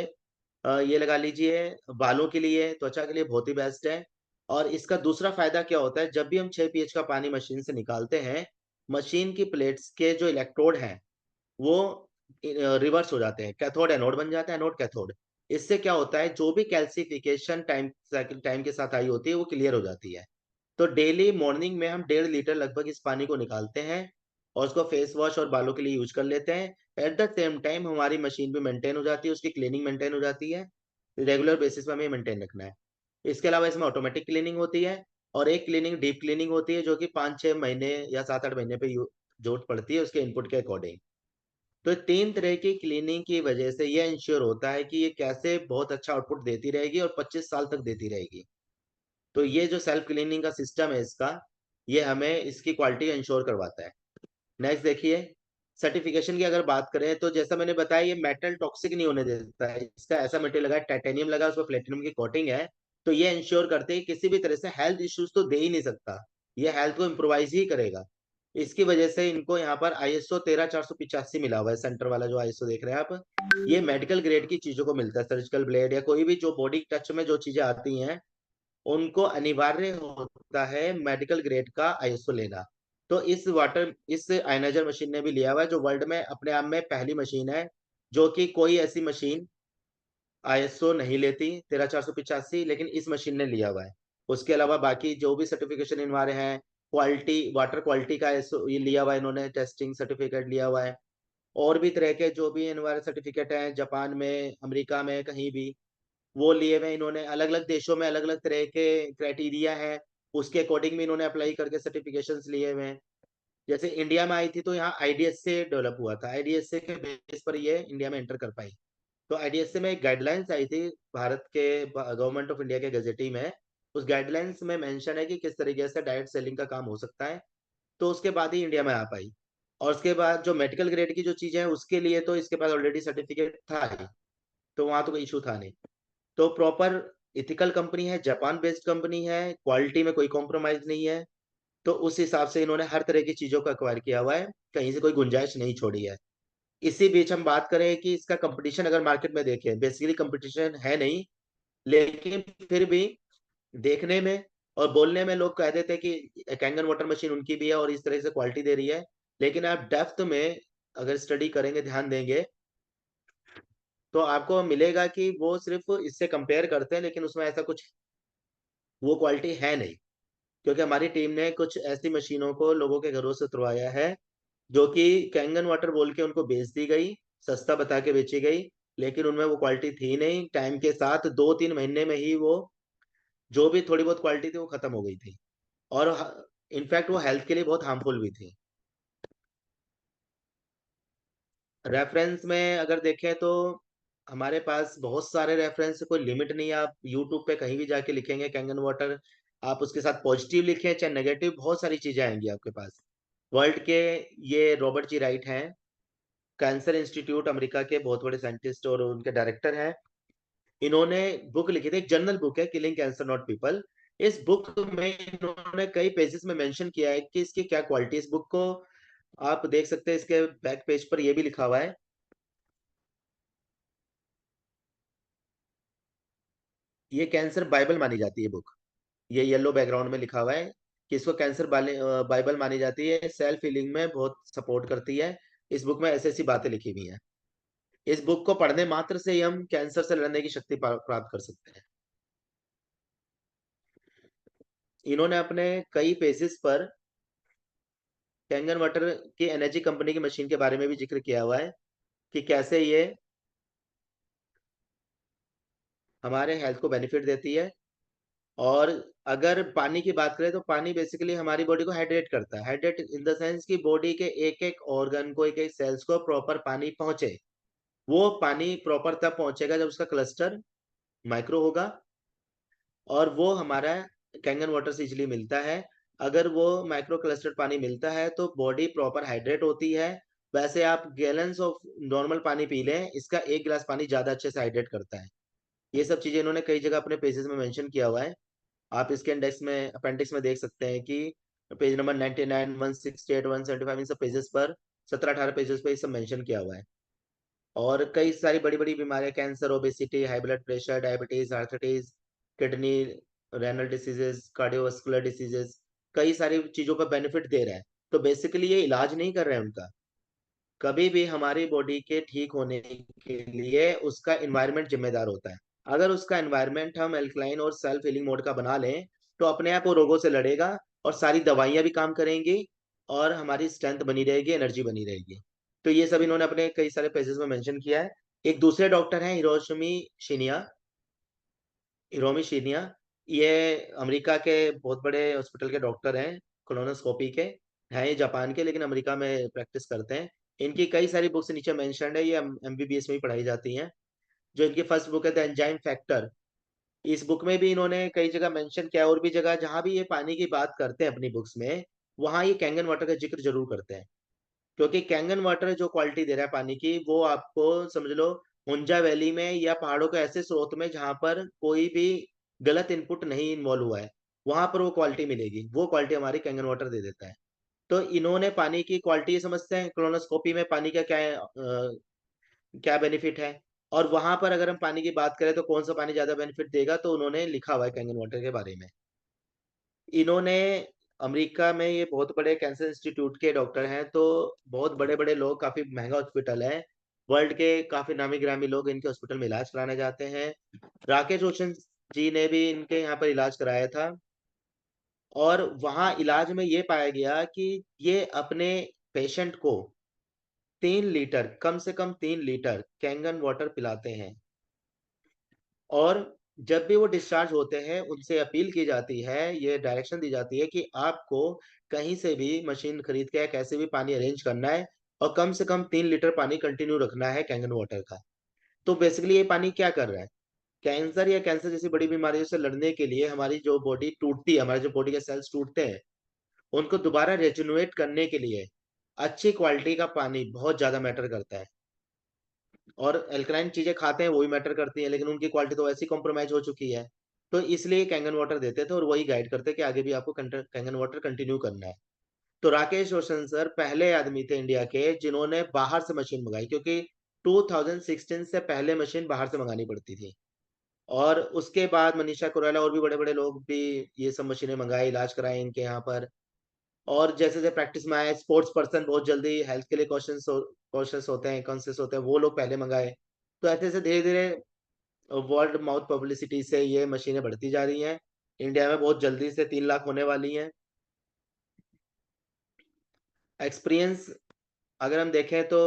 ये लगा लीजिए बालों के लिए, त्वचा के लिए बहुत ही बेस्ट है। और इसका दूसरा फायदा क्या होता है, जब भी हम 6 पीएच का पानी मशीन से निकालते हैं, मशीन की प्लेट्स के जो इलेक्ट्रोड हैं वो रिवर्स हो जाते हैं, कैथोड एनोड बन जाता है, एनोड कैथोड। इससे क्या होता है, जो भी कैल्सिफिकेशन टाइम के साथ आई होती है वो क्लियर हो जाती है। तो डेली मॉर्निंग में हम 1.5 लीटर लगभग इस पानी को निकालते हैं और उसको फेस वॉश और बालों के लिए यूज कर लेते हैं। एट द सेम टाइम हमारी मशीन भी मेंटेन हो जाती है, उसकी क्लीनिंग मेंटेन हो जाती है। रेगुलर बेसिस पे हमें मेंटेन रखना है। इसके अलावा इसमें ऑटोमेटिक क्लीनिंग होती है, और एक क्लीनिंग डीप क्लीनिंग होती है, जो कि 5-6 महीने या 7-8 महीने पे जरूरत पड़ती है उसके इनपुट के अकॉर्डिंग। तो 3 तरह की क्लीनिंग की वजह से यह इंश्योर होता है कि ये कैसे बहुत अच्छा आउटपुट देती रहेगी और 25 साल तक देती रहेगी। तो ये जो सेल्फ क्लीनिंग का सिस्टम है इसका, ये हमें इसकी क्वालिटी इंश्योर करवाता है। नेक्स्ट देखिए, सर्टिफिकेशन की अगर बात करें तो जैसा मैंने बताया, ये मेटल टॉक्सिक नहीं होने देता है। इसका ऐसा मटेरियल लगा है, टाइटेनियम लगा, उसमें प्लेटिनम की कोटिंग है। तो ये इंश्योर करते हैं किसी भी तरह से हेल्थ इश्यूज तो दे ही नहीं सकता, ये हेल्थ को इम्प्रोवाइज ही करेगा। इसकी वजह से इनको यहाँ पर ISO 13485 मिला हुआ है, सेंटर वाला जो ISO देख रहे हैं आप। ये मेडिकल ग्रेड की चीजों को मिलता है, सर्जिकल ब्लेड या कोई भी जो बॉडी टच में जो चीजें आती हैं उनको अनिवार्य होता है मेडिकल ग्रेड का ISO लेना। तो इस आयनाइजर मशीन ने भी लिया हुआ है, जो वर्ल्ड में अपने आप में पहली मशीन है, जो कि कोई ऐसी मशीन ISO नहीं लेती 13485, लेकिन इस मशीन ने लिया हुआ है। उसके अलावा बाकी जो भी सर्टिफिकेशन इनवारे हैं, क्वालिटी वाटर क्वालिटी का ISO ये लिया हुआ है इन्होंने, टेस्टिंग सर्टिफिकेट लिया हुआ है। और भी तरह के जो भी इनवारे सर्टिफिकेट हैं, जापान में, अमेरिका में, कहीं भी वो लिए हुए इन्होंने। अलग अलग देशों में अलग अलग तरह के क्राइटेरिया है, उसके अकॉर्डिंग भी इन्होंने अप्लाई करके सर्टिफिकेशंस लिए हुए हैं। जैसे इंडिया में आई थी तो यहाँ IDS से डेवलप हुआ था, IDS से के बेस पर ये इंडिया में एंटर कर पाई। तो IDS से में एक गाइडलाइंस आई थी भारत के गवर्नमेंट ऑफ इंडिया के गजेटी में। उस गाइडलाइंस में मेंशन है कि किस तरीके से डायरेक्ट सेलिंग का काम हो सकता है, तो उसके बाद ही इंडिया में आ पाई। और उसके बाद जो मेडिकल ग्रेड की जो चीजें हैं उसके लिए तो इसके पास ऑलरेडी सर्टिफिकेट था ही, तो वहां तो कोई इशू था नहीं। तो प्रॉपर इथिकल कंपनी है, जापान बेस्ड कंपनी है, क्वालिटी में कोई कॉम्प्रोमाइज नहीं है। तो उस हिसाब से इन्होंने हर तरह की चीजों को एक्वायर किया हुआ है, कहीं से कोई गुंजाइश नहीं छोड़ी है। इसी बीच हम बात करें कि इसका कंपटीशन अगर मार्केट में देखें, बेसिकली कंपटीशन है नहीं, लेकिन फिर भी देखने में और बोलने में लोग कह देते हैं कि कैंगन वाटर मशीन उनकी भी है और इस तरह से क्वालिटी दे रही है, लेकिन आप डेप्थ में अगर स्टडी करेंगे, ध्यान देंगे, तो आपको मिलेगा कि वो सिर्फ इससे कंपेयर करते हैं, लेकिन उसमें ऐसा कुछ वो क्वालिटी है नहीं। क्योंकि हमारी टीम ने कुछ ऐसी मशीनों को लोगों के घरों से उतरवाया है जो कि कैंगन वाटर बोल के उनको बेच दी गई, सस्ता बता के बेची गई, लेकिन उनमें वो क्वालिटी थी नहीं। टाइम के साथ 2-3 महीने में ही वो जो भी थोड़ी बहुत क्वालिटी थी वो खत्म हो गई थी, और इनफैक्ट वो हेल्थ के लिए बहुत हार्मफुल भी थी। रेफरेंस में अगर देखें तो हमारे पास बहुत सारे रेफरेंस, कोई लिमिट नहीं है। आप यूट्यूब पे कहीं भी जाके लिखेंगे कैंगन वाटर, आप उसके साथ पॉजिटिव लिखें चाहे नेगेटिव, बहुत सारी चीजें आएंगी आपके पास। वर्ल्ड के ये रॉबर्ट जी राइट हैं, कैंसर इंस्टीट्यूट अमेरिका के बहुत बड़े साइंटिस्ट और उनके डायरेक्टर हैं। इन्होंने बुक लिखी थी, एक जर्नल बुक है, किलिंग कैंसर नॉट पीपल। इस बुक में इन्होंने कई पेजेस में मेंशन किया है कि इसकी क्या क्वालिटी। इस बुक को आप देख सकते हैं, इसके बैक पेज पर ये भी लिखा हुआ है, ये कैंसर बाइबल मानी जाती है बुक। ये येलो बैकग्राउंड में लिखा हुआ है कि इसको कैंसर बाइबल मानी जाती है, सेल्फ हीलिंग में बहुत सपोर्ट करती है। इस बुक में ऐसी ऐसी बातें लिखी हुई हैं। इस बुक को पढ़ने मात्र से ही हम कैंसर से लड़ने की शक्ति प्राप्त कर सकते हैं। इन्होंने अपने कई पेजेस पर कैंगन वाटर की एनर्जी कंपनी की मशीन के बारे में भी जिक्र किया हुआ है कि कैसे ये हमारे हेल्थ को बेनिफिट देती है। और अगर पानी की बात करें तो पानी बेसिकली हमारी बॉडी को हाइड्रेट करता है। हाइड्रेट इन द सेंस कि बॉडी के एक एक ऑर्गन को, एक एक सेल्स को प्रॉपर पानी पहुंचे। वो पानी प्रॉपर तब पहुंचेगा जब उसका क्लस्टर माइक्रो होगा, और वो हमारा कैंगन वाटर से इजिली मिलता है। अगर वो माइक्रो क्लस्टर्ड पानी मिलता है तो बॉडी प्रॉपर हाइड्रेट होती है। वैसे आप गैलन्स ऑफ नॉर्मल पानी पी लें, इसका 1 गिलास पानी ज्यादा अच्छे से हाइड्रेट करता है। ये सब चीजें इन्होंने कई जगह अपने पेजेस में मेंशन किया हुआ है। आप इसके इंडेक्स में, अपेंडिक्स में देख सकते हैं कि पेज नंबर 99, 168, 175, इन सब पेजेस पर 17-18 पेजेस पे ये सब मेंशन किया हुआ है। और कई सारी बड़ी बड़ी बीमारियां, cancer, obesity, high blood pressure, diabetes, arthritis, kidney, renal diseases, cardiovascular diseases, कई सारी चीजों पर बेनिफिट दे रहा है। तो बेसिकली ये इलाज नहीं कर रहे हैं उनका। कभी भी हमारी बॉडी के ठीक होने के लिए उसका एनवायरनमेंट जिम्मेदार होता है। अगर उसका एनवायरनमेंट हम एल्कलाइन और सेल्फ हीलिंग मोड का बना लें तो अपने आप वो रोगों से लड़ेगा, और सारी दवाइयां भी काम करेंगी, और हमारी स्ट्रेंथ बनी रहेगी, एनर्जी बनी रहेगी। तो ये सब इन्होंने अपने कई सारे पेजेस में मेंशन किया है। एक दूसरे डॉक्टर हैं हिरोमी शिनिया, ये अमेरिका के बहुत बड़े हॉस्पिटल के डॉक्टर हैं, कोलोनोस्कोपी के हैं, ये जापान के, लेकिन अमेरिका में प्रैक्टिस करते हैं। इनकी कई सारी बुक्स नीचे मेंशन्ड है, ये एमबीबीएस में ही पढ़ाई जाती हैं। जो इनकी फर्स्ट बुक है द एंजाइम फैक्टर, इस बुक में भी इन्होंने कई जगह मेंशन किया है, और भी जगह जहां भी ये पानी की बात करते हैं अपनी बुक्स में, वहां ये कैंगन वाटर का जिक्र जरूर करते हैं। क्योंकि कैंगन वाटर जो क्वालिटी दे रहा है पानी की, वो आपको समझ लो हुंजा वैली में या पहाड़ों के ऐसे स्रोत में जहां पर कोई भी गलत इनपुट नहीं इन्वॉल्व हुआ है, वहां पर वो क्वालिटी मिलेगी। वो क्वालिटी हमारी कैंगन वाटर दे देता है। तो इन्होंने पानी की क्वालिटी ये समझते हैं, कोलोनोस्कोपी में पानी का क्या बेनिफिट है, और वहां पर अगर हम पानी की बात करें तो कौन सा पानी ज्यादा बेनिफिट देगा, तो उन्होंने लिखा हुआ है कैंगन वाटर के बारे में। इन्होंने अमेरिका में, ये बहुत बड़े कैंसर इंस्टीट्यूट के डॉक्टर हैं, तो बहुत बड़े बड़े लोग, काफी महंगा हॉस्पिटल है, वर्ल्ड के काफी नामी गिरामी लोग इनके हॉस्पिटल में इलाज कराने जाते हैं। राकेश रोशन जी ने भी इनके यहाँ पर इलाज कराया था, और वहां इलाज में ये पाया गया कि ये अपने पेशेंट को 3 लीटर, कम से कम 3 लीटर कैंगन वाटर पिलाते हैं। और जब भी वो डिस्चार्ज होते हैं, उनसे अपील की जाती है, ये डायरेक्शन दी जाती है कि आपको कहीं से भी मशीन खरीद के कैसे भी पानी अरेंज करना है, और कम से कम 3 लीटर पानी कंटिन्यू रखना है कैंगन वाटर का। तो बेसिकली ये पानी क्या कर रहा है, कैंसर या कैंसर जैसी बड़ी बीमारियों से लड़ने के लिए हमारी जो बॉडी टूटती है, हमारे जो बॉडी के सेल्स टूटते हैं, उनको दोबारा रेजुनेट करने के लिए अच्छी क्वालिटी का पानी बहुत ज्यादा मैटर करता है। और एल्कलाइन चीजें खाते हैं वो भी मैटर करती है, लेकिन उनकी क्वालिटी तो ऐसी कॉम्प्रोमाइज हो चुकी है। तो इसलिए कैंगन वाटर देते थे, और वही गाइड करते कि आगे भी आपको कैंगन वाटर कंटिन्यू करना है। तो राकेश रोशन सर पहले आदमी थे इंडिया के जिन्होंने बाहर से मशीन मंगाई, क्योंकि 2016 से पहले मशीन बाहर से मंगानी पड़ती थी। और उसके बाद मनीषा कोइराला और भी बड़े-बड़े लोग भी ये सब मशीनें मंगाए, इलाज कराए इनके यहाँ पर। और जैसे-जैसे प्रैक्टिस में आए, स्पोर्ट्स पर्सन बहुत जल्दी हेल्थ के लिए कॉन्शियस होते हैं, कॉन्शियस होते हैं, वो लोग पहले मंगाए। तो ऐसे-ऐसे धीरे-धीरे वर्ड माउथ पब्लिसिटी से ये मशीनें बढ़ती जा रही हैं। इंडिया में बहुत जल्दी से 3 लाख होने वाली हैं। एक्सपीरियंस अगर हम देखें तो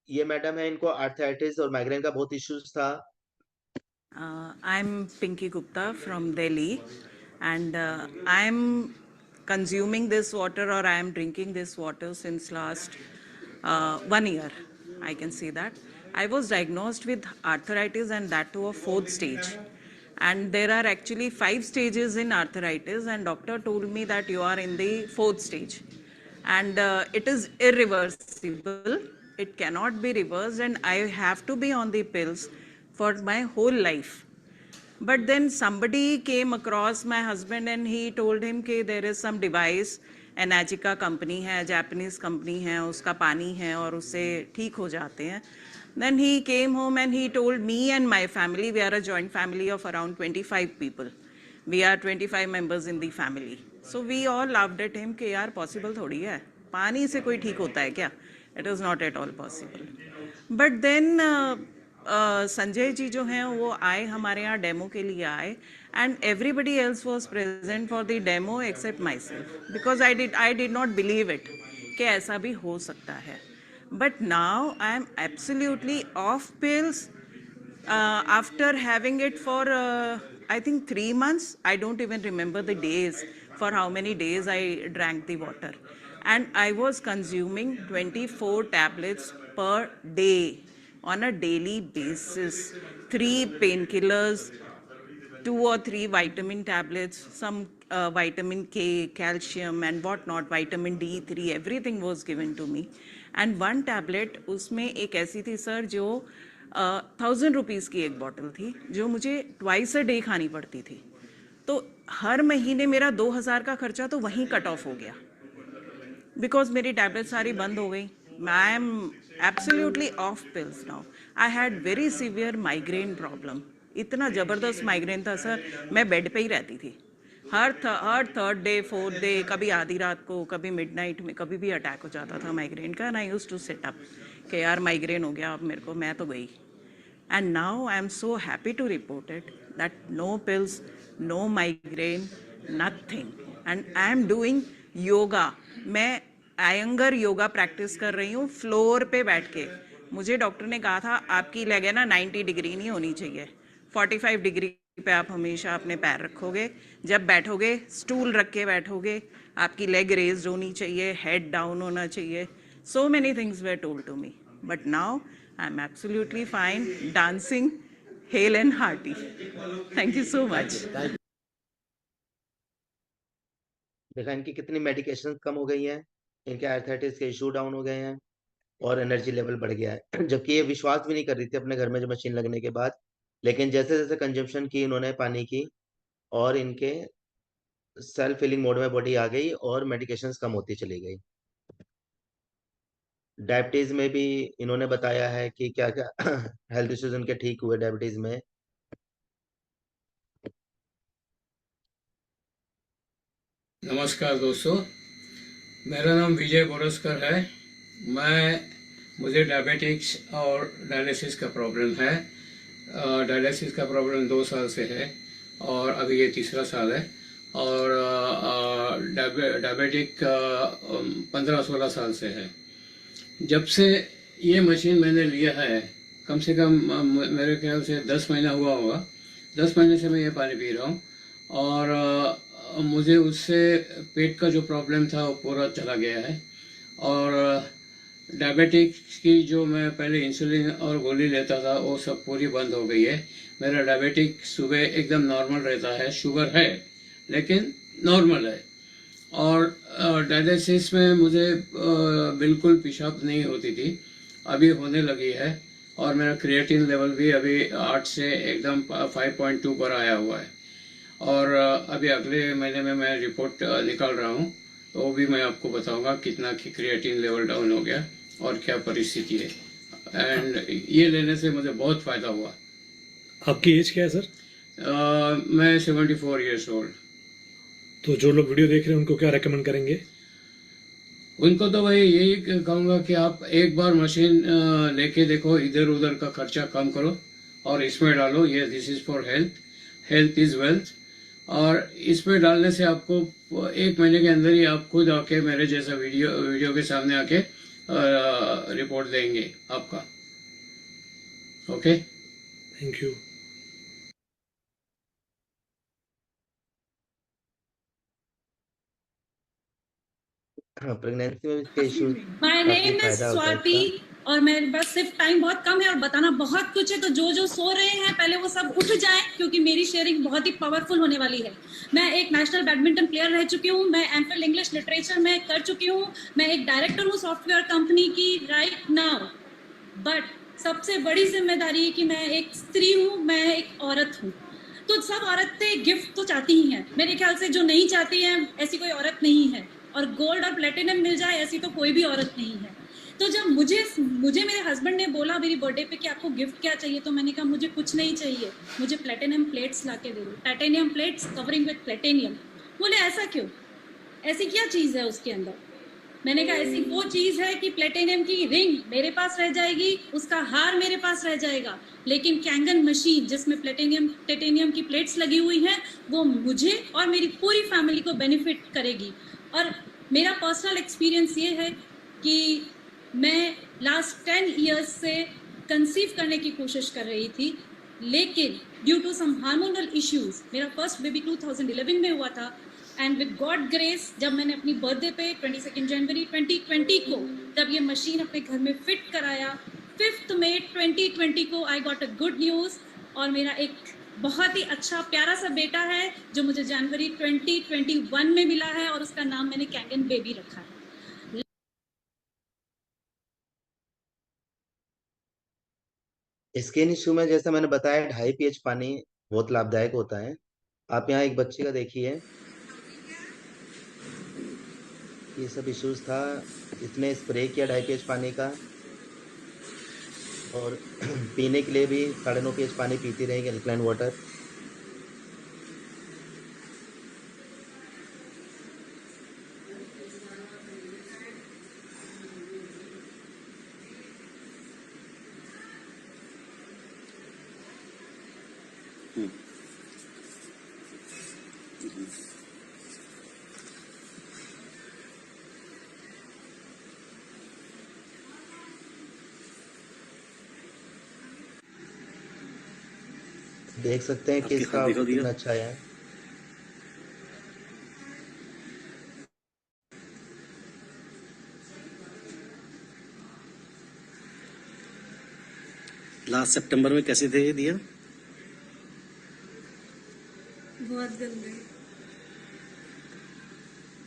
ये मैडम है, इनको आर्थराइटिस और माइग्रेन का बहुत इश्यूज था। I'm Pinky Gupta from Delhi, and I'm consuming this water, or I am drinking this water since last 1 year. I can say that. I was diagnosed with arthritis, and that to a 4th stage. And there are actually 5 stages in arthritis, and doctor told me that you are in the 4th stage. And it is irreversible. It cannot be reversed, and I have to be on the pills for my whole life. But then somebody came across my husband and he told him कि there is some device, Energica company है, Japanese company है, उसका पानी है और उससे ठीक हो जाते हैं. Then he came home and he told me and my family, we are a joint family of around 25 people. We are 25 members in the family. So we all laughed at him कि यार possible थोड़ी है, पानी से कोई ठीक होता है क्या? It is not at all possible. But then Sanjay ji जो हैं वो आए हमारे यहाँ डेमो के लिए आए, and everybody else was present for the demo except myself, because I did not believe it कि ऐसा भी हो सकता है. But now I am absolutely off pills after having it for I think 3 months. I don't even remember the days, for how many days I drank the water, and I was consuming 24 tablets per day on a daily basis, 3 painkillers, 2 or 3 vitamin tablets, some vitamin K, calcium and what not, vitamin D3, everything was given to me. And 1 tablet उसमें एक ऐसी थी sir जो 1000 rupees की एक bottle थी, जो मुझे twice a day खानी पड़ती थी. तो हर महीने मेरा 2000 का खर्चा तो वहीं कट ऑफ हो गया, बिकॉज मेरी टैबलेट सारी बंद हो गई. I am absolutely off pills now. I had very severe migraine problem. इतना ज़बरदस्त माइग्रेन था सर, मैं बेड पे ही रहती थी. हर 3rd day, 4th day, कभी आधी रात को, कभी मिडनाइट में, कभी भी अटैक हो जाता था माइग्रेन का. I used to sit up कि यार माइग्रेन हो गया अब मेरे को, मैं तो गई. And now I am so happy to report it that no pills, no migraine, nothing. And I am doing yoga. मैं आयंगर योगा प्रैक्टिस कर रही हूँ फ्लोर पे बैठ के. मुझे डॉक्टर ने कहा था आपकी लेग है ना 90 डिग्री नहीं होनी चाहिए, 45 डिग्री पे आप हमेशा अपने पैर रखोगे. जब बैठोगे स्टूल रख के बैठोगे, आपकी लेग रेज्ड होनी चाहिए, हेड डाउन होना चाहिए. So many things were told to me, but now I am absolutely fine, dancing, hale and hearty. Thank you so much. देखा इनकी कितनी मेडिकेशन कम हो गई हैं, इनके आर्थराइटिस के इशू डाउन हो गए हैं और एनर्जी लेवल बढ़ गया है. जबकि ये विश्वास भी नहीं कर रही थी अपने घर में जो मशीन लगने के बाद, लेकिन जैसे जैसे कंजम्पशन की इन्होंने पानी की और इनके सेल्फ हीलिंग मोड में बॉडी आ गई और मेडिकेशंस कम होती चली गई. डायबिटीज में भी इन्होंने बताया है कि क्या क्या हेल्थ इश्यूज इनके ठीक हुए डायबिटीज में. नमस्कार दोस्तों, मेरा नाम विजय बोरस्कर है. मुझे डायबिटिक्स और डायलिसिस का प्रॉब्लम है. डायलिसिस का प्रॉब्लम 2 साल से है और अभी ये 3रा साल है. और डायबिटिक 15-16 साल से है. जब से ये मशीन मैंने लिया है, कम से कम मेरे ख्याल से 10 महीना हुआ होगा. 10 महीने से मैं ये पानी पी रहा हूँ और मुझे उससे पेट का जो प्रॉब्लम था वो पूरा चला गया है. और डायबिटिक्स की जो मैं पहले इंसुलिन और गोली लेता था वो सब पूरी बंद हो गई है. मेरा डायबिटिक सुबह एकदम नॉर्मल रहता है, शुगर है लेकिन नॉर्मल है. और डायलिसिस में मुझे बिल्कुल पेशाब नहीं होती थी, अभी होने लगी है. और मेरा क्रिएटिन लेवल भी अभी 8 से एकदम 5.2 पर आया हुआ है. और अभी अगले महीने में मैं रिपोर्ट निकाल रहा हूँ तो वो भी मैं आपको बताऊंगा कितना की क्रिएटिन लेवल डाउन हो गया और क्या परिस्थिति है। एंड ये लेने से मुझे बहुत फायदा हुआ। आपकी एज क्या है सर? मैं 74 ईयर्स ओल्ड। तो जो लोग वीडियो देख रहे हैं उनको क्या रेकमेंड करेंगे? उनको तो भाई यही कहूंगा कि आप एक बार मशीन लेके देखो, इधर उधर का खर्चा कम करो और इसमें डालो। ये this is for health, health is wealth. और इसमें डालने से आपको 1 महीने के अंदर ही आप खुद आके मेरे जैसा वीडियो के सामने आके रिपोर्ट देंगे आपका। Okay, thank you. प्रेगनेंसी में इसके issues my name is Swati और मेरे पास सिर्फ टाइम बहुत कम है और बताना बहुत कुछ है। तो जो सो रहे हैं पहले वो सब उठ जाएं, क्योंकि मेरी शेयरिंग बहुत ही पावरफुल होने वाली है। मैं एक नेशनल बैडमिंटन प्लेयर रह चुकी हूँ, मैं एमफिल इंग्लिश लिटरेचर में कर चुकी हूँ, मैं एक डायरेक्टर हूँ सॉफ्टवेयर कंपनी की राइट नाउ। बट सबसे बड़ी जिम्मेदारी है कि मैं एक स्त्री हूँ, मैं एक औरत हूँ। तो सब औरतें गिफ्ट तो चाहती ही हैं, मेरे ख्याल से जो नहीं चाहती हैं ऐसी कोई औरत नहीं है। और गोल्ड और प्लेटिनम मिल जाए ऐसी तो कोई भी औरत नहीं है। तो जब मुझे मेरे हस्बैंड ने बोला मेरी बर्थडे पे कि आपको गिफ्ट क्या चाहिए, तो मैंने कहा मुझे कुछ नहीं चाहिए, मुझे प्लेटिनम प्लेट्स ला के दे दो, titanium plates covering with platinum. बोले ऐसा क्यों, ऐसी क्या चीज़ है उसके अंदर? मैंने कहा ऐसी वो चीज़ है कि प्लेटिनियम की रिंग मेरे पास रह जाएगी, उसका हार मेरे पास रह जाएगा, लेकिन कैंगन मशीन जिसमें प्लेटिनियम की प्लेट्स लगी हुई हैं वो मुझे और मेरी पूरी फैमिली को बेनिफिट करेगी। और मेरा पर्सनल एक्सपीरियंस ये है कि मैं लास्ट 10 इयर्स से कंसीव करने की कोशिश कर रही थी, लेकिन due to some hormonal issues मेरा फर्स्ट बेबी 2011 में हुआ था। एंड विद गॉड ग्रेस जब मैंने अपनी बर्थडे पे 22 जनवरी 2020 को जब ये मशीन अपने घर में फिट कराया, 5 मई 2020 को I got a good news और मेरा एक बहुत ही अच्छा प्यारा सा बेटा है जो मुझे जनवरी 2021 में मिला है और उसका नाम मैंने कैंगन बेबी रखा है। स्किन इश्यू में जैसा मैंने बताया 2.5 pH पानी बहुत लाभदायक होता है। आप यहाँ एक बच्चे का देखिए, ये सब इश्यूज था, इसने स्प्रे किया 2.5 pH पानी का और पीने के लिए भी 9.5 pH पानी पीती रहेंगे, अल्कलाइन वाटर। देख सकते हैं कि इसका कितना अच्छा है। लास्ट सितंबर में कैसे थे ये दिया? बहुत गंदे,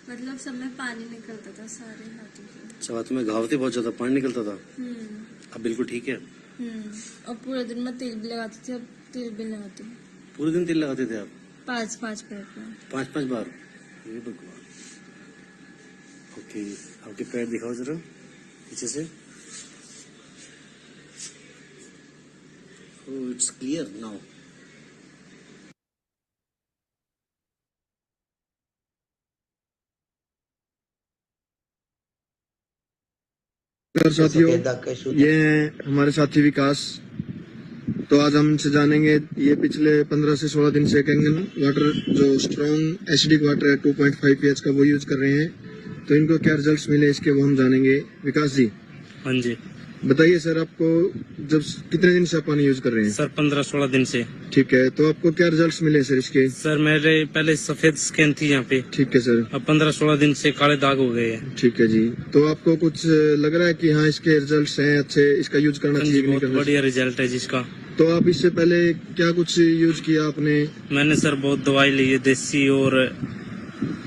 मतलब सब में पानी निकलता था सारे हाथों से। अच्छा, हाथों में घाव थे, बहुत ज्यादा पानी निकलता था। अब बिल्कुल ठीक है। और पूरे दिन में तेल भी लगाती थी, अब तेल भी लगाती हूँ। पूरे दिन तेल लगाते थे आप? 5-5 मिनट में 5-5 बार। ये भगवान। ओके, आपके पैर दिखाओ जरा पीछे से। Oh, it's clear now. साथियों, ये हैं हमारे साथी विकास। तो आज हम इनसे जानेंगे, ये पिछले 15 से 16 दिन से कैंगन वाटर जो स्ट्रॉन्ग एसिडिक वाटर है 2.5 pH का वो यूज कर रहे हैं। तो इनको क्या रिजल्ट्स मिले इसके वो हम जानेंगे। विकास जी। हाँ जी, बताइए सर, आपको जब कितने दिन से आप पानी यूज कर रहे हैं? सर 15-16 दिन से। ठीक है, तो आपको क्या रिजल्ट्स मिले सर इसके? सर मेरे पहले सफेद स्किन थी यहाँ पे। ठीक है सर। अब 15-16 दिन से काले दाग हो गए हैं। ठीक है जी, तो आपको कुछ लग रहा है कि हाँ इसके रिजल्ट्स हैं अच्छे, इसका यूज करना चाहिए? बहुत बढ़िया रिजल्ट है जिसका। तो आप इससे पहले क्या कुछ यूज किया आपने? मैंने सर बहुत दवाई ली है, देसी और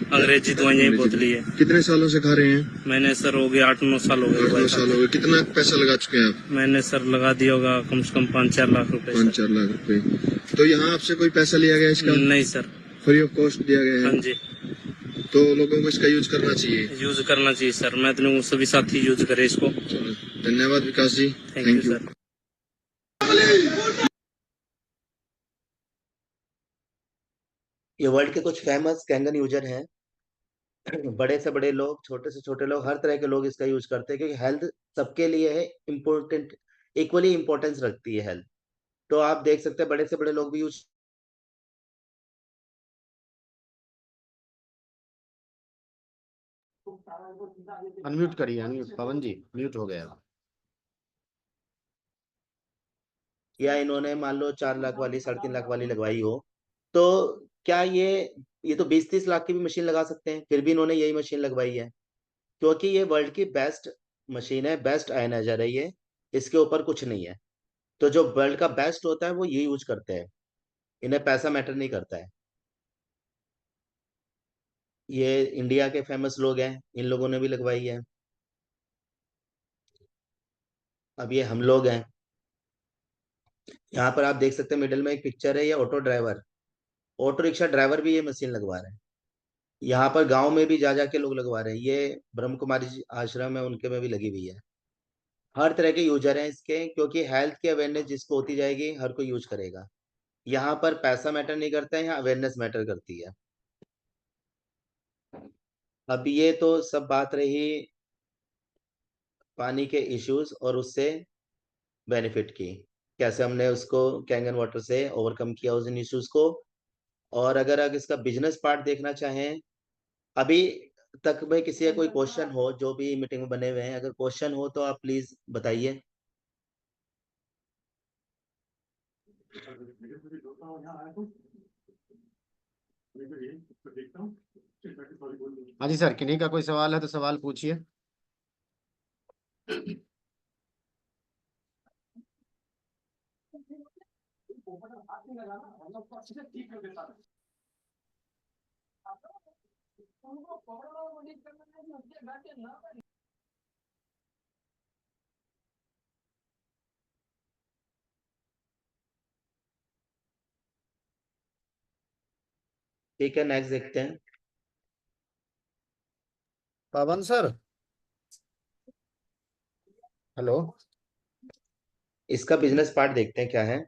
अंग्रेजी दवाइयाँ बहुत ली है। कितने सालों से खा रहे हैं? मैंने सर हो गया 8-9 साल हो गए। 8-9 साल हो गए। कितना पैसा लगा चुके हैं आप? मैंने सर लगा दिया होगा कम से कम 5-4 लाख रुपए। 5-4 लाख रुपए। तो यहाँ आपसे कोई पैसा लिया गया इसका? नहीं सर, फ्री ऑफ कॉस्ट दिया गया है। हाँ जी। तो लोगों को इसका यूज करना चाहिए। यूज करना चाहिए सर, मैं तो सभी साथी यूज करें इसको। चलो, धन्यवाद विकास जी, थैंक यू सर। ये वर्ल्ड के कुछ फेमस कैंगन यूजर हैं। बड़े से बड़े लोग, छोटे से छोटे लोग, हर तरह के लोग इसका यूज करते हैं, क्योंकि हेल्थ सबके लिए है इम्पोर्टेंट, इक्वली इम्पोर्टेंस रखती है हेल्थ। तो आप देख सकते हैं बड़े से बड़े लोग भी यूज। अनम्यूट करिए, अनम्यूट पवन जी, म्यूट हो गया। या इन्होंने मान लो 4 लाख वाली, 3.5 लाख वाली लगवाई हो, तो क्या ये तो 20-30 लाख की भी मशीन लगा सकते हैं, फिर भी इन्होंने यही मशीन लगवाई है, क्योंकि ये वर्ल्ड की बेस्ट मशीन है, बेस्ट आयनाइजर है ये, इसके ऊपर कुछ नहीं है। तो जो वर्ल्ड का बेस्ट होता है वो ये यूज करते हैं, इन्हें पैसा मैटर नहीं करता है। ये इंडिया के फेमस लोग हैं, इन लोगों ने भी लगवाई है। अब ये हम लोग हैं, यहाँ पर आप देख सकते हैं मिडिल में एक पिक्चर है, ये auto driver, auto rickshaw driver भी ये मशीन लगवा रहे हैं। यहाँ पर गांव में भी जा जाके लोग लगवा रहे हैं, ये ब्रह्म कुमारी जी आश्रम है, उनके में भी लगी हुई है। हर तरह के यूजर हैं इसके, क्योंकि हेल्थ की अवेयरनेस जिसको होती जाएगी हर कोई यूज करेगा। यहाँ पर पैसा मैटर नहीं करता है, यहाँ अवेयरनेस मैटर करती है। अब ये तो सब बात रही पानी के इश्यूज और उससे बेनिफिट की, कैसे हमने उसको कैंगन वाटर से ओवरकम किया उस इन इश्यूज को। और अगर इसका बिजनेस पार्ट देखना चाहें, अभी तक में किसी का कोई क्वेश्चन हो, जो भी मीटिंग में बने हुए हैं, अगर क्वेश्चन हो तो आप प्लीज बताइए। हाँ जी सर, किन्हीं का कोई सवाल है तो सवाल पूछिए। ठीक है, नेक्स्ट देखते हैं। पवन सर, हेलो, इसका बिजनेस पार्ट देखते हैं क्या है।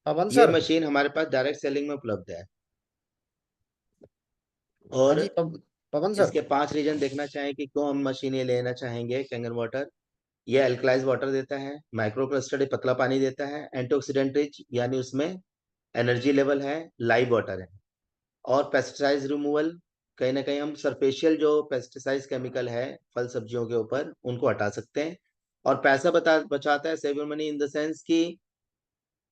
पवन ये सर। मशीन हमारे पास डायरेक्ट सेलिंग में उपलब्ध है, हाँ और जी पवन सर। इसके 5 रीजन देखना चाहें कि क्यों हम मशीन ये लेना चाहेंगे। कैंगन वाटर ये अल्कलाइज वाटर देता है, माइक्रो क्लस्टर्ड पतला पानी देता है, एंटीऑक्सीडेंट रिच यानी उसमें एनर्जी लेवल है, लाइव वाटर है, और पेस्टिसाइड रिमूवल, कहीं ना कहीं हम सरफेशियल जो पेस्टिसाइड केमिकल है फल सब्जियों के ऊपर उनको हटा सकते हैं। और पैसा बचाता है, save your money in the sense कि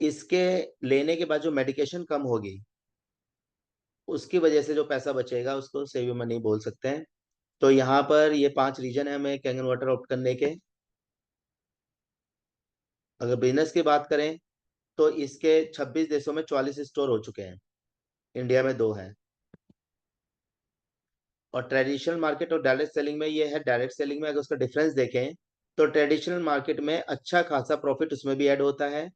इसके लेने के बाद जो मेडिकेशन कम होगी उसकी वजह से जो पैसा बचेगा उसको सेव योर मनी बोल सकते हैं। तो यहाँ पर ये 5 रीजन है हमें कैंगन वाटर ऑप्ट करने के। अगर बिजनेस की बात करें तो इसके 26 देशों में 44 स्टोर हो चुके हैं, इंडिया में 2 हैं। और ट्रेडिशनल मार्केट और डायरेक्ट सेलिंग में ये है, डायरेक्ट सेलिंग में अगर उसका डिफरेंस देखें तो ट्रेडिशनल मार्केट में अच्छा खासा प्रॉफिट उसमें भी ऐड होता है,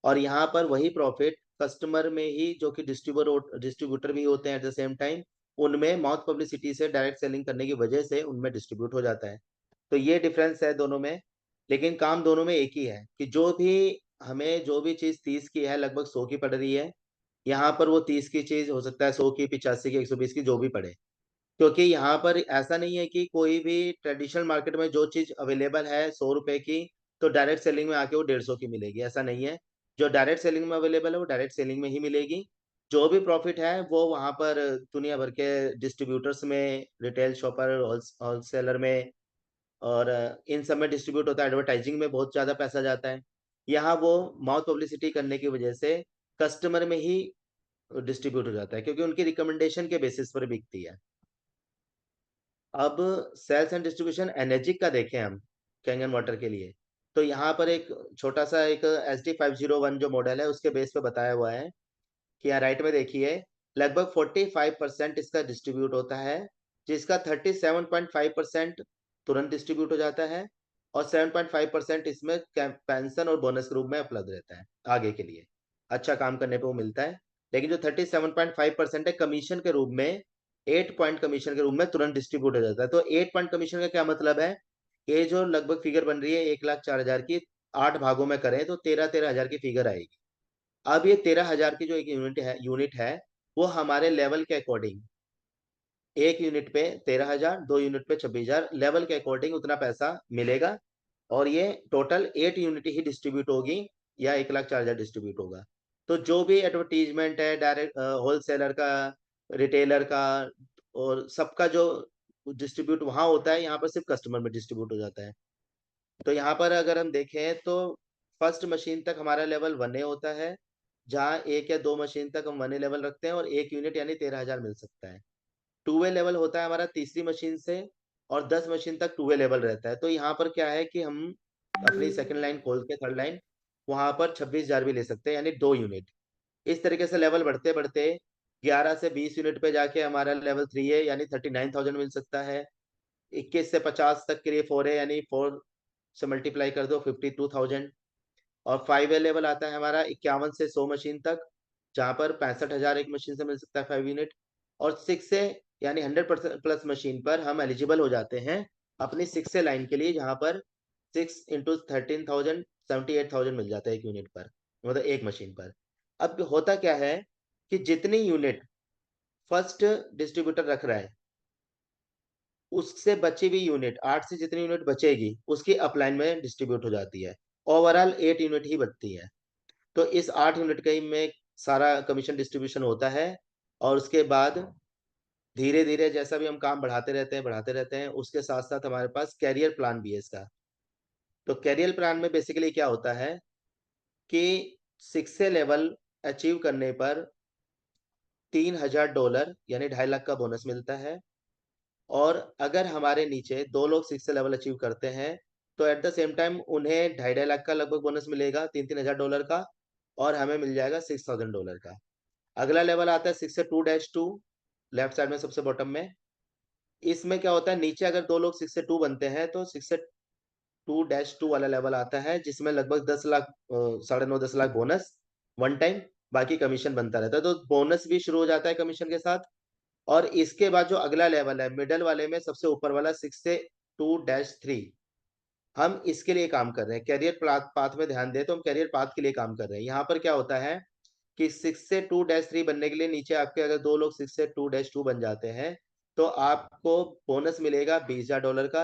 और यहाँ पर वही प्रॉफिट कस्टमर में ही, जो कि डिस्ट्रीब्यूटर भी होते हैं एट द सेम टाइम, उनमें माउथ पब्लिसिटी से डायरेक्ट सेलिंग करने की वजह से उनमें डिस्ट्रीब्यूट हो जाता है। तो ये डिफरेंस है दोनों में, लेकिन काम दोनों में एक ही है कि जो भी चीज 30 की है लगभग 100 की पड़ रही है, यहाँ पर वो 30 की चीज हो सकता है 100 की, 85 की, 120 की, जो भी पड़े। क्योंकि यहाँ पर ऐसा नहीं है कि कोई भी ट्रेडिशनल मार्केट में जो चीज अवेलेबल है 100 रुपए की, तो डायरेक्ट सेलिंग में आके वो 150 की मिलेगी, ऐसा नहीं है। जो डायरेक्ट सेलिंग में अवेलेबल है वो डायरेक्ट सेलिंग में ही मिलेगी। जो भी प्रॉफिट है वो वहां पर दुनिया भर के डिस्ट्रीब्यूटर्स में, रिटेल शॉपर, होलसेलर में, और इन सब में डिस्ट्रीब्यूट होता है। एडवर्टाइजिंग में बहुत ज्यादा पैसा जाता है, यहाँ वो माउथ पब्लिसिटी करने की वजह से कस्टमर में ही डिस्ट्रीब्यूट हो जाता है, क्योंकि उनकी रिकमेंडेशन के बेसिस पर बिकती है। अब सेल्स एंड डिस्ट्रीब्यूशन एनर्जिक का देखें हम कैंगन वाटर के लिए, तो यहाँ पर एक छोटा सा एक SD501 जो मॉडल है उसके बेस पे बताया हुआ है कि यहाँ राइट में देखिए लगभग 45% इसका डिस्ट्रीब्यूट होता है, जिसका 37.5% तुरंत डिस्ट्रीब्यूट हो जाता है, और 7.5% इसमें पेंशन और बोनस के रूप में उपलब्ध रहता है आगे के लिए, अच्छा काम करने पे वो मिलता है। लेकिन जो 37.5% है कमीशन के रूप में 8 पॉइंट कमीशन के रूप में तुरंत डिस्ट्रीब्यूट हो जाता है। तो 8 पॉइंट कमीशन का क्या मतलब है, ये जो लगभग फिगर बन रही है 1,04,000 की, 8 भागों में करें तो 13,000 की फिगर आएगी। अब ये 13,000 की जो एक यूनिट है वो हमारे लेवल के अकॉर्डिंग, एक यूनिट पे 13,000, 2 यूनिट पे 26,000, लेवल के अकॉर्डिंग उतना पैसा मिलेगा। और ये टोटल 8 यूनिट ही डिस्ट्रीब्यूट होगी या 1,04,000 डिस्ट्रीब्यूट होगा। तो जो भी एडवर्टीजमेंट है डायरेक्ट होलसेलर का, रिटेलर का और सबका जो डिस्ट्रीब्यूट वहां होता है, यहाँ पर सिर्फ कस्टमर में डिस्ट्रीब्यूट हो जाता है। तो यहाँ पर अगर हम देखें तो फर्स्ट मशीन तक हमारा लेवल 1A होता है, जहाँ 1 या 2 मशीन तक हम 1A लेवल रखते हैं और 1 यूनिट यानी 13,000 मिल सकता है। 2A लेवल होता है हमारा तीसरी मशीन से और 10 मशीन तक 2A लेवल रहता है। तो यहाँ पर क्या है कि हम अपनी सेकंड लाइन खोल के थर्ड लाइन वहां पर 26,000 भी ले सकते हैं, यानी 2 यूनिट। इस तरीके से लेवल बढ़ते बढ़ते 11 से 20 यूनिट पे जाके हमारा लेवल 3A यानी 39,000 मिल सकता है। 21 से 50 तक के लिए 4A यानी 4 से मल्टीप्लाई कर दो 52,000। और 5A लेवल आता है हमारा 51 से 100 मशीन तक, जहां पर 65,000 एक मशीन से मिल सकता है 5 यूनिट। और 6A यानी 100% प्लस मशीन पर हम एलिजिबल हो जाते हैं अपनी 6A लाइन के लिए, जहां पर 6 इंटू 13,000 78,000 मिल जाता है एक यूनिट पर, मतलब एक मशीन पर। अब होता क्या है कि जितनी यूनिट फर्स्ट डिस्ट्रीब्यूटर रख रहा है उससे बची हुई यूनिट 8 से जितनी यूनिट बचेगी उसकी अपलाइन में डिस्ट्रीब्यूट हो जाती है। ओवरऑल 8 यूनिट ही बचती है। तो इस 8 यूनिट का ही में सारा कमीशन डिस्ट्रीब्यूशन होता है। और उसके बाद धीरे धीरे जैसा भी हम काम बढ़ाते रहते हैं, उसके साथ साथ हमारे पास कैरियर प्लान भी है इसका। तो कैरियर प्लान में बेसिकली क्या होता है कि 6 लेवल अचीव करने पर $3,000 यानी 2.5 लाख का बोनस मिलता है। और अगर हमारे नीचे 2 लोग 6 लेवल अचीव करते हैं तो एट द सेम टाइम उन्हें 2.5 लाख का लगभग बोनस मिलेगा, $3,000 का, और हमें मिल जाएगा $6,000 का। अगला लेवल आता है 6 से 2-2, लेफ्ट साइड में सबसे बॉटम में। इसमें क्या होता है, नीचे अगर 2 लोग 6 से 2 बनते हैं तो 6 से 2-2 वाला लेवल आता है, जिसमें लगभग 10 lakh 9.5-10 lakh bonus one time, बाकी कमीशन बनता रहता है। तो बोनस भी शुरू हो जाता है कमीशन के साथ। और इसके बाद जो अगला लेवल है मिडल वाले में सबसे ऊपर वाला 6 से 2-3, हम इसके लिए काम कर रहे हैं। कैरियर पाथ में ध्यान दें तो हम कैरियर पाथ के लिए काम कर रहे हैं। यहाँ पर क्या होता है कि 6 से 2-3 बनने के लिए नीचे आपके अगर 2 लोग 6 से 2-2 बन जाते हैं तो आपको बोनस मिलेगा $20,000 का,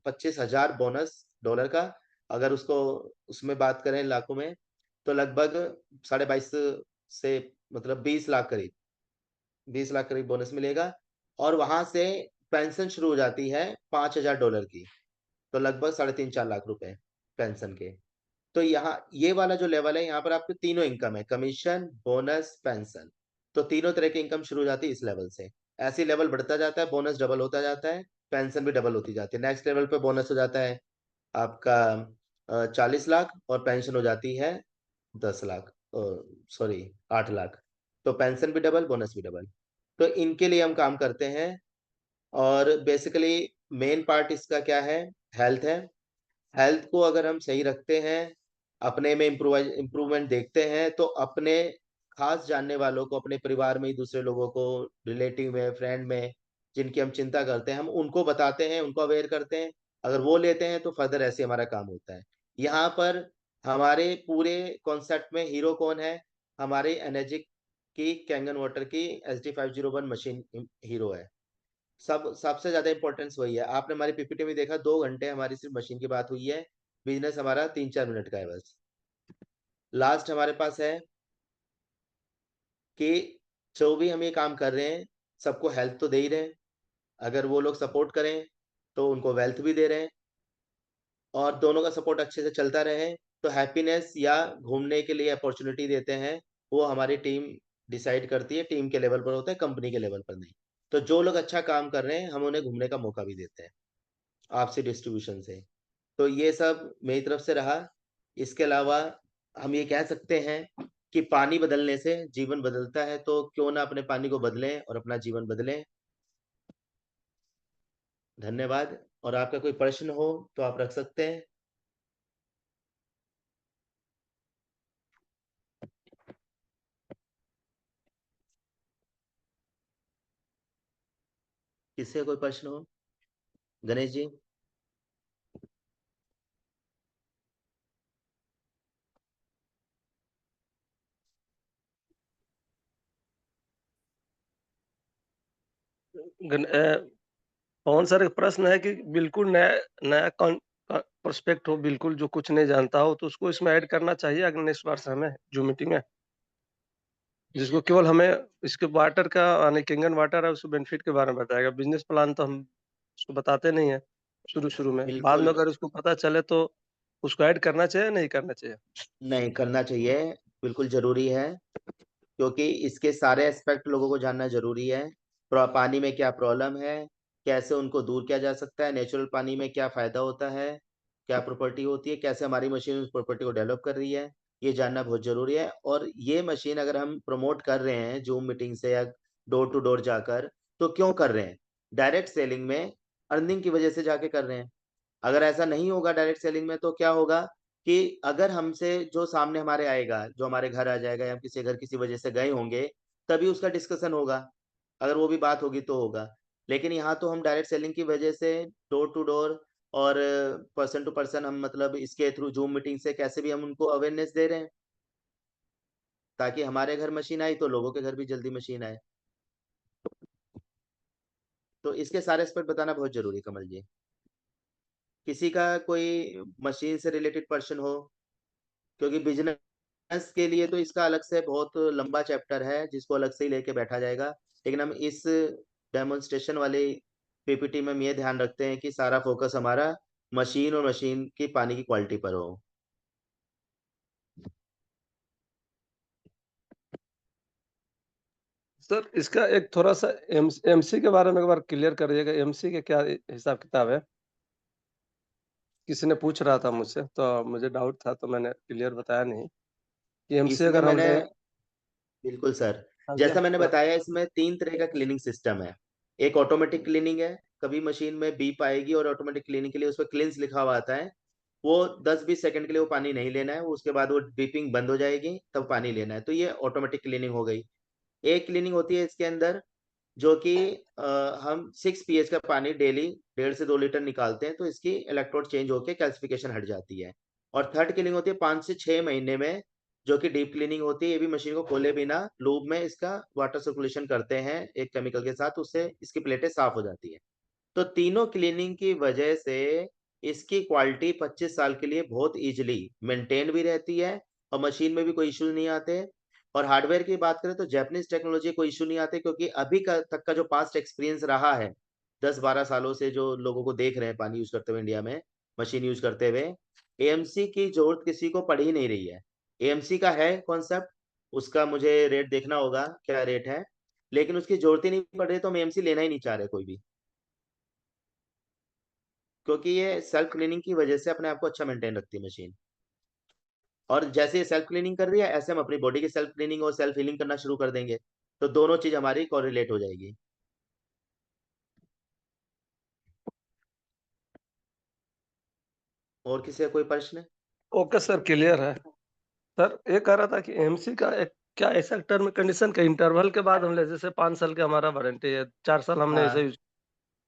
25,000 बोनस डॉलर का। अगर उसको उसमें बात करें लाखों में तो लगभग 22.5 से मतलब 20 लाख करीब, 20 लाख करीब बोनस मिलेगा। और वहां से पेंशन शुरू हो जाती है $5,000 की, तो लगभग 3.5-4 लाख रुपए पेंशन के। तो यहाँ ये वाला जो लेवल है यहाँ पर आपके तीनों इनकम है, कमीशन, बोनस, पेंशन। तो तीनों तरह की इनकम शुरू हो जाती है इस लेवल से। ऐसे लेवल बढ़ता जाता है, बोनस डबल होता जाता है, पेंशन भी डबल होती जाती है। नेक्स्ट लेवल पे बोनस हो जाता है आपका 40 लाख और पेंशन हो जाती है 10 लाख, सॉरी 8 लाख। तो पेंशन भी डबल, बोनस भी डबल। तो इनके लिए हम काम करते हैं। और बेसिकली मेन पार्ट इसका क्या है, हेल्थ है। हेल्थ को अगर हम सही रखते हैं, अपने में इम्प्रूवमेंट देखते हैं, तो अपने खास जानने वालों को, अपने परिवार में ही दूसरे लोगों को, रिलेटिव में, फ्रेंड में, जिनकी हम चिंता करते हैं, हम उनको बताते हैं, उनको अवेयर करते हैं। अगर वो लेते हैं तो फर्दर ऐसे हमारा काम होता है। यहाँ पर हमारे पूरे कॉन्सेप्ट में हीरो कौन है, हमारे एनर्जी की कैंगन वाटर की SD501 मशीन हीरो है। सबसे ज्यादा इंपॉर्टेंस वही है। आपने हमारी पीपीटी में देखा 2 घंटे हमारी सिर्फ मशीन की बात हुई है, बिजनेस हमारा 3-4 मिनट का है बस। लास्ट हमारे पास है कि जो भी हम ये काम कर रहे हैं सबको हेल्थ तो दे ही रहे हैं, अगर वो लोग सपोर्ट करें तो उनको वेल्थ भी दे रहे हैं, और दोनों का सपोर्ट अच्छे से चलता रहे तो हैप्पीनेस या घूमने के लिए अपॉर्चुनिटी देते हैं, वो हमारी टीम डिसाइड करती है। टीम के लेवल पर होता है, कंपनी के लेवल पर नहीं। तो जो लोग अच्छा काम कर रहे हैं हम उन्हें घूमने का मौका भी देते हैं आपसी डिस्ट्रीब्यूशन से। तो ये सब मेरी तरफ से रहा। इसके अलावा हम ये कह सकते हैं कि पानी बदलने से जीवन बदलता है, तो क्यों ना अपने पानी को बदलें और अपना जीवन बदलें। धन्यवाद। और आपका कोई प्रश्न हो तो आप रख सकते हैं। किससे कोई प्रश्न हो? गणेश जी? पवन सर, एक प्रश्न है कि बिल्कुल नया नया प्रोस्पेक्ट हो, बिल्कुल जो कुछ नहीं जानता हो, तो उसको इसमें ऐड करना चाहिए अगर नेक्स्ट बार से हमें जूम मीटिंग में, जिसको केवल हमें इसके वाटर का यानी किंगन वाटर है उसके बेनिफिट के बारे में बताएगा। बिजनेस प्लान तो हम उसको बताते नहीं है शुरू में, बाद में बिल्कुल अगर उसको पता चले तो उसको ऐड करना चाहिए नहीं करना चाहिए? नहीं करना चाहिए, बिल्कुल जरूरी है, क्योंकि इसके सारे एस्पेक्ट लोगों को जानना जरूरी है। पानी में क्या प्रॉब्लम है, कैसे उनको दूर किया जा सकता है, नेचुरल पानी में क्या फायदा होता है, क्या प्रॉपर्टी होती है, कैसे हमारी मशीन उस प्रॉपर्टी को डेवलप कर रही है, ये जानना बहुत जरूरी है। और ये मशीन अगर हम प्रमोट कर रहे हैं जूम मीटिंग से या डोर टू डोर जाकर, तो क्यों कर रहे हैं? डायरेक्ट सेलिंग में अर्निंग की वजह से जाके कर रहे हैं। अगर ऐसा नहीं होगा डायरेक्ट सेलिंग में, तो क्या होगा कि अगर हमसे जो सामने हमारे आएगा, जो हमारे घर आ जाएगा या हम किसी घर किसी वजह से गए होंगे, तभी उसका डिस्कशन होगा, अगर वो भी बात होगी तो होगा। लेकिन यहाँ तो हम डायरेक्ट सेलिंग की वजह से डोर टू डोर और पर्सन टू पर्सन, हम मतलब इसके थ्रू जूम मीटिंग से कैसे भी हम उनको अवेयरनेस दे रहे हैं, ताकि हमारे घर मशीन आई तो लोगों के घर भी जल्दी मशीन आए। तो इसके सारे एस्पेक्ट बताना बहुत जरूरी है कमल जी। किसी का कोई मशीन से रिलेटेड पर्सन हो, क्योंकि बिजनेस के लिए तो इसका अलग से बहुत लंबा चैप्टर है जिसको अलग से ही लेके बैठा जाएगा। लेकिन हम इस डेमोन्स्ट्रेशन वाले पीपीटी में हम ये ध्यान रखते हैं कि सारा फोकस हमारा मशीन और मशीन की पानी की क्वालिटी पर हो। सर, इसका एक थोड़ा सा एमसी के बारे में एक बार क्लियर करिएगा। एमसी के क्या हिसाब किताब है? किसी ने पूछ रहा था मुझसे, तो मुझे डाउट था, तो मैंने क्लियर बताया नहीं कि एमसी इसमें अगर मैंने हमने। बिल्कुल सर, हाँ जी, जैसा मैंने बताया, इसमें 3 तरह का क्लीनिंग सिस्टम है। एक ऑटोमेटिक क्लीनिंग है, कभी मशीन में बीप आएगी और ऑटोमेटिक क्लीनिंग के लिए उस पर क्लींस लिखा हुआ आता है, वो 10-20 सेकंड के लिए वो पानी नहीं लेना है, उसके बाद वो बीपिंग बंद हो जाएगी, तब पानी लेना है। तो ये ऑटोमेटिक क्लीनिंग हो गई। एक क्लीनिंग होती है इसके अंदर, जो कि हम 6 pH का पानी डेली 1.5 से 2 लीटर निकालते हैं, तो इसकी इलेक्ट्रोड चेंज होकर कैल्सिफिकेशन हट जाती है। और थर्ड क्लीनिंग होती है 5 से 6 महीने में, जो कि डीप क्लीनिंग होती है। ये भी मशीन को खोले बिना लूब में इसका वाटर सर्कुलेशन करते हैं एक केमिकल के साथ, उससे इसकी प्लेटें साफ हो जाती है। तो तीनों क्लीनिंग की वजह से इसकी क्वालिटी 25 साल के लिए बहुत इजीली मेंटेन भी रहती है और मशीन में भी कोई इश्यू नहीं आते। और हार्डवेयर की बात करें तो जापानीज टेक्नोलॉजी कोई इशू नहीं आते, क्योंकि अभी तक का जो पास्ट एक्सपीरियंस रहा है 10-12 सालों से, जो लोगों को देख रहे हैं पानी यूज करते हुए इंडिया में, मशीन यूज करते हुए, एएमसी की जरूरत किसी को पड़ ही नहीं रही है। एएमसी का है कॉन्सेप्ट, उसका मुझे रेट देखना होगा क्या रेट है, लेकिन उसकी जरूरत ही नहीं पड़ रही, तो हम एएमसी लेना ही नहीं चाह रहे कोई भी, क्योंकि ये सेल्फ क्लीनिंग की वजह से अपने आप को अच्छा मेंटेन रखती है मशीन। और जैसे ये सेल्फ क्लीनिंग कर रही है, ऐसे हम अपनी बॉडी की सेल्फ क्लीनिंग और सेल्फ हीलिंग करना शुरू कर देंगे, तो दोनों चीज हमारी कोरिलेट हो जाएगी। और किसी का कोई प्रश्न? ओके सर, क्लियर है। सर, ये कह रहा था कि एमसी का एक क्या ऐसा टर्म कंडीशन का इंटरवल के बाद हम ले, जैसे 5 साल का हमारा वारंटी है, 4 साल हमने हाँ ऐसे यूज,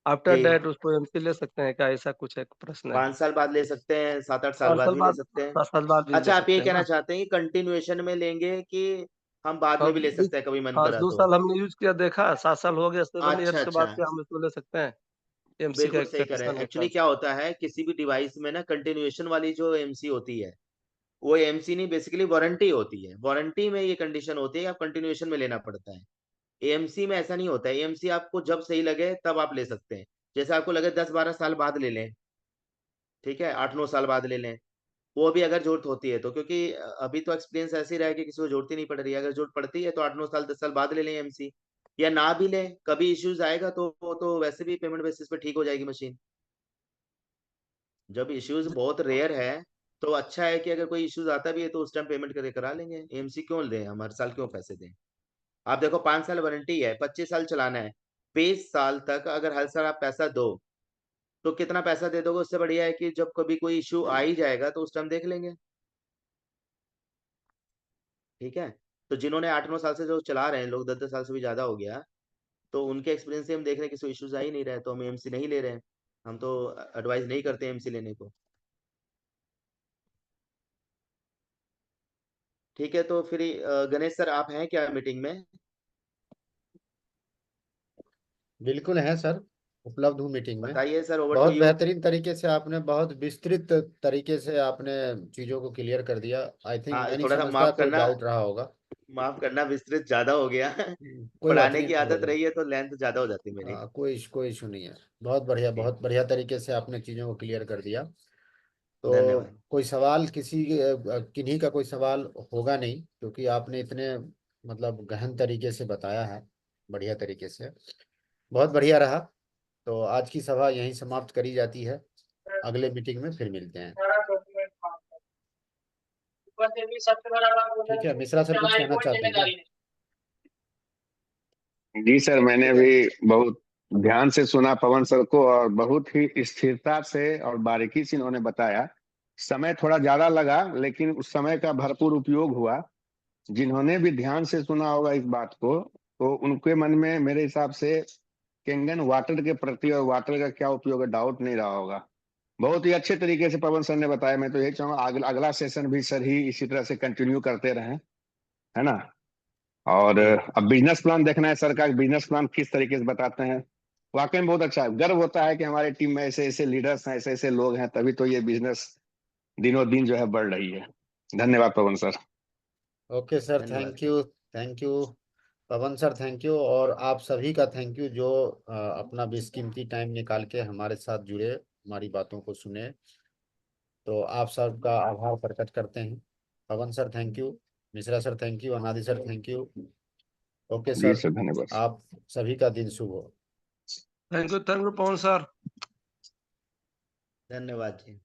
आफ्टर जी, दैट उसको एमसी ले सकते हैं क्या? ऐसा कुछ एक प्रश्न है। 5 साल बाद ले सकते हैं, 7-8 साल 5 बाद साल भी ले बाद, सकते हैं। 7 साल बाद भी ले अच्छा, आप ये सकते हैं कहना ना? चाहते हैं कि कंटिन्यूएशन में लेंगे कि हम बाद में हम भी ले सकते हैं कभी मन हाँ, करा 2 तो? साल हमने यूज किया, देखा 7 साल हो गया, 7 अच्छा ईयर्स के बाद अच्छा, क्या हम इसको ले सकते हैं? एमसी का बिल्कुल एक सही कह रहे हैं। कंडीशन होता एक्चुअली है। क्या होता है, किसी भी डिवाइस में ना कंटिन्यूएशन वाली जो एमसी होती है, वो एमसी नहीं, बेसिकली वारंटी होती है। वारंटी में ये कंडीशन होती है, आप कंटिन्यूएशन में लेना पड़ता है। एएमसी में ऐसा नहीं होता है। एएमसी आपको जब सही लगे तब आप ले सकते हैं, जैसे आपको लगे 10-12 साल बाद ले लें, ठीक है, 8-9 साल बाद ले लें, वो भी अगर जरूरत होती है तो, क्योंकि अभी तो एक्सपीरियंस ऐसे ही रहा है कि किसी को जरूरत ही नहीं पड़ रही है। अगर जरूरत पड़ती है तो 8-9 साल 10 साल बाद ले लें एमसी, या ना भी लें, कभी इश्यूज आएगा तो वो तो वैसे भी पेमेंट बेसिस पे ठीक हो जाएगी मशीन। जब इश्यूज बहुत रेयर है, तो अच्छा है कि अगर कोई इश्यूज आता भी है तो उस टाइम पेमेंट करके करा लेंगे। एमसी क्यों लें हम, हर साल क्यों पैसे दें? आप देखो, 5 साल वारंटी है, 25 साल चलाना है, 20 साल तक अगर हर साल आप पैसा दो, तो कितना पैसा दे दोगे? उससे बढ़िया है कि जब कभी कोई इशू आ ही जाएगा तो उस टाइम देख लेंगे। ठीक है, तो जिन्होंने 8-9 साल से जो चला रहे हैं लोग, 10-10 साल से भी ज्यादा हो गया, तो उनके एक्सपीरियंस से हम देख रहे हैं कि कोई इश्यूज आ ही नहीं रहा है, तो हम एमसी नहीं ले रहे हैं। हम तो एडवाइस नहीं करते एमसी लेने को। ठीक है, तो फिर गणेश सर आप हैं क्या मीटिंग में? बिल्कुल है सर, उपलब्ध हूँ मीटिंग में। बताइए सर, ओवर टू बहुत यू। बेहतरीन तरीके से आपने, बहुत विस्तृत तरीके से आपने चीजों को क्लियर कर दिया। आई थिंक हाँ, मैं नहीं थोड़ा सा समझता माफ कोई करना, डाउट रहा होगा। माफ करना, विस्तृत ज्यादा हो गया। कोई बात पढ़ाने नहीं, की कोई आदत बात रही है तो लेंथ ज्यादा हो जाती है मेरी। कोई इशू नहीं है। बहुत बढ़िया तरीके से आपने चीजों को क्लियर कर दिया। तो धन्यवाद। कोई सवाल किन्हीं का कोई सवाल होगा नहीं, क्योंकि आपने इतने मतलब गहन तरीके से बताया है, बढ़िया तरीके से। बहुत बढ़िया रहा। तो आज की सभा यहीं समाप्त करी जाती है। अगले मीटिंग में फिर मिलते हैं। ठीक है, मिश्रा सर कुछ कहना चाहते हैं क्या? जी सर, मैंने भी बहुत ध्यान से सुना पवन सर को, और बहुत ही स्थिरता से और बारीकी से इन्होंने बताया। समय थोड़ा ज्यादा लगा, लेकिन उस समय का भरपूर उपयोग हुआ। जिन्होंने भी ध्यान से सुना होगा इस बात को, तो उनके मन में मेरे हिसाब से केंगन वाटर के प्रति और वाटर का क्या उपयोग है डाउट नहीं रहा होगा। बहुत ही अच्छे तरीके से पवन सर ने बताया। मैं तो यही चाहूंगा अगला सेशन भी सर ही इसी तरह से कंटिन्यू करते रहें, है ना। और अब बिजनेस प्लान देखना है सर का, बिजनेस प्लान किस तरीके से बताते हैं। वाकई में बहुत अच्छा है, गर्व होता है कि हमारे टीम में ऐसे ऐसे लीडर्स हैं, ऐसे ऐसे लोग हैं, तभी तो ये बिजनेस दिनों दिन जो है बढ़ रही है। धन्यवाद पवन सर। ओके सर, धन्यवाद। Thank you Pawan sir, thank you. और आप सभी का थैंक यू जो अपना बेशकीमती टाइम निकाल के हमारे साथ जुड़े, हमारी बातों को सुने। तो आप सबका आभार प्रकट करते हैं। Pawan sir thank you, Mishra sir thank you, Anadi sir thank you. Okay जी सर, सर, धन्यवाद। आप सभी का दिन शुभ हो। Thank you Pawan sir. धन्यवाद जी।